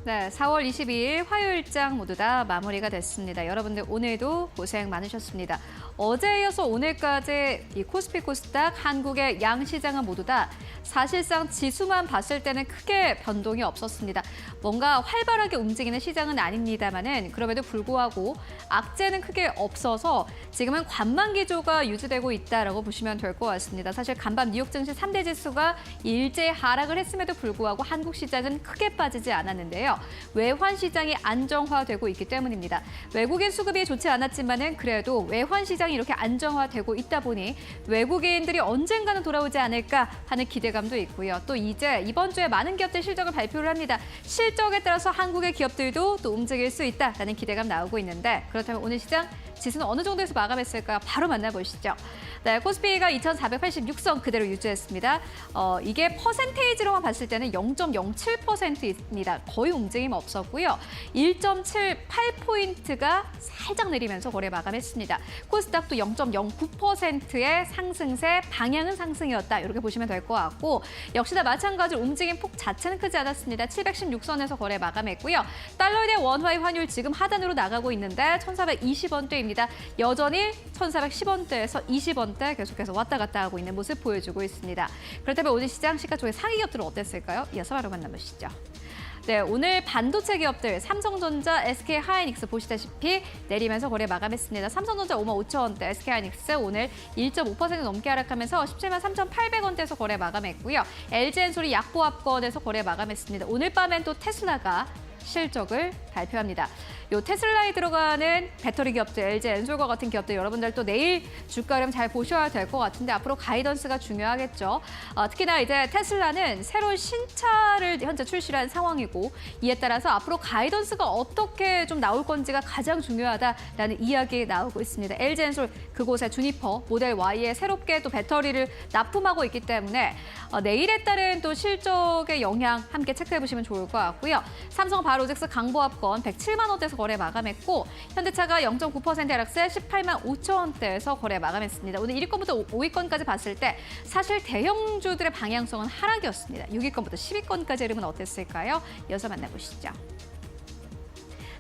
네, 4월 22일 화요일장 모두 다 마무리가 됐습니다. 여러분들 오늘도 고생 많으셨습니다. 어제에 이어서 오늘까지 이 코스피 코스닥 한국의 양시장은 모두 다 사실상 지수만 봤을 때는 크게 변동이 없었습니다. 뭔가 활발하게 움직이는 시장은 아닙니다만은 그럼에도 불구하고 악재는 크게 없어서 지금은 관망 기조가 유지되고 있다라고 보시면 될 것 같습니다. 사실 간밤 뉴욕 증시 3대 지수가 일제히 하락을 했음에도 불구하고 한국 시장은 크게 빠지지 않았는데요. 외환 시장이 안정화되고 있기 때문입니다. 외국인 수급이 좋지 않았지만은 그래도 외환 시장이 이렇게 안정화되고 있다 보니 외국인들이 언젠가는 돌아오지 않을까 하는 기대감도 있고요. 또 이제 이번 주에 많은 기업들 실적을 발표를 합니다. 실적에 따라서 한국의 기업들도 또 움직일 수 있다라는 기대감 나오고 있는데 그렇다면 오늘 시장 지수는 어느 정도에서 마감했을까 바로 만나보시죠. 네, 코스피가 2,486선 그대로 유지했습니다. 이게 퍼센테이지로만 봤을 때는 0.07%입니다. 거의 움직임 없었고요. 1.78포인트가 살짝 내리면서 거래 마감했습니다. 코스닥도 0.09%의 상승세, 방향은 상승이었다. 이렇게 보시면 될 것 같고 역시나 마찬가지로 움직임 폭 자체는 크지 않았습니다. 716선에서 거래 마감했고요. 달러에 대한 원화의 환율 지금 하단으로 나가고 있는데 1,420원대입니다. 여전히 1,410원대에서 20원대 계속해서 왔다 갔다 하고 있는 모습 보여주고 있습니다. 그렇다면 오늘 시장 시가총액 상위 기업들은 어땠을까요? 이어서 바로 만나보시죠. 네, 오늘 반도체 기업들 삼성전자, SK하이닉스 보시다시피 내리면서 거래 마감했습니다. 삼성전자 55,000원대, SK하이닉스 오늘 1.5% 넘게 하락하면서 17만 3,800원대에서 거래 마감했고요. LG엔솔이 약보합권에서 거래 마감했습니다. 오늘 밤엔 또 테슬라가 실적을 발표합니다. 요 테슬라에 들어가는 배터리 기업들, LG엔솔과 같은 기업들 여러분들 또 내일 주가 흐름 잘 보셔야 될 것 같은데 앞으로 가이던스가 중요하겠죠. 특히나 이제 테슬라는 새로운 신차를 현재 출시한 상황이고 이에 따라서 앞으로 가이던스가 어떻게 좀 나올 건지가 가장 중요하다라는 이야기 나오고 있습니다. LG엔솔 그곳에 주니퍼 모델 Y에 새롭게 또 배터리를 납품하고 있기 때문에 내일에 따른 또 실적의 영향 함께 체크해 보시면 좋을 것 같고요. 삼성 바이오로직스 강보합권 107만 원대에서 거래 마감했고 현대차가 0.9% 하락세 18만 5천 원대에서 거래 마감했습니다. 오늘 1위권부터 5위권까지 봤을 때 사실 대형주들의 방향성은 하락이었습니다. 6위권부터 10위권까지 흐름은 어땠을까요? 이어서 만나보시죠.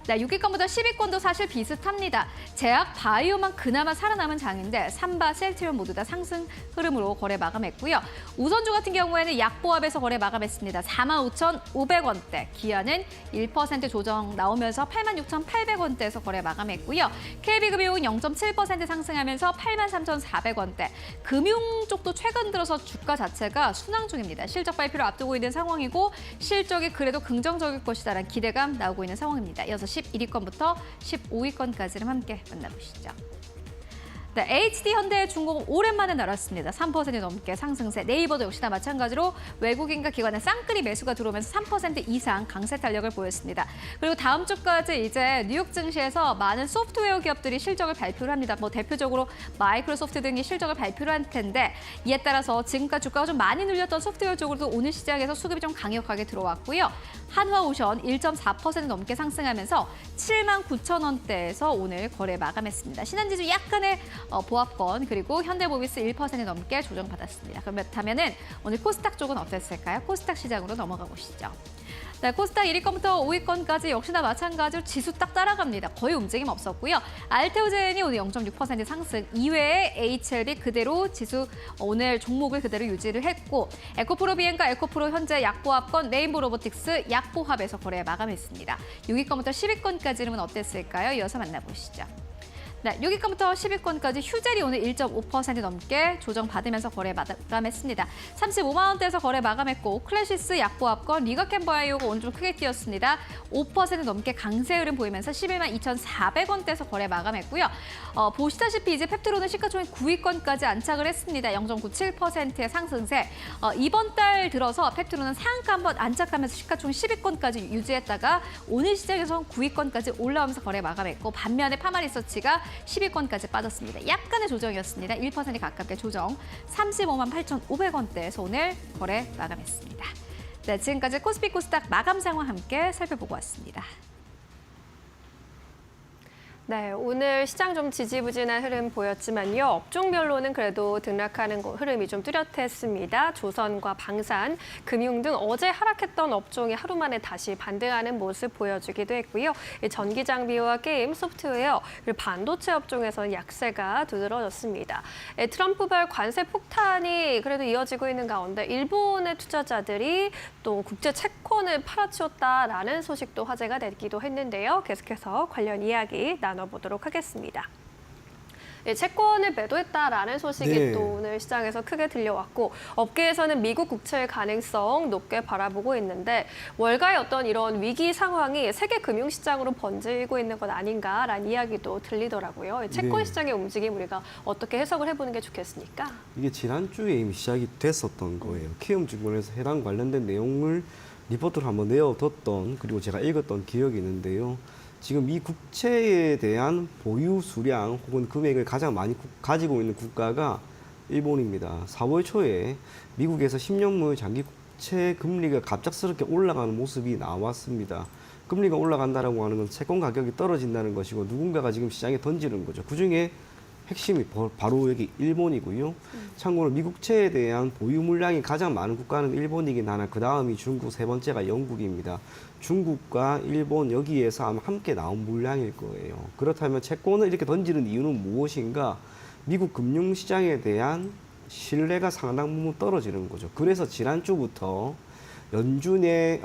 네, 6위권부터 10위권도 사실 비슷합니다. 제약, 바이오만 그나마 살아남은 장인데 삼바, 셀트리온 모두 다 상승 흐름으로 거래 마감했고요. 우선주 같은 경우에는 약보합에서 거래 마감했습니다. 45,500원대, 기아는 1% 조정 나오면서 86,800원대에서 거래 마감했고요. KB금융은 0.7% 상승하면서 83,400원대. 금융 쪽도 최근 들어서 주가 자체가 순항 중입니다. 실적 발표를 앞두고 있는 상황이고 실적이 그래도 긍정적일 것이다라는 기대감 나오고 있는 상황입니다. 이어서 11위권부터 15위권까지를 함께 만나보시죠. 네, HD 현대중공업 오랜만에 날았습니다. 3% 넘게 상승세. 네이버도 역시나 마찬가지로 외국인과 기관의 쌍끌이 매수가 들어오면서 3% 이상 강세 탄력을 보였습니다. 그리고 다음 주까지 이제 뉴욕 증시에서 많은 소프트웨어 기업들이 실적을 발표를 합니다. 뭐 대표적으로 마이크로소프트 등이 실적을 발표를 할 텐데 이에 따라서 지금까지 주가가 좀 많이 눌렸던 소프트웨어 쪽으로도 오늘 시장에서 수급이 좀 강력하게 들어왔고요. 한화오션 1.4% 넘게 상승하면서 79,000원대에서 오늘 거래 마감했습니다. 신한지수 약간의 보합권 그리고 현대모비스 1% 넘게 조정받았습니다. 그렇다면은 오늘 코스닥 쪽은 어땠을까요? 코스닥 시장으로 넘어가 보시죠. 네, 코스닥 1위권부터 5위권까지 역시나 마찬가지로 지수 딱 따라갑니다. 거의 움직임 없었고요. 알테오젠이 오늘 0.6% 상승, 이외에 HLB 그대로 지수 오늘 종목을 그대로 유지를 했고 에코프로 비엔과 에코프로 현재 약보합권, 레인보 로보틱스 약보합에서 거래 마감했습니다. 6위권부터 10위권까지는 어땠을까요? 이어서 만나보시죠. 네, 6위권부터 10위권까지 휴젤이 오늘 1.5% 넘게 조정받으면서 거래 마감했습니다. 35만 원대에서 거래 마감했고 클래시스 약보합권, 리가캔바이오가 오늘 좀 크게 뛰었습니다. 5% 넘게 강세 흐름 보이면서 11만 2,400원대에서 거래 마감했고요. 보시다시피 이제 펩트론은 시가총액 9위권까지 안착을 했습니다. 0.97%의 상승세. 이번 달 들어서 펩트론은 상한가 한번 안착하면서 시가총액 10위권까지 유지했다가 오늘 시장에서 9위권까지 올라오면서 거래 마감했고 반면에 파마리서치가 10위권까지 빠졌습니다. 약간의 조정이었습니다. 1% 가깝게 조정. 35만 8,500원대에서 오늘 거래 마감했습니다. 네, 지금까지 코스피 코스닥 마감 상황 함께 살펴보고 왔습니다. 네, 오늘 시장 좀 지지부진한 흐름 보였지만요. 업종별로는 그래도 등락하는 흐름이 좀 뚜렷했습니다. 조선과 방산, 금융 등 어제 하락했던 업종이 하루 만에 다시 반등하는 모습 보여주기도 했고요. 전기 장비와 게임, 소프트웨어, 그리고 반도체 업종에서는 약세가 두드러졌습니다. 트럼프발 관세 폭탄이 그래도 이어지고 있는 가운데 일본의 투자자들이 또 국제 채권을 팔아치웠다라는 소식도 화제가 되기도 했는데요. 계속해서 관련 이야기 나눠보도록 하겠습니다. 채권을 매도했다라는 소식이 또 오늘 시장에서 크게 들려왔고 업계에서는 미국 국채의 가능성 높게 바라보고 있는데 월가의 어떤 이런 위기 상황이 세계 금융시장으로 번지고 있는 것 아닌가라는 이야기도 들리더라고요. 채권 시장의 움직임 우리가 어떻게 해석을 해보는 게 좋겠습니까? 이게 지난주에 이미 시작이 됐었던 거예요. 키움증권에서 해당 관련된 내용을 리포트를 한번 내어뒀던 그리고 제가 읽었던 기억이 있는데요. 지금 이 국채에 대한 보유 수량 혹은 금액을 가장 많이 가지고 있는 국가가 일본입니다. 4월 초에 미국에서 10년물 장기 국채 금리가 갑작스럽게 올라가는 모습이 나왔습니다. 금리가 올라간다라고 하는 건 채권 가격이 떨어진다는 것이고 누군가가 지금 시장에 던지는 거죠. 그중에 핵심이 바로 여기 일본이고요. 참고로 미국채에 대한 보유 물량이 가장 많은 국가는 일본이긴 하나 그 다음이 중국, 세 번째가 영국입니다. 중국과 일본 여기에서 아마 함께 나온 물량일 거예요. 그렇다면 채권을 이렇게 던지는 이유는 무엇인가? 미국 금융시장에 대한 신뢰가 상당 부분 떨어지는 거죠. 그래서 지난주부터 연준의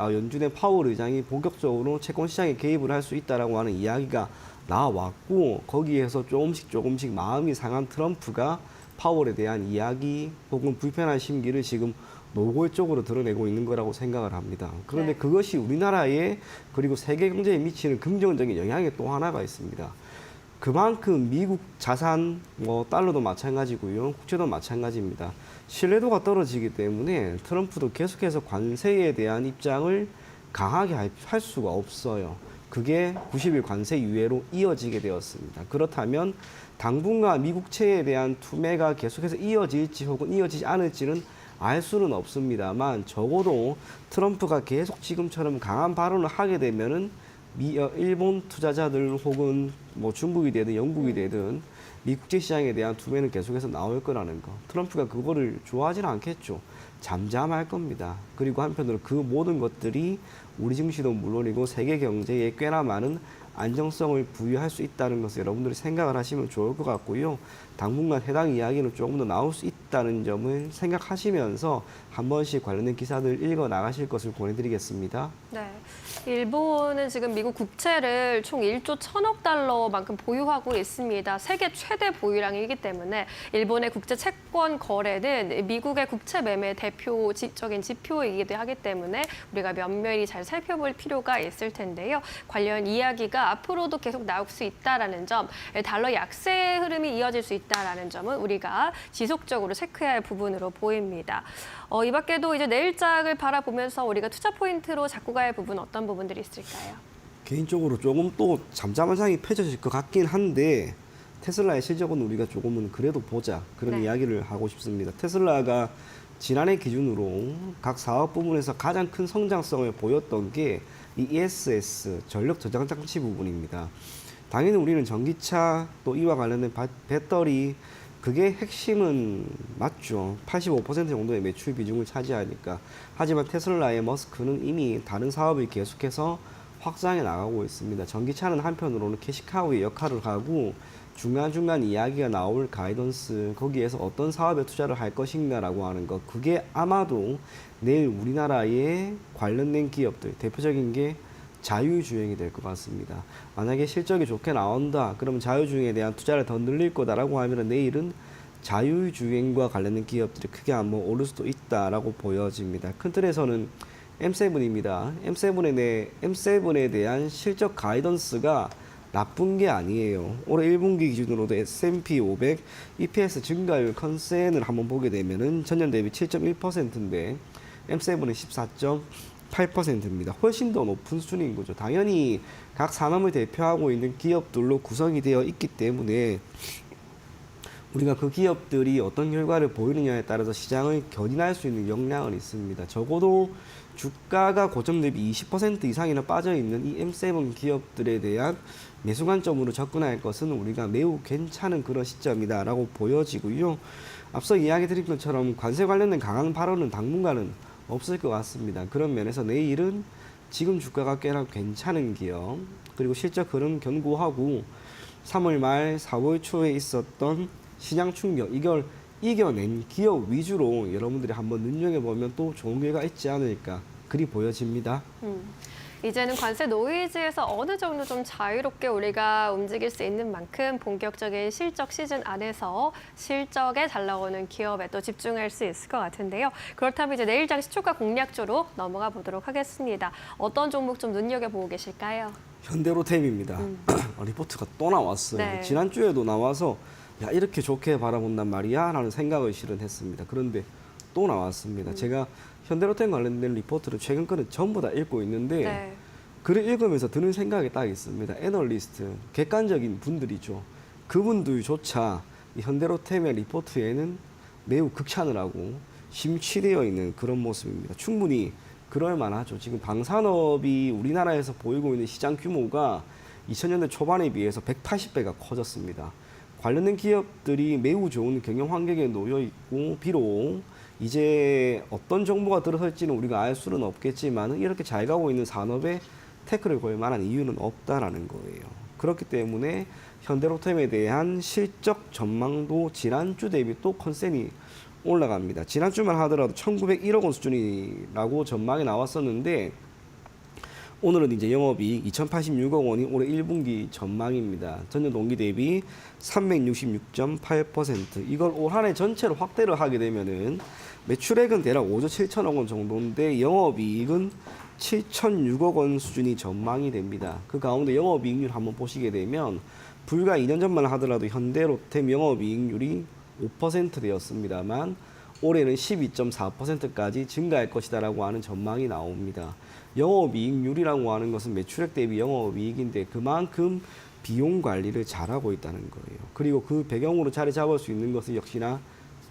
파월 의장이 본격적으로 채권 시장에 개입을 할 수 있다라고 하는 이야기가 나왔고 거기에서 조금씩 마음이 상한 트럼프가 파월에 대한 이야기 혹은 불편한 심기를 지금 노골적으로 드러내고 있는 거라고 생각을 합니다. 그런데 그것이 우리나라에 그리고 세계 경제에 미치는 긍정적인 영향이 또 하나가 있습니다. 그만큼 미국 자산, 달러도 마찬가지고요. 국채도 마찬가지입니다. 신뢰도가 떨어지기 때문에 트럼프도 계속해서 관세에 대한 입장을 강하게 할 수가 없어요. 그게 90일 관세 유예로 이어지게 되었습니다. 그렇다면 당분간 미국채에 대한 투매가 계속해서 이어질지 혹은 이어지지 않을지는 알 수는 없습니다만 적어도 트럼프가 계속 지금처럼 강한 발언을 하게 되면은 일본 투자자들 혹은 중국이 되든 영국이 되든 미국제 시장에 대한 투매는 계속해서 나올 거라는 거. 트럼프가 그거를 좋아하지는 않겠죠. 잠잠할 겁니다. 그리고 한편으로 그 모든 것들이 우리 증시도 물론이고 세계 경제에 꽤나 많은 안정성을 부여할 수 있다는 것을 여러분들이 생각을 하시면 좋을 것 같고요. 당분간 해당 이야기는 조금 더 나올 수 있다는 점을 생각하시면서 한 번씩 관련된 기사들 읽어 나가실 것을 권해드리겠습니다. 네. 일본은 지금 미국 국채를 총 1조 1천억 달러만큼 보유하고 있습니다. 세계 최대 보유량이기 때문에 일본의 국제 채권 거래는 미국의 국채 매매 대표적인 지표이기도 하기 때문에 우리가 면밀히 잘 살펴볼 필요가 있을 텐데요. 관련 이야기가 앞으로도 계속 나올 수 있다라는 점, 달러 약세 흐름이 이어질 수 있다라는 점은 우리가 지속적으로 체크해야 할 부분으로 보입니다. 이 밖에도 이제 내일장을 바라보면서 우리가 투자 포인트로 잡고 가야 할 부분 어떤 부분들이 있을까요? 개인적으로 조금 또 잠잠한 상황이 펼쳐질 것 같긴 한데 테슬라의 실적은 우리가 조금은 그래도 보자 그런 네. 이야기를 하고 싶습니다. 테슬라가 지난해 기준으로 각 사업 부문에서 가장 큰 성장성을 보였던 게 이 ESS 전력 저장 장치 부분입니다. 당연히 우리는 전기차 또 이와 관련된 배터리 그게 핵심은 맞죠. 85% 정도의 매출 비중을 차지하니까. 하지만 테슬라의 머스크는 이미 다른 사업을 계속해서 확장해 나가고 있습니다. 전기차는 한편으로는 캐시카우의 역할을 하고 중간중간 이야기가 나올 가이던스 거기에서 어떤 사업에 투자를 할 것인가라고 하는 것 그게 아마도 내일 우리나라에 관련된 기업들 대표적인 게 자유주행이 될 것 같습니다. 만약에 실적이 좋게 나온다 그러면 자유주행에 대한 투자를 더 늘릴 거다라고 하면 내일은 자유주행과 관련된 기업들이 크게 한번 오를 수도 있다라고 보여집니다. 큰 틀에서는 M7입니다. M7에 대한 실적 가이던스가 나쁜 게 아니에요. 올해 1분기 기준으로도 S&P 500 EPS 증가율 컨센을 한번 보게 되면은 전년 대비 7.1%인데 M7은 14.8%입니다. 훨씬 더 높은 수준인 거죠. 당연히 각 산업을 대표하고 있는 기업들로 구성이 되어 있기 때문에 우리가 그 기업들이 어떤 결과를 보이느냐에 따라서 시장을 견인할 수 있는 역량은 있습니다. 적어도 주가가 고점 대비 20% 이상이나 빠져있는 이 M7 기업들에 대한 매수 관점으로 접근할 것은 우리가 매우 괜찮은 그런 시점이다라고 보여지고요. 앞서 이야기 드린 것처럼 관세 관련된 강한 발언은 당분간은 없을 것 같습니다. 그런 면에서 내일은 지금 주가가 꽤나 괜찮은 기업 그리고 실적 흐름 견고하고 3월 말 4월 초에 있었던 시장 충격 이걸 이겨낸 기업 위주로 여러분들이 한번 눈여겨보면 또 좋은 결과 있지 않을까 그리 보여집니다. 이제는 관세 노이즈에서 어느 정도 좀 자유롭게 우리가 움직일 수 있는 만큼 본격적인 실적 시즌 안에서 실적에 잘 나오는 기업에 또 집중할 수 있을 것 같은데요. 그렇다면 이제 내일장 시초가 공략주로 넘어가 보도록 하겠습니다. 어떤 종목 좀 눈여겨보고 계실까요? 현대로템입니다. 리포트가 또 나왔어요. 네. 지난주에도 나와서 야 이렇게 좋게 바라본단 말이야 라는 생각을 실은 했습니다. 그런데 또 나왔습니다. 제가 현대로템 관련된 리포트를 최근 거는 전부 다 읽고 있는데 네. 글을 읽으면서 드는 생각이 딱 있습니다. 애널리스트, 객관적인 분들이죠. 그분들조차 이 현대로템의 리포트에는 매우 극찬을 하고 심취되어 있는 그런 모습입니다. 충분히 그럴 만하죠. 지금 방산업이 우리나라에서 보이고 있는 시장 규모가 2000년대 초반에 비해서 180배가 커졌습니다. 관련된 기업들이 매우 좋은 경영 환경에 놓여 있고 비록 이제 어떤 정보가 들어설지는 우리가 알 수는 없겠지만 이렇게 잘 가고 있는 산업에 태클을 걸 만한 이유는 없다라는 거예요. 그렇기 때문에 현대로템에 대한 실적 전망도 지난주 대비 또 컨센이 올라갑니다. 지난주만 하더라도 1901억 원 수준이라고 전망이 나왔었는데 오늘은 이제 영업이익 2086억 원이 올해 1분기 전망입니다. 전년 동기 대비 366.8%. 이걸 올 한 해 전체로 확대를 하게 되면은 매출액은 대략 5조 7천억 원 정도인데 영업이익은 7,006억 원 수준이 전망이 됩니다. 그 가운데 영업이익률 한번 보시게 되면 불과 2년 전만 하더라도 현대로템 영업이익률이 5%대였습니다만 올해는 12.4%까지 증가할 것이다라고 하는 전망이 나옵니다. 영업이익률이라고 하는 것은 매출액 대비 영업이익인데 그만큼 비용 관리를 잘하고 있다는 거예요. 그리고 그 배경으로 자리 잡을 수 있는 것은 역시나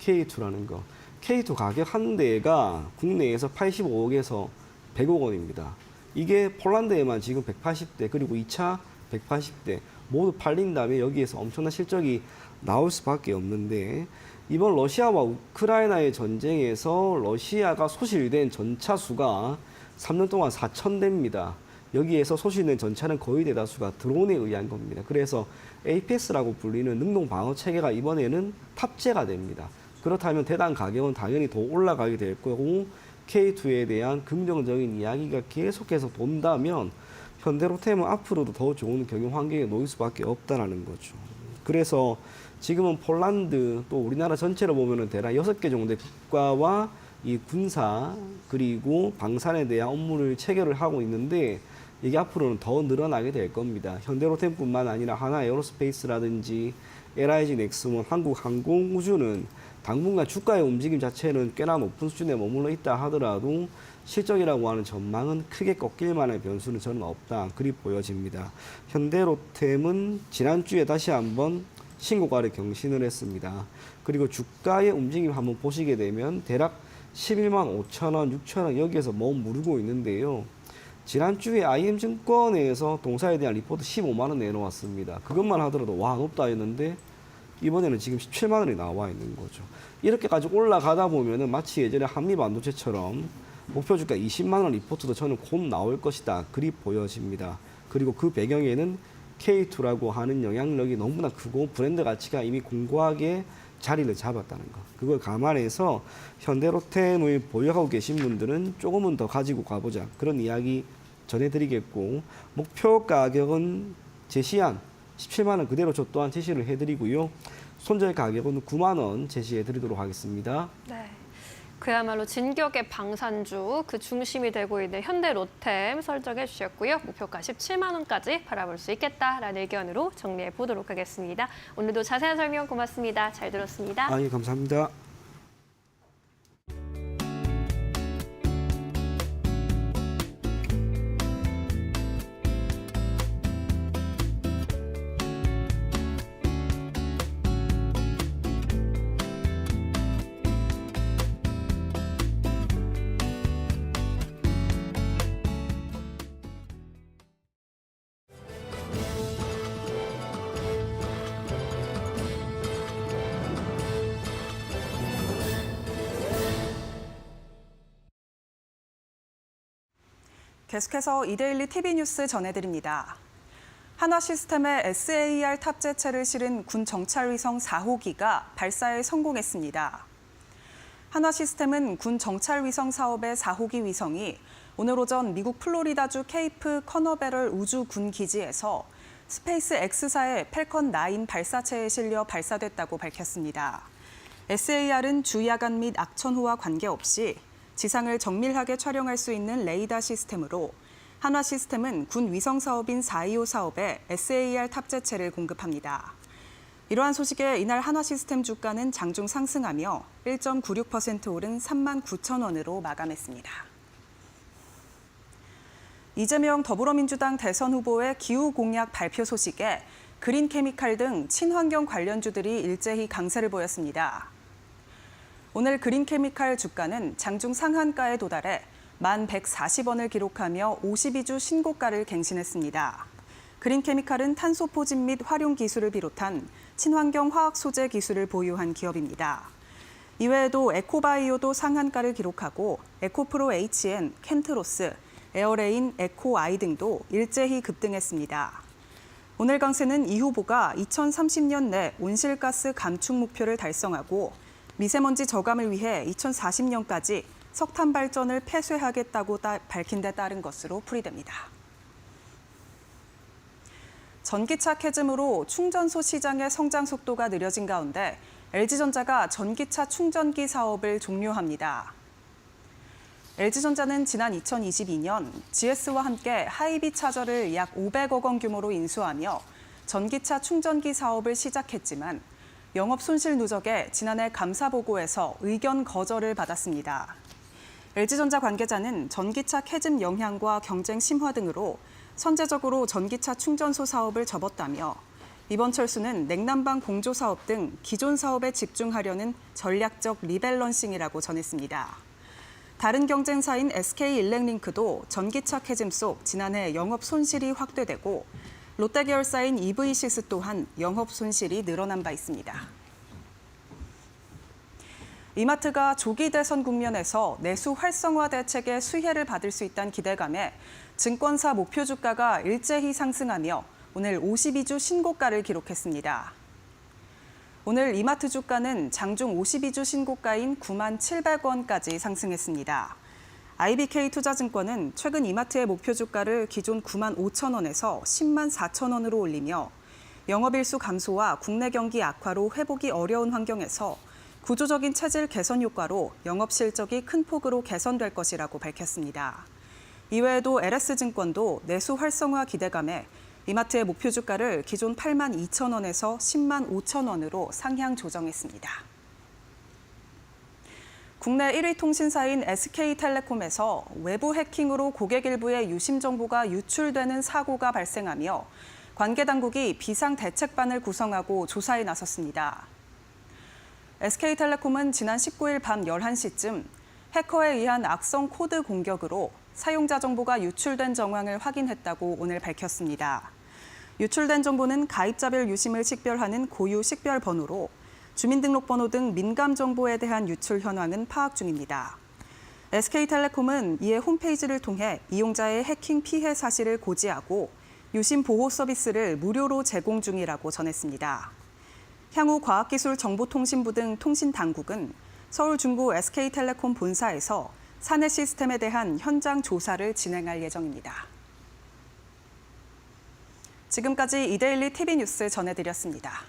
K2라는 거. K2 가격 한 대가 국내에서 85억에서 100억 원입니다. 이게 폴란드에만 지금 180대 그리고 2차 180대 모두 팔린다면 여기에서 엄청난 실적이 나올 수밖에 없는데 이번 러시아와 우크라이나의 전쟁에서 러시아가 소실된 전차 수가 3년 동안 4,000대입니다. 여기에서 소실된 전차는 거의 대다수가 드론에 의한 겁니다. 그래서 APS라고 불리는 능동 방어 체계가 이번에는 탑재가 됩니다. 그렇다면 대당 가격은 당연히 더 올라가게 될 거고 K2에 대한 긍정적인 이야기가 계속해서 돈다면 현대로템은 앞으로도 더 좋은 경영 환경에 놓일 수밖에 없다는 거죠. 그래서 지금은 폴란드 또 우리나라 전체로 보면은 대략 6개 정도의 국가와 이 군사 그리고 방산에 대한 업무를 체결을 하고 있는데 이게 앞으로는 더 늘어나게 될 겁니다. 현대로템뿐만 아니라 하나에어로스페이스라든지 LIG 넥스몬, 한국항공우주는 당분간 주가의 움직임 자체는 꽤나 높은 수준에 머물러 있다 하더라도 실적이라고 하는 전망은 크게 꺾일 만한 변수는 저는 없다. 그리 보여집니다. 현대로템은 지난주에 다시 한번 신고가를 경신을 했습니다. 그리고 주가의 움직임 한번 보시게 되면 대략 11만 5천 원, 6천 원 여기에서 머무르고 있는데요. 지난주에 IM증권에서 동사에 대한 리포트 15만 원 내놓았습니다. 그것만 하더라도 와 높다 했는데 이번에는 지금 17만 원이 나와 있는 거죠. 이렇게까지 올라가다 보면은 마치 예전에 한미반도체처럼 목표 주가 20만 원 리포트도 저는 곧 나올 것이다. 그리 보여집니다. 그리고 그 배경에는 K2라고 하는 영향력이 너무나 크고 브랜드 가치가 이미 공고하게 자리를 잡았다는 것. 그걸 감안해서 현대로템을 보유하고 계신 분들은 조금은 더 가지고 가보자. 그런 이야기 전해드리겠고 목표 가격은 제시한 17만 원 그대로 저 또한 제시를 해드리고요. 손절 가격은 9만 원 제시해드리도록 하겠습니다. 네. 그야말로 진격의 방산주 그 중심이 되고 있는 현대로템 설정해 주셨고요. 목표가 17만 원까지 바라볼 수 있겠다라는 의견으로 정리해 보도록 하겠습니다. 오늘도 자세한 설명 고맙습니다. 잘 들었습니다. 예, 감사합니다. 계속해서 이데일리 TV 뉴스 전해드립니다. 한화시스템의 SAR 탑재체를 실은 군 정찰위성 4호기가 발사에 성공했습니다. 한화시스템은 군 정찰위성 사업의 4호기 위성이 오늘 오전 미국 플로리다주 케이프 커너베럴 우주군 기지에서 스페이스 X사의 펠컨 9 발사체에 실려 발사됐다고 밝혔습니다. SAR은 주야간 및 악천후와 관계없이 지상을 정밀하게 촬영할 수 있는 레이더 시스템으로 한화시스템은 군 위성 사업인 425 사업에 SAR 탑재체를 공급합니다. 이러한 소식에 이날 한화시스템 주가는 장중 상승하며 1.96% 오른 3만 9천 원으로 마감했습니다. 이재명 더불어민주당 대선 후보의 기후 공약 발표 소식에 그린케미칼 등 친환경 관련주들이 일제히 강세를 보였습니다. 오늘 그린케미칼 주가는 장중 상한가에 도달해 1,140원을 기록하며 52주 신고가를 갱신했습니다. 그린케미칼은 탄소 포집 및 활용 기술을 비롯한 친환경 화학 소재 기술을 보유한 기업입니다. 이외에도 에코바이오도 상한가를 기록하고 에코프로 HN, 캠트로스, 에어레인, 에코아이 등도 일제히 급등했습니다. 오늘 강세는 이 후보가 2030년 내 온실가스 감축 목표를 달성하고 미세먼지 저감을 위해 2040년까지 석탄 발전을 폐쇄하겠다고 밝힌 데 따른 것으로 풀이됩니다. 전기차 캐즘으로 충전소 시장의 성장 속도가 느려진 가운데 LG전자가 전기차 충전기 사업을 종료합니다. LG전자는 지난 2022년 GS와 함께 하이비 차저를 약 500억 원 규모로 인수하며 전기차 충전기 사업을 시작했지만 영업 손실 누적에 지난해 감사 보고에서 의견 거절을 받았습니다. LG전자 관계자는 전기차 캐즘 영향과 경쟁 심화 등으로 선제적으로 전기차 충전소 사업을 접었다며 이번 철수는 냉난방 공조 사업 등 기존 사업에 집중하려는 전략적 리밸런싱이라고 전했습니다. 다른 경쟁사인 SK일렉링크도 전기차 캐즘 속 지난해 영업 손실이 확대되고 롯데 계열사인 EV시스 또한 영업 손실이 늘어난 바 있습니다. 이마트가 조기 대선 국면에서 내수 활성화 대책의 수혜를 받을 수 있다는 기대감에 증권사 목표 주가가 일제히 상승하며 오늘 52주 신고가를 기록했습니다. 오늘 이마트 주가는 장중 52주 신고가인 9만 700원까지 상승했습니다. IBK 투자증권은 최근 이마트의 목표 주가를 기존 9만 5천 원에서 10만 4천 원으로 올리며 영업일수 감소와 국내 경기 악화로 회복이 어려운 환경에서 구조적인 체질 개선 효과로 영업 실적이 큰 폭으로 개선될 것이라고 밝혔습니다. 이외에도 LS증권도 내수 활성화 기대감에 이마트의 목표 주가를 기존 8만 2천 원에서 10만 5천 원으로 상향 조정했습니다. 국내 1위 통신사인 SK텔레콤에서 외부 해킹으로 고객 일부의 유심 정보가 유출되는 사고가 발생하며 관계 당국이 비상대책반을 구성하고 조사에 나섰습니다. SK텔레콤은 지난 19일 밤 11시쯤 해커에 의한 악성 코드 공격으로 사용자 정보가 유출된 정황을 확인했다고 오늘 밝혔습니다. 유출된 정보는 가입자별 유심을 식별하는 고유 식별 번호로 주민등록번호 등 민감 정보에 대한 유출 현황은 파악 중입니다. SK텔레콤은 이에 홈페이지를 통해 이용자의 해킹 피해 사실을 고지하고 유심 보호 서비스를 무료로 제공 중이라고 전했습니다. 향후 과학기술정보통신부 등 통신당국은 서울 중구 SK텔레콤 본사에서 사내 시스템에 대한 현장 조사를 진행할 예정입니다. 지금까지 이데일리 TV뉴스 전해드렸습니다.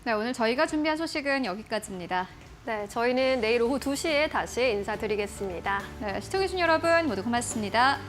네, 오늘 저희가 준비한 소식은 여기까지입니다. 네, 저희는 내일 오후 2시에 다시 인사드리겠습니다. 네, 시청해주신 여러분 모두 고맙습니다.